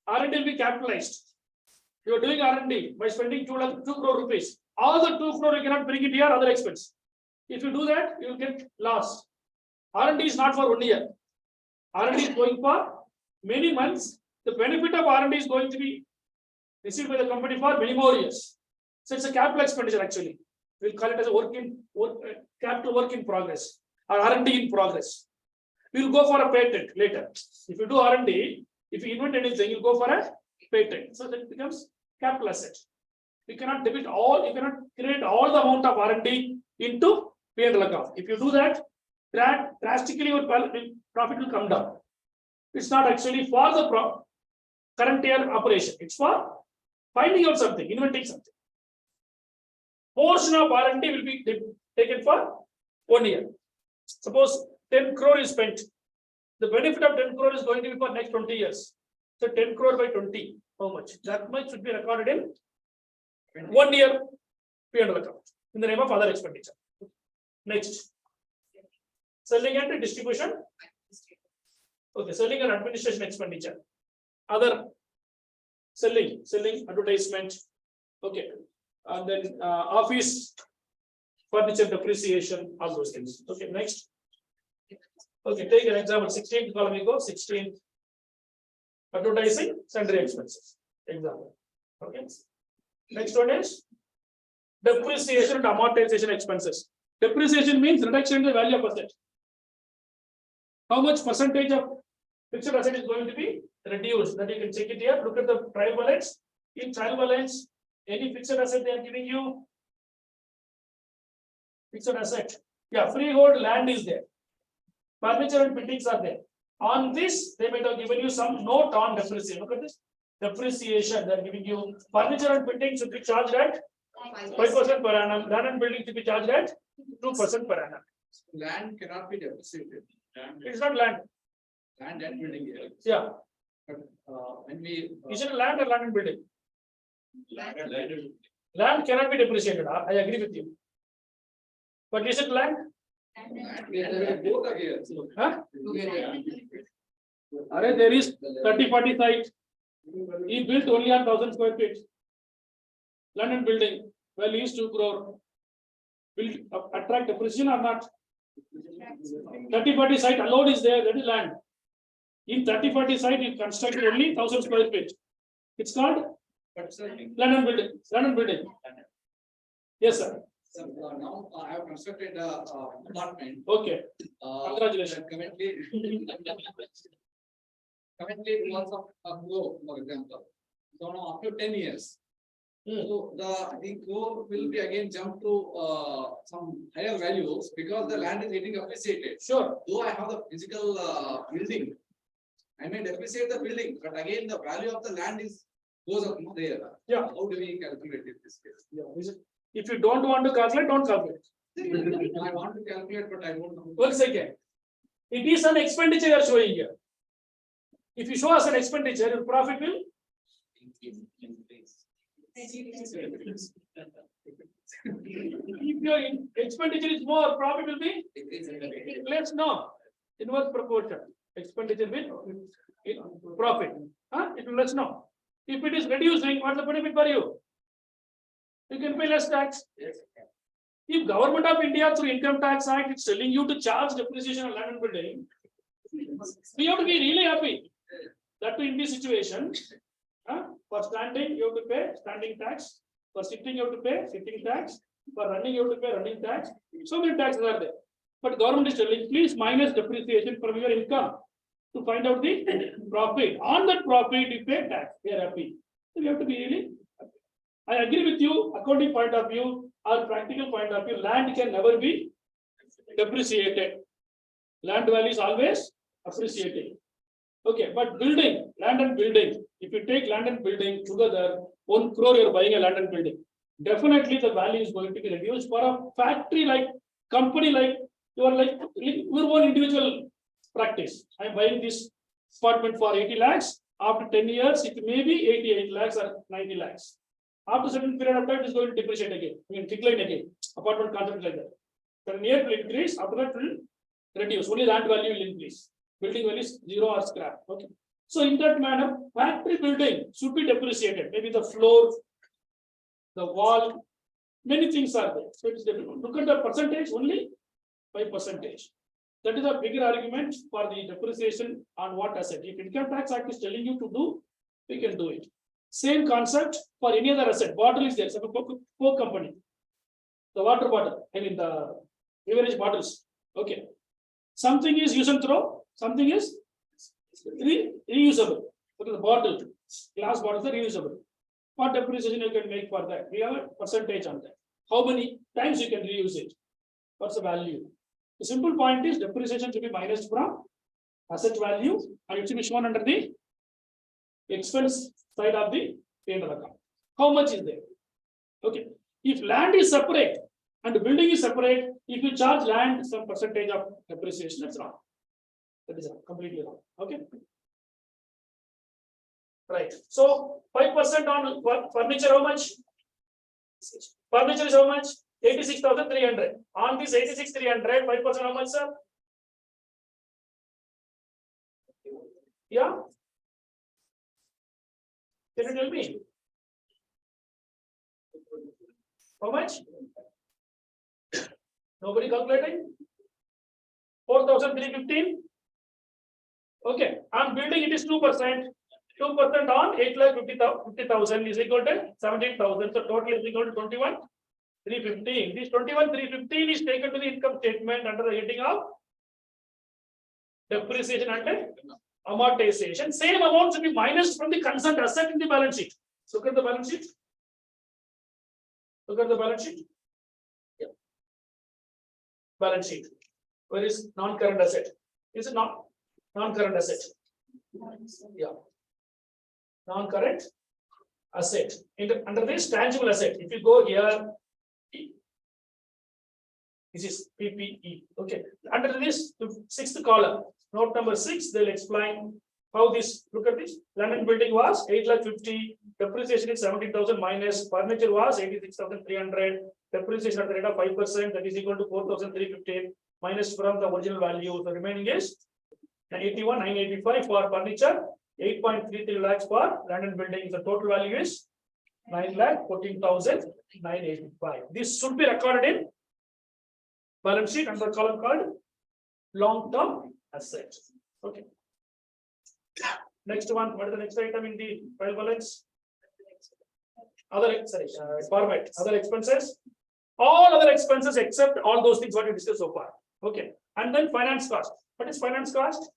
R&D will be capitalized. You are doing R&D by spending 2 crore rupees. All the 2 crore you cannot bring it here, other expense. If you do that, you will get loss. R&D is not for 1 year. R&D is going for many months. The benefit of R&D is going to be received by the company for many more years. So it's a capital expenditure actually. We'll call it as a capital work in progress or R&D in progress. We'll go for a patent later. If you do R&D, if you invent anything, you'll go for a patent. So that it becomes capital asset. You cannot debit all, you cannot create all the amount of R&D into P&L account. If you do that, drastically your profit will come down. It's not actually for the current year operation. It's for finding out something, inventing something. Portion of R&D will be taken for 1 year. Suppose 10 crore is spent. The benefit of 10 crore is going to be for next 20 years. So 10 crore by 20, how much? That much should be recorded in 1 year P&L account in the name of other expenditure. Next, selling and distribution. Okay, selling and administration expenditure. Other selling, advertisement. Okay, and then office furniture depreciation, all those things. Okay, next. Okay, take an example. 16th column we go. 16. Advertising, sundry expenses. Example. Okay. Next one is depreciation and amortization expenses. Depreciation means reduction in the value of asset. How much percentage of fixed asset is going to be reduced? That you can check it here. Look at the trial balance. In trial balance, any fixed asset they are giving you. Fixed asset. Yeah, freehold land is there. Furniture and fittings are there. On this, they might have given you some note on depreciation. Look at this. Depreciation, they are giving you furniture and fittings should be charged at 5% per annum. Land and building should be charged at 2% per annum.
Land cannot be depreciated.
It's not land.
Land and building.
Yeah.
But when we
Is it land or land and building? Land cannot be depreciated. I agree with you. But is it land?
both are here.
Huh? There is 30-40 site. He built only on 1,000 square feet. Land and building. Well, he is 2 crore. Will attract depreciation or not? 30-40 site allowed is there. That is land. In 30-40 site, you construct only 1,000 square feet. It's called land and building. Land and building. Yes, sir.
So, now I have constructed a apartment.
Okay. Congratulations.
Currently, it was a grow, for example. So now after 10 years. So the grow will be again jump to some higher values because the land is getting appreciated.
Sure.
Though I have the physical building, I may depreciate the building, but again the value of the land goes up there.
Yeah.
How do we calculate it this case?
Yeah. If you don't want to calculate, don't calculate.
I want to calculate, but I don't know.
1 second. It is an expenditure you are showing here. If you show us an expenditure, your profit will if your expenditure is more, profit will be less. No, inverse proportion. Expenditure with profit. It will less no. If it is reducing, what's the benefit for you? You can pay less tax. If Government of India through Income Tax Act is telling you to charge depreciation on land and building, we have to be really happy. That in this situation, for standing you have to pay standing tax, for sitting you have to pay sitting tax, for running you have to pay running tax. So many taxes are there. But government is telling, please minus depreciation from your income to find out the profit. On that profit, you pay tax. We are happy. So you have to be really happy. I agree with you, accounting point of view or practical point of view, land can never be depreciated. Land value is always appreciating. Okay, but building, land and building, if you take land and building together, 1 crore you are buying a land and building.
definitely the value is going to be reduced. For a factory like company like you are like your own individual practice. I am buying this apartment for 80 lakhs. After 10 years, it may be 88 lakhs or 90 lakhs. After a certain period of time, it is going to depreciate again. I mean, decline again. Apartment concept like that. 10 years will increase. After that, will reduce. Only land value will increase. Building value is zero or scrap. Okay. So in that manner, factory building should be depreciated. Maybe the floor, the wall, many things are there. So it's difficult. Look at the percentage only by percentage. That is a bigger argument for the depreciation on what asset. If Income Tax Act is telling you to do, we can do it. Same concept for any other asset. Bottle is there. So Coke company, the water bottle, I mean the beverage bottles. Okay. Something is use and throw. Something is reusable. Okay, the bottle, glass bottles are reusable. What depreciation you can make for that? We have a percentage on that. How many times you can reuse it? What's the value? The simple point is depreciation to be minus from asset value and it should be shown under the expense side of the P&L account. How much is there? Okay. If land is separate and the building is separate, if you charge land some percentage of depreciation, that's wrong. That is completely wrong. Okay. Right. So 5% on furniture, how much? Furniture is how much? 86,300. On this 86,300, 5% how much, sir? Yeah. Can you tell me? How much? Nobody calculating? 4,315. Okay. On building it is 2%. 2% on 8,50,000 is equal to 17,000. So total is equal to 21,315. This 21,315 is taken to the income statement under the heading of depreciation and amortization. Same amount should be minus from the concerned asset in the balance sheet. Look at the balance sheet. Look at the balance sheet. Yeah. Balance sheet. Where is non-current asset? Is it not non-current asset? Yeah. Non-current asset. Under this tangible asset, if you go here, this is PPE. Okay. Under this, the sixth column, note number 6, they'll explain how this. Look at this. Land and building was 8,50,000. Depreciation is 17,000 minus. Furniture was 86,300. Depreciation at the rate of 5%. That is equal to 4,315 minus from the original value. The remaining is 81,985 for furniture. 8.33 lakhs for land and building. The total value is 9,14,985. This should be recorded in balance sheet under column called long-term assets. Okay. Next one. What is the next item in the file balance? Format. Other expenses. All other expenses except all those things what we discussed so far. Okay. And then finance cost. What is finance cost?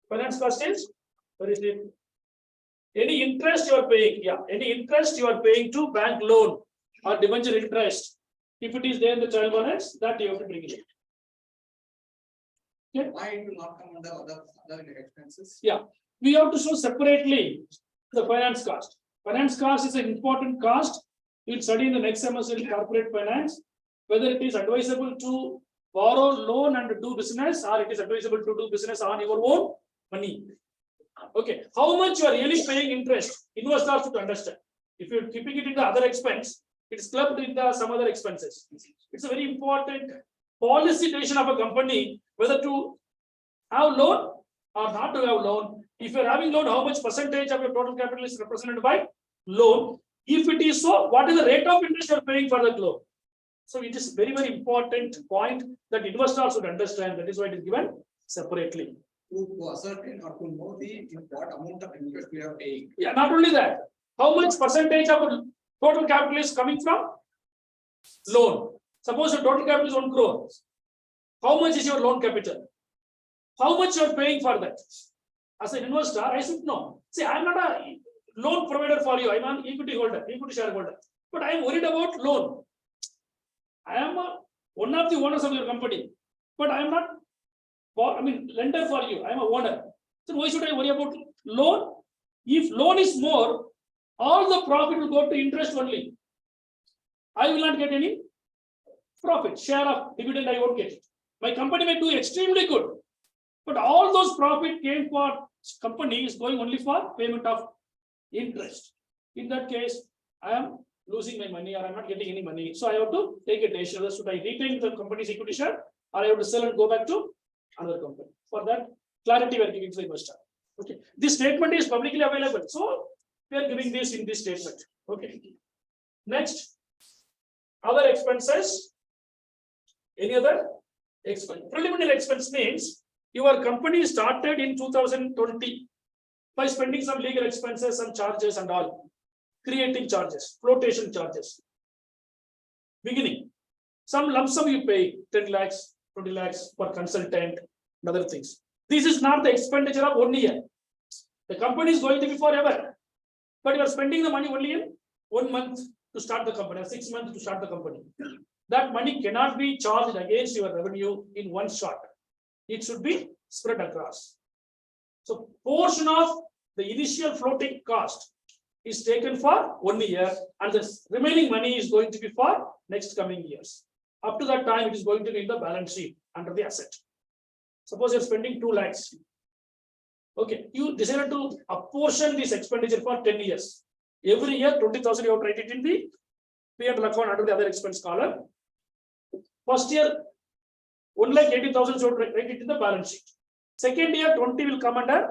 Finance cost is, what is it? Any interest you are paying, yeah, any interest you are paying to bank loan or debenture interest, if it is there in the trial balance, that you have to bring it. Okay.
Why it will not come under other expenses?
Yeah, we have to show separately the finance cost. Finance cost is an important cost. We'll study in the next semester in corporate finance, whether it is advisable to borrow loan and do business, or it is advisable to do business on your own money. Okay, how much you are really paying interest? Investors should understand. If you're keeping it in the other expense, it's clubbed in the some other expenses. It's a very important policy decision of a company whether to have loan or not to have loan. If you're having loan, how much percentage of your total capital is represented by loan? If it is so, what is the rate of interest you're paying for that loan? So it is very, very important point that investors should understand. That is why it is given separately.
To ascertain or to know what amount of interest we are paying.
Yeah, not only that, how much percentage of total capital is coming from loan? Suppose your total capital is 1 crore. How much is your loan capital? How much you are paying for that? As an investor, I should know. See, I am not a loan provider for you. I am an equity holder, equity shareholder. But I am worried about loan. I am one of the owners of your company, but I am not. Lender for you. I am a owner. So why should I worry about loan? If loan is more,
all the profit will go to interest only. I will not get any profit, share of dividend I won't get it. My company may do extremely good, but all those profit came for company is going only for payment of interest. In that case, I am losing my money or I'm not getting any money. So I have to take a decision. Should I retain the company's equity share or I have to sell and go back to another company? For that clarity, we are giving to the investor. Okay, this statement is publicly available. So we are giving this in this statement. Okay. Next, other expenses. Any other expense? Preliminary expense means your company started in 2020 by spending some legal expenses, some charges and all, creating charges, flotation charges. Beginning, some lump sum you pay 10 lakhs, 20 lakhs for consultant and other things. This is not the expenditure of 1 year. The company is going to be forever, but you are spending the money only in 1 month to start the company, or 6 months to start the company. That money cannot be charged against your revenue in one shot. It should be spread across. So portion of the initial floating cost is taken for 1 year, and the remaining money is going to be for next coming years. Up to that time, it is going to be in the balance sheet under the asset. Suppose you're spending 2 lakhs. Okay, you decided to apportion this expenditure for 10 years. Every year, 20,000 you have to write it in the P&L account under the other expense column. First year, 1,80,000 you have to write it in the balance sheet. Second year, 20 will come under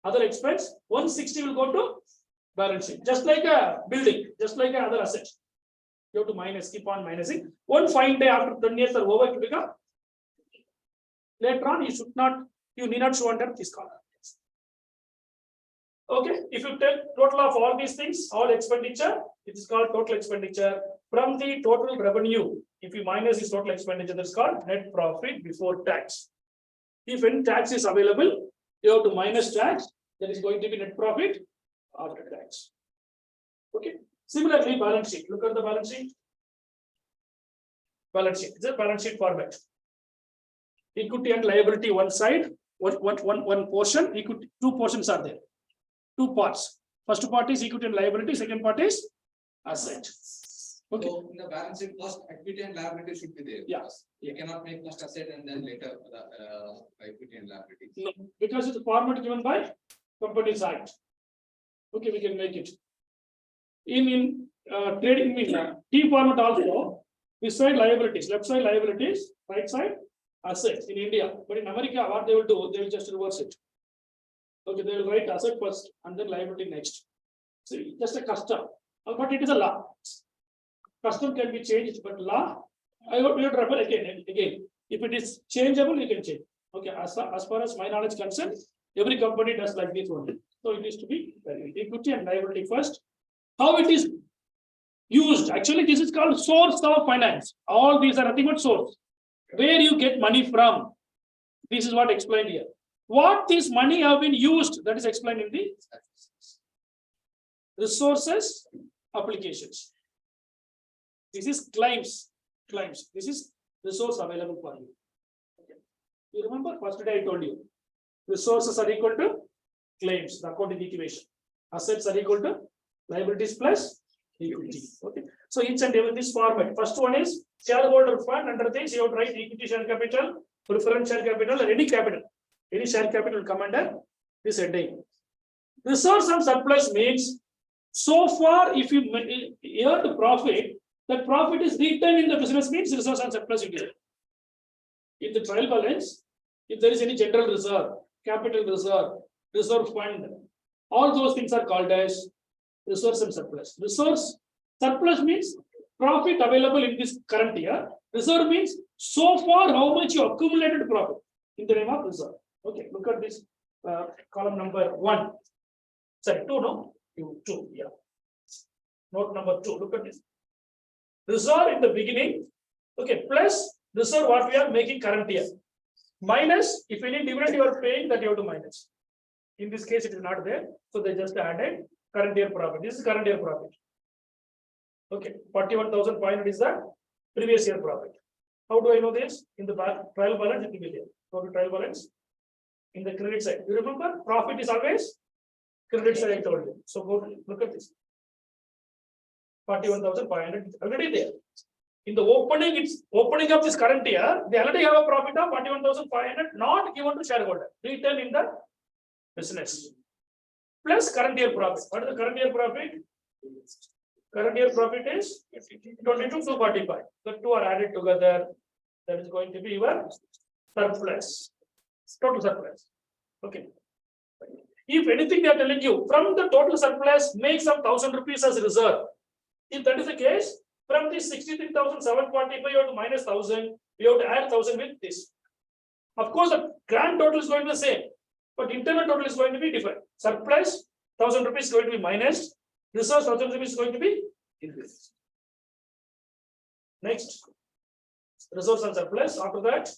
other expense. 160 will go to balance sheet. Just like a building, just like another asset. You have to minus, keep on minusing. One fine day after 10 years are over, to become. Later on, you need not show under this column. Okay, if you take total of all these things, all expenditure, it is called total expenditure. From the total revenue, if you minus this total expenditure, that's called net profit before tax. If any tax is available, you have to minus tax, that is going to be net profit after tax. Okay, similarly, balance sheet. Look at the balance sheet. Balance sheet, it's a balance sheet format. Equity and liability one side, one portion, equity, 2 portions are there. 2 parts. First part is equity and liability, second part is asset. Okay.
So in the balance sheet, first equity and liability should be there.
Yes.
You cannot make first asset and then later the equity and liability.
No, because it's a format given by Companies Act. Okay, we can make it. In trading T format also, this side liabilities, left side liabilities, right side assets in India. But in America, what they will do, they will just reverse it. Okay, they will write asset first and then liability next. So just a custom, but it is a law. Custom can be changed, but law, I would refer again and again. If it is changeable, you can change. Okay, as far as my knowledge concerns, every company does like this only. So it is to be equity and liability first. How it is used? Actually, this is called source of finance. All these are nothing but source. Where you get money from? This is what explained here. What this money have been used? That is explained in the resources, applications. This is claims. This is resource available for you. Okay. You remember first day I told you, resources are equal to claims, the accounting equation. Assets are equal to liabilities plus equity. Okay. So each and every this format. First one is shareholder fund. Under this, you have to write equity share capital, preference share capital, or any capital. Any share capital will come under this heading. Resource and surplus means so far if you earn profit, that profit is retained in the business means resource and surplus you get. In the trial balance, if there is any general reserve, capital reserve, reserve fund, all those things are called as resource and surplus. Resource surplus means profit available in this current year. Reserve means so far how much you accumulated profit in the name of reserve. Okay, look at this column number 1. Sorry, 2, no? 2, yeah. Note number 2, look at this. Reserve in the beginning, okay, plus reserve what we are making current year. Minus, if any dividend you are paying, that you have to minus. In this case, it is not there, so they just added current year profit. This is current year profit. Okay, 41,500 is the previous year profit. How do I know this? In the trial balance, it will be there. Total trial balance. In the credit side, you remember profit is always credit side. I told you. So go look at this. 41,500 already there. In the opening, it's opening of this current year, they already have a profit of 41,500 not given to shareholder, retained in the business. Plus current year profit. What is the current year profit? Current year profit is 22,245. The two are added together. That is going to be your surplus. Total surplus. Okay. If anything they are telling you, from the total surplus, make some 1,000 rupees as reserve. If that is the case, from this 63,745, you have to minus 1,000, you have to add 1,000 with this. Of course, the grand total is going to be the same, but internal total is going to be different. Surplus, 1,000 rupees is going to be minus, reserves, 1,000 rupees is going to be increased. Next, reserves and surplus. After that,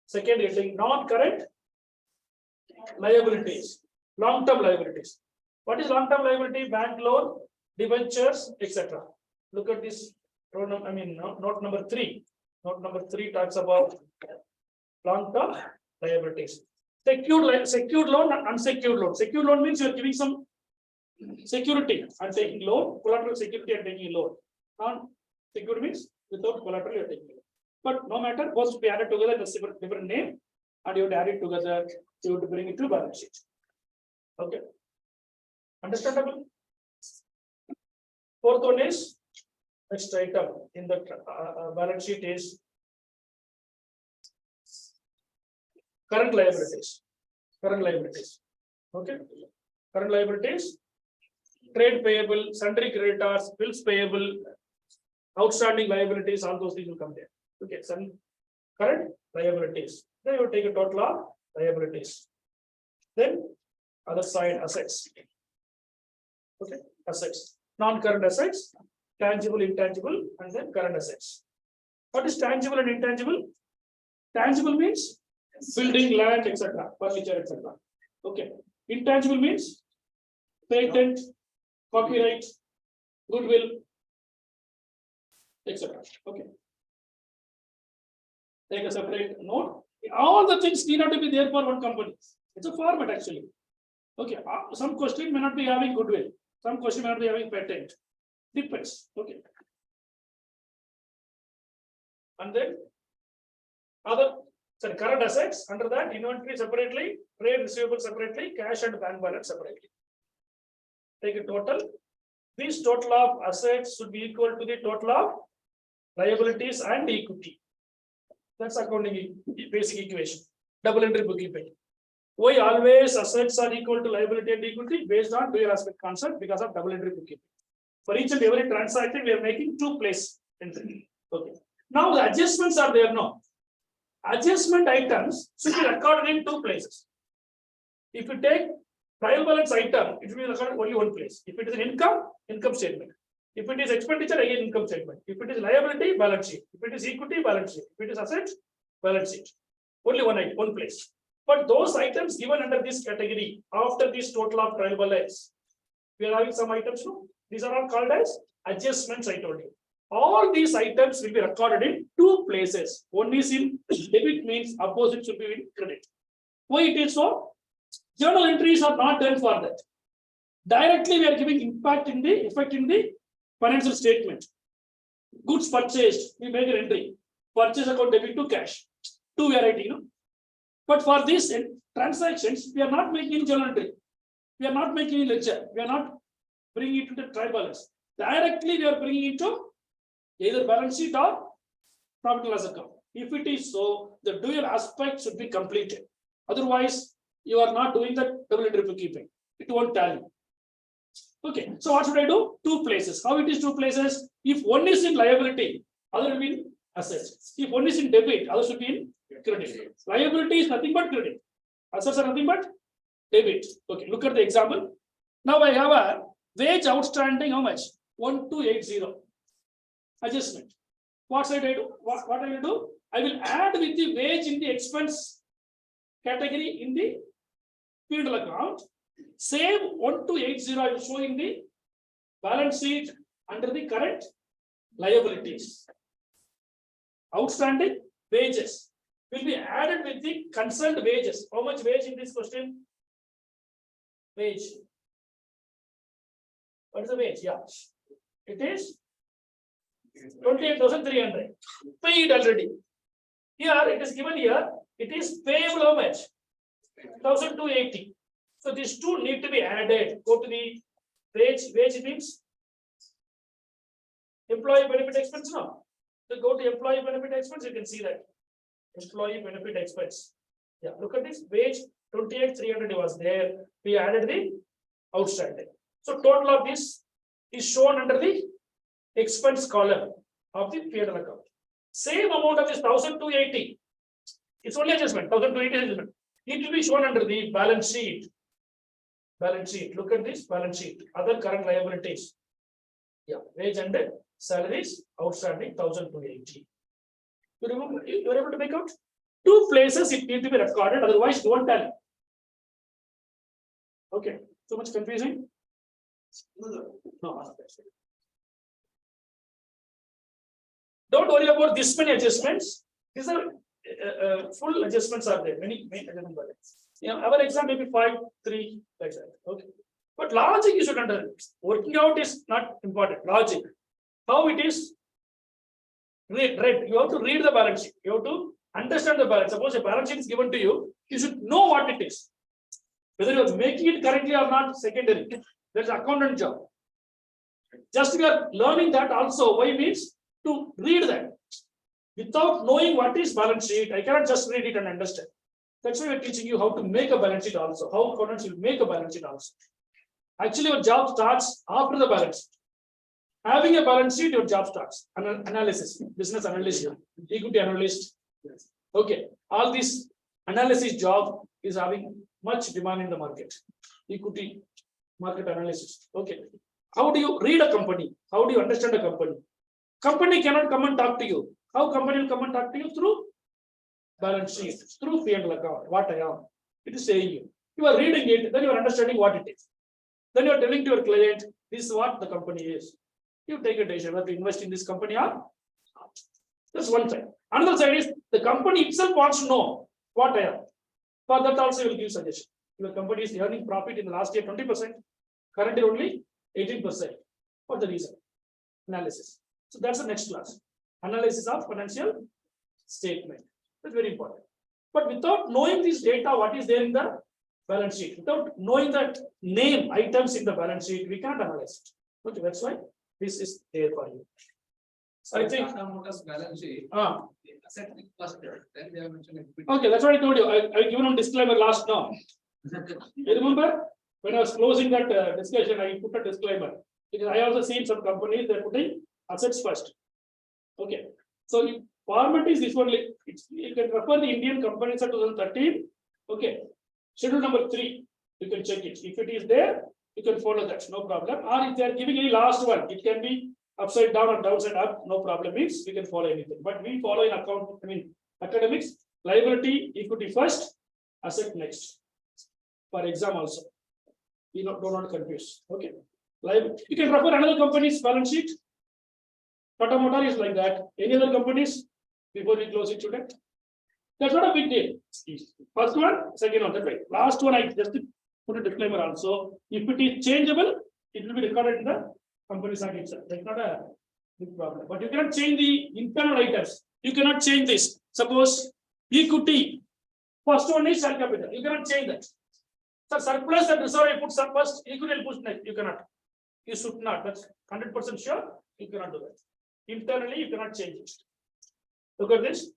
second heading, non-current liabilities, long-term liabilities. What is long-term liability? Bank loan, debentures, etc. Look at this. Note number 3. Note number 3 talks about long-term liabilities. Secured loan and unsecured loan. Secured loan means you are giving some security and taking loan, collateral security and taking loan. Non-secured means without collateral you are taking loan. But no matter, both to be added together in a different name, and you have to add it together, you have to bring it to balance sheet. Okay. Understandable? Fourth one is next item in the balance sheet is current liabilities. Current liabilities. Okay. Current liabilities, trade payable, sundry creditors, bills payable, outstanding liabilities, all those things will come there. Okay, some current liabilities. Then you will take a total of liabilities. Then other side assets. Okay, assets. Non-current assets, tangible, intangible, and then current assets. What is tangible and intangible? Tangible means building, land, etc., furniture, etc. Okay. Intangible means patent, copyright, goodwill, etc. Okay. Take a separate note. All the things need not to be there for one company. It's a format actually. Okay. Some question may not be having goodwill. Some question may not be having patent. Depends. Okay. And then current assets. Under that, inventory separately, trade receivable separately, cash and bank balance separately. Take a total. This total of assets should be equal to the total of liabilities and equity. That's accounting basic equation. Double entry bookkeeping. Why always assets are equal to liability and equity? Based on dual aspect concept, because of double entry bookkeeping. For each and every transaction, we are making two place entry. Okay. Now the adjustments are there now. Adjustment items should be recorded in two places. If you take trial balance item, it will be recorded only one place. If it is an income, income statement. If it is expenditure, again income statement. If it is liability, balance sheet. If it is equity, balance sheet. If it is asset, balance sheet. Only one item, one place. But those items given under this category, after this total of trial balance, we are having some items now. These are all called as adjustments, I told you. All these items will be recorded in two places. One is in debit, means opposite should be in credit. Why it is so? Journal entries are not done for that. Directly we are giving effect in the financial statement. Goods purchased, we make an entry. Purchase account debit to cash. Two we are writing, But for these transactions, we are not making journal entry. We are not making ledger. We are not bringing it to the trial balance. Directly we are bringing it to either balance sheet or profit and loss account. If it is so, the dual aspect should be completed. Otherwise, you are not doing the double entry bookkeeping. It won't tally. Okay, so what should I do? Two places. How it is two places? If one is in liability, other will be in assets. If one is in debit, other should be in credit. Liability is nothing but credit. Assets are nothing but debit. Okay, look at the example. Now I have a wage outstanding, how much? 1280. Adjustment. What should I do? What I will do? I will add with the wage in the expense category in the P&L account. Same 1280 I will show in the balance sheet under the current liabilities. Outstanding wages will be added with the concerned wages. How much wage in this question? Wage. What is the wage? Yeah. It is 28,300 paid already. Here it is given here, it is payable how much? 1,280. So these two need to be added. Go to the wage means employee benefit expense now. So go to employee benefit expense, you can see that. Employee benefit expense. Yeah, look at this wage 28,300 was there. We added the outstanding. So total of this is shown under the expense column of the P&L account. Same amount of this 1,280. It's only adjustment, 1,280 adjustment. It will be shown under the balance sheet. Balance sheet. Look at this balance sheet. Other current liabilities. Yeah, wage and salaries outstanding 1,280. You remember, you are able to make out? Two places it need to be recorded, otherwise don't tell. Okay, so much confusing? No. Don't worry about this many adjustments. These are full adjustments are there. Many adjustments are there. You know, our exam may be 5, 3, like that. Okay. But logic you should understand. Working out is not important. Logic. How it is read. You have to read the balance sheet. You have to understand the balance. Suppose a balance sheet is given to you, you should know what it is. Whether you are making it correctly or not, secondary. That's accountant job. Just we are learning that also. Why means to read that. Without knowing what is balance sheet, I cannot just read it and understand. That's why we're teaching you how to make a balance sheet also. How accountants will make a balance sheet also. Actually, your job starts after the balance sheet. Having a balance sheet, your job starts. Analysis, business analyst, equity analyst. Okay, all this analysis job is having much demand in the market. Equity market analysis. Okay, how do you read a company? How do you understand a company? Company cannot come and talk to you. How company will come and talk to you? Through balance sheet, through P&L account. What I am, it is saying you. You are reading it, then you are understanding what it is. Then you are telling to your client, this is what the company is. You take a decision whether to invest in this company or not. That's one side. Another side is the company itself wants to know what I am. For that also you will give suggestion. Your company is earning profit in the last year 20%, currently only 18%. For the reason? Analysis. So that's the next class. Analysis of financial statement. That's very important. But without knowing this data, what is there in the balance sheet, without knowing that name items in the balance sheet, we can't analyze it. Okay, that's why this is there for you. So I think
balance sheet. Asset first, then they have mentioned equity.
Okay, that's what I told you. I given a disclaimer last now. You remember when I was closing that discussion, I put a disclaimer because I also seen some companies they're putting assets first. Okay, so if format is this one. You can refer the Indian Companies Act 2013. Okay, schedule number 3. You can check it. If it is there, you can follow that. No problem. Or if they are giving any last one, it can be upside down or downside up. No problem. Means we can follow anything. But we follow in account. I mean academics. Liability, equity first, asset next. For exam also. Do not confuse. Okay. You can refer another company's balance sheet. Tata Motor is like that. Any other companies before we close it today? That's not a big deal. First one, second one. That's right. Last one, I just put a disclaimer also. If it is changeable, it will be recorded in the company's act itself. That's not a big problem. But you cannot change the internal items. You cannot change this. Suppose equity. First one is share capital. You cannot change that. So surplus and reserve, you put surplus, equity will put next. You cannot. You should not. That's 100% sure. You cannot do that. Internally, you cannot change it. Look at this.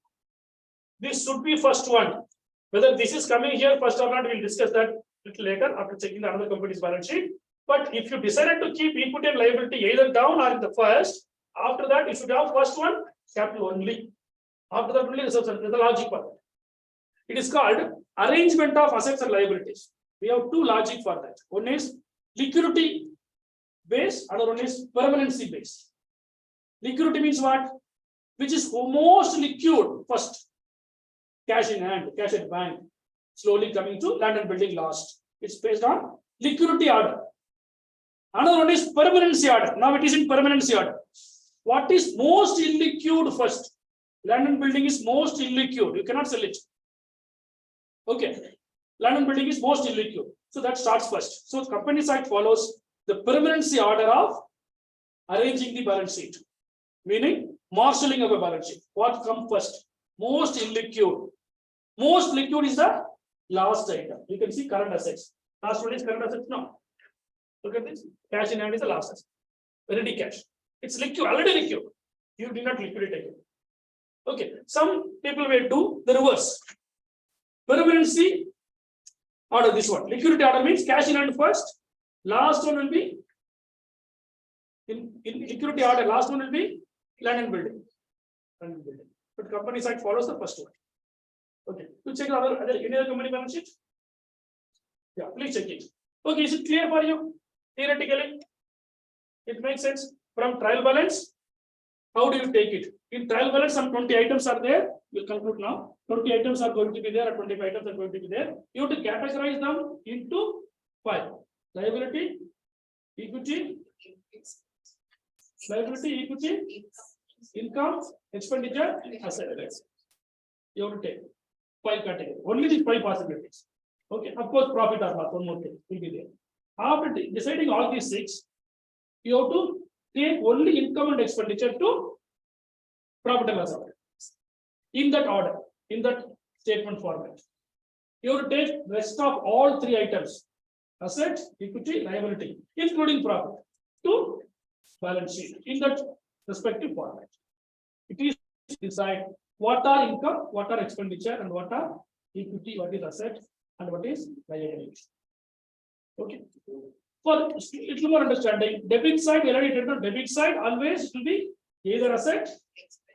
This should be first one. Whether this is coming here first or not, we'll discuss that little later after checking the another company's balance sheet. But if you decided to keep equity and liability either down or in the first, after that you should have first one capital only. After that only the logic part. It is called arrangement of assets and liabilities. We have two logic for that. One is liquidity base, another one is permanency base. Liquidity means what? Which is most liquid first. Cash in hand, cash at bank, slowly coming to land and building last. It's based on liquidity order. Another one is permanency order. Now it is in permanency order. What is most illiquid first? Land and building is most illiquid. You cannot sell it. Okay. Land and building is most illiquid. So that starts first. So company side follows the permanency order of arranging the balance sheet, meaning marshalling of a balance sheet. What comes first? Most illiquid. Most liquid is the last item. You can see current assets. Last one is current assets now. Look at this. Cash in hand is the last asset. Ready cash. It's liquid, already liquid. You did not liquidate again. Okay. Some people will do the reverse. Permanency order, this one. Liquidity order means cash in hand first. Last one will be in liquidity order. Last one will be land and building. But company side follows the first one. Okay. You check other any other company balance sheet? Yeah, please check it. Okay, is it clear for you? Theoretically, it makes sense. From trial balance, how do you take it? In trial balance, some 20 items are there. We'll conclude now. 20 items are going to be there, or 25 items are going to be there. You have to categorize them into 5. Liability, equity, income, expenditure, assets. You have to take 5 categories. Only these 5 possibilities. Okay, of course, profit or loss, one more thing will be there. After deciding all these 6, you have to take only income and expenditure to profit and loss account. In that order, in that statement format. You have to take rest of all 3 items: asset, equity, liability, including profit, to balance sheet in that respective format. It is to decide what are income, what are expenditure, and what are equity, what is asset, and what is liability. Okay. For little more understanding, debit side, debit side always it will be either asset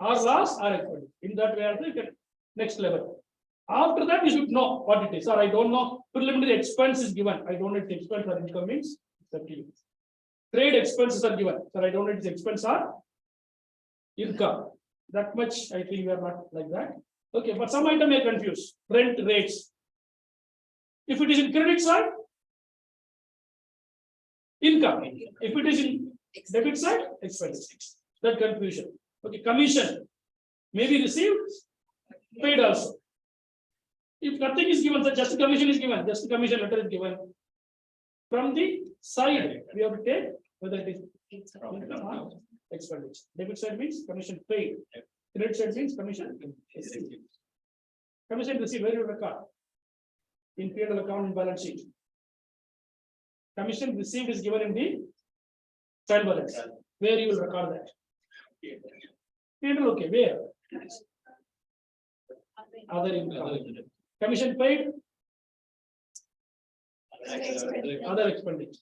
or loss or equity. In that way, you get next level. After that, you should know what it is. Or I don't know. Preliminary expense is given. I don't know if the expense or income means. Trade expenses are given. So I don't know if the expense or income. That much I think we are not like that. Okay, but some item may confuse. Rent rates. If it is in credit side, income. If it is in debit side, expenses. That confusion. Okay, commission may be received, paid also. If nothing is given, so just commission is given, just commission letter is given. From the side, we have to take whether it is income or expenditure. Debit side means commission paid. Credit side means commission received. Commission received, where you record? In P&L account and balance sheet. Commission received is given in the trial balance. Where you will record that? P&L, okay, where? Other income. Commission paid? Other expenditure.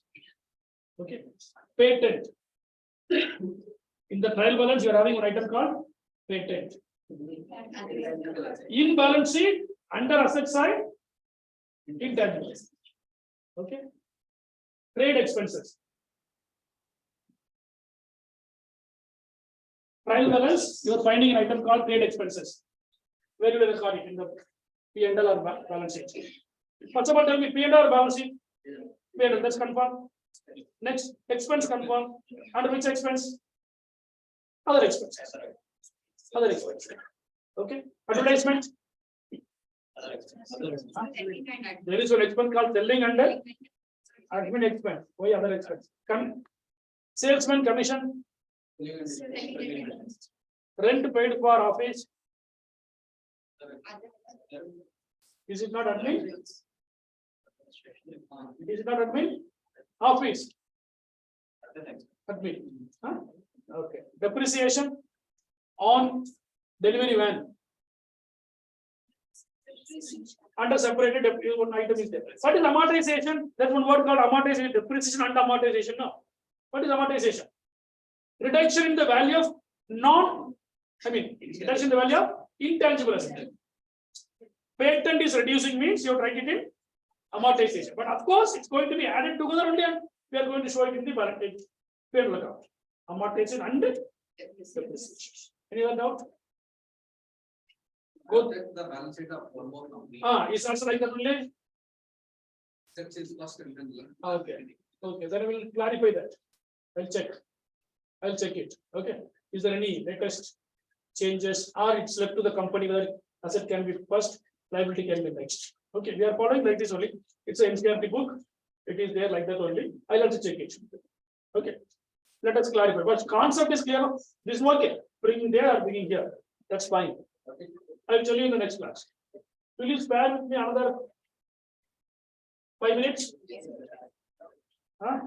Okay. Patent. In the trial balance, you are having an item called patent. In balance sheet, under asset side, intangibles. Okay. Trade expenses. Trial balance, you are finding an item called trade expenses. Where do you record it? In the P&L or balance sheet? What's about tell me P&L or balance sheet? P&L, let's confirm. Next, expense confirm. Under which expense? Other expenses. Other expenses. Okay. Advertisement. There is an expense called selling under admin expense. Why other expense? Salesman commission. Rent paid for office. Is it not admin? Is it not admin? Office. Admin. Huh? Okay. Depreciation on delivery van. Under separated one item is there. What is amortization? That's one word called amortization. Depreciation and amortization. No. What is amortization? Reduction in the value of reduction in the value of intangible asset. Patent is reducing means you write it in amortization. But of course, it's going to be added together only, and we are going to show it in the balance sheet. P&L account. Amortization and depreciation. Any other doubt? Go.
The balance sheet of one more company.
Is also like that only?
That is cost and
Okay. Okay. Then I will clarify that. I'll check. I'll check it. Okay. Is there any latest changes, or it's left to the company whether asset can be first, liability can be next? Okay. We are following like this only. It's a NCERT book. It is there like that only. I'll also check it. Okay. Let us clarify. But concept is clear. This is okay. Bringing there or bringing here. That's fine. I'll tell you in the next class. Will you spare with me another 5 minutes? Huh?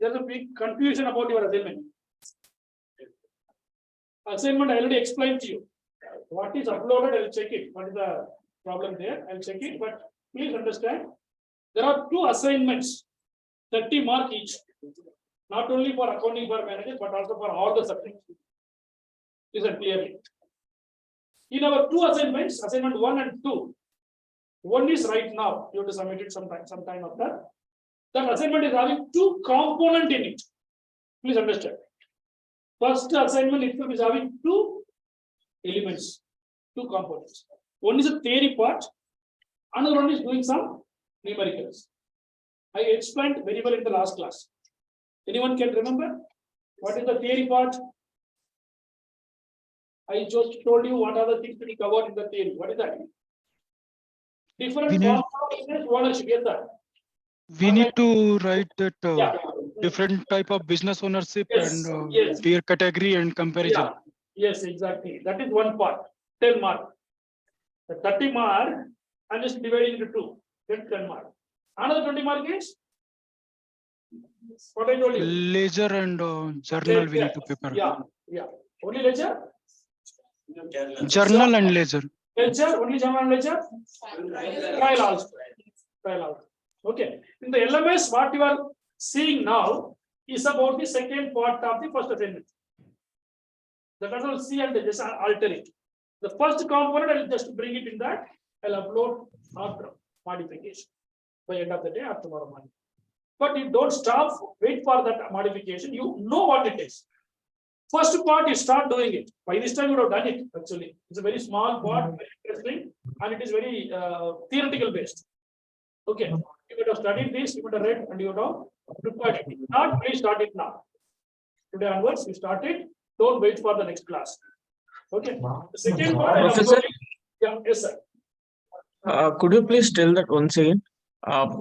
There's a big confusion about your assignment. Assignment I already explained to you. What is uploaded, I'll check it. What is the problem there? I'll check it. But please understand, there are 2 assignments, 30 mark each. Not only for accounting for managers, but also for all the subjects. Listen clearly. In our 2 assignments, assignment 1 and 2, one is right now. You have to submit it sometime after. That assignment is having 2 components in it. Please understand. First assignment itself is having 2 elements, 2 components. One is a theory part, another one is doing some numericals. I explained very well in the last class. Anyone can remember? What is the theory part? I just told you what are the things to be covered in the theory. What is that? Different
We need-
forms of business ownership. Yes, sir.
We need to write that
Yeah.
different type of business ownership
Yes,
and
yes.
their category and comparison.
Yeah. Yes, exactly. That is one part. 10 mark. The 30 mark, I'm just dividing into 2. Then 10 mark. Another 20 mark is what I told you.
Ledger and journal we need to prepare.
Yeah, yeah. Only ledger?
Journal and ledger.
Ledger, only journal and ledger? Trial also. Trial also. Okay. In the LMS, what you are seeing now is about the second part of the first assignment. The control C and just alter it. The first component, I will just bring it in that. I'll upload after modification by end of the day or tomorrow morning. But you don't stop, wait for that modification. You know what it is. First part, you start doing it. By this time, you would have done it. Actually, it's a very small part, very interesting, and it is very theoretical based. Okay, you would have studied this, you would have read, and you would have prepared it. If not, please start it now. Today onwards, you start it. Don't wait for the next class. Okay. The second part, I
Professor?
yeah, yes, sir.
Could you please tell that once again?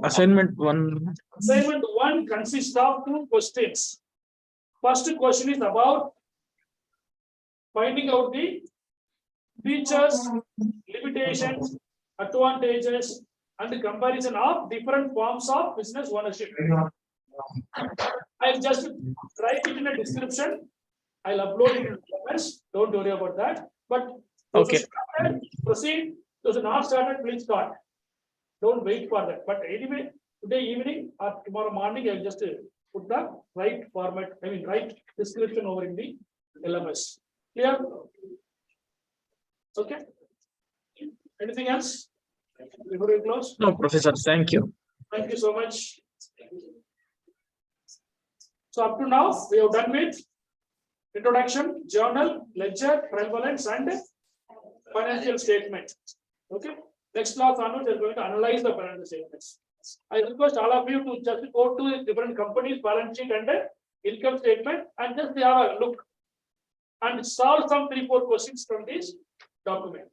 Assignment 1.
Assignment 1 consists of 2 questions. First question is about finding out the features, limitations, advantages, and the comparison of different forms of business ownership. I'll just write it in a description. I'll upload it in the comments. Don't worry about that. But those who
Okay.
started, proceed. Those who not started, please start. Don't wait for that. But anyway, today evening or tomorrow morning, I'll just put the right format, right description over in the LMS. Clear? Okay. Anything else? Before we close?
No, Professor, thank you.
Thank you so much. So up to now, we have done with introduction, journal, ledger, trial balance, and financial statement. Okay. Next class onwards, we are going to analyze the financial statements. I request all of you to just go to different companies' balance sheet and income statement and just have a look and solve some 3-4 questions from this document.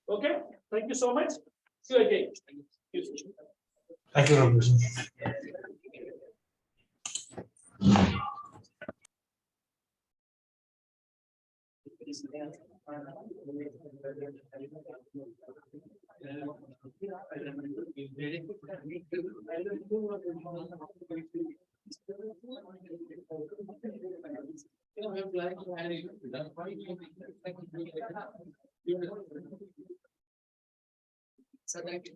Okay. Thank you so much. See you again.
Thank you, Professor.
So thank you.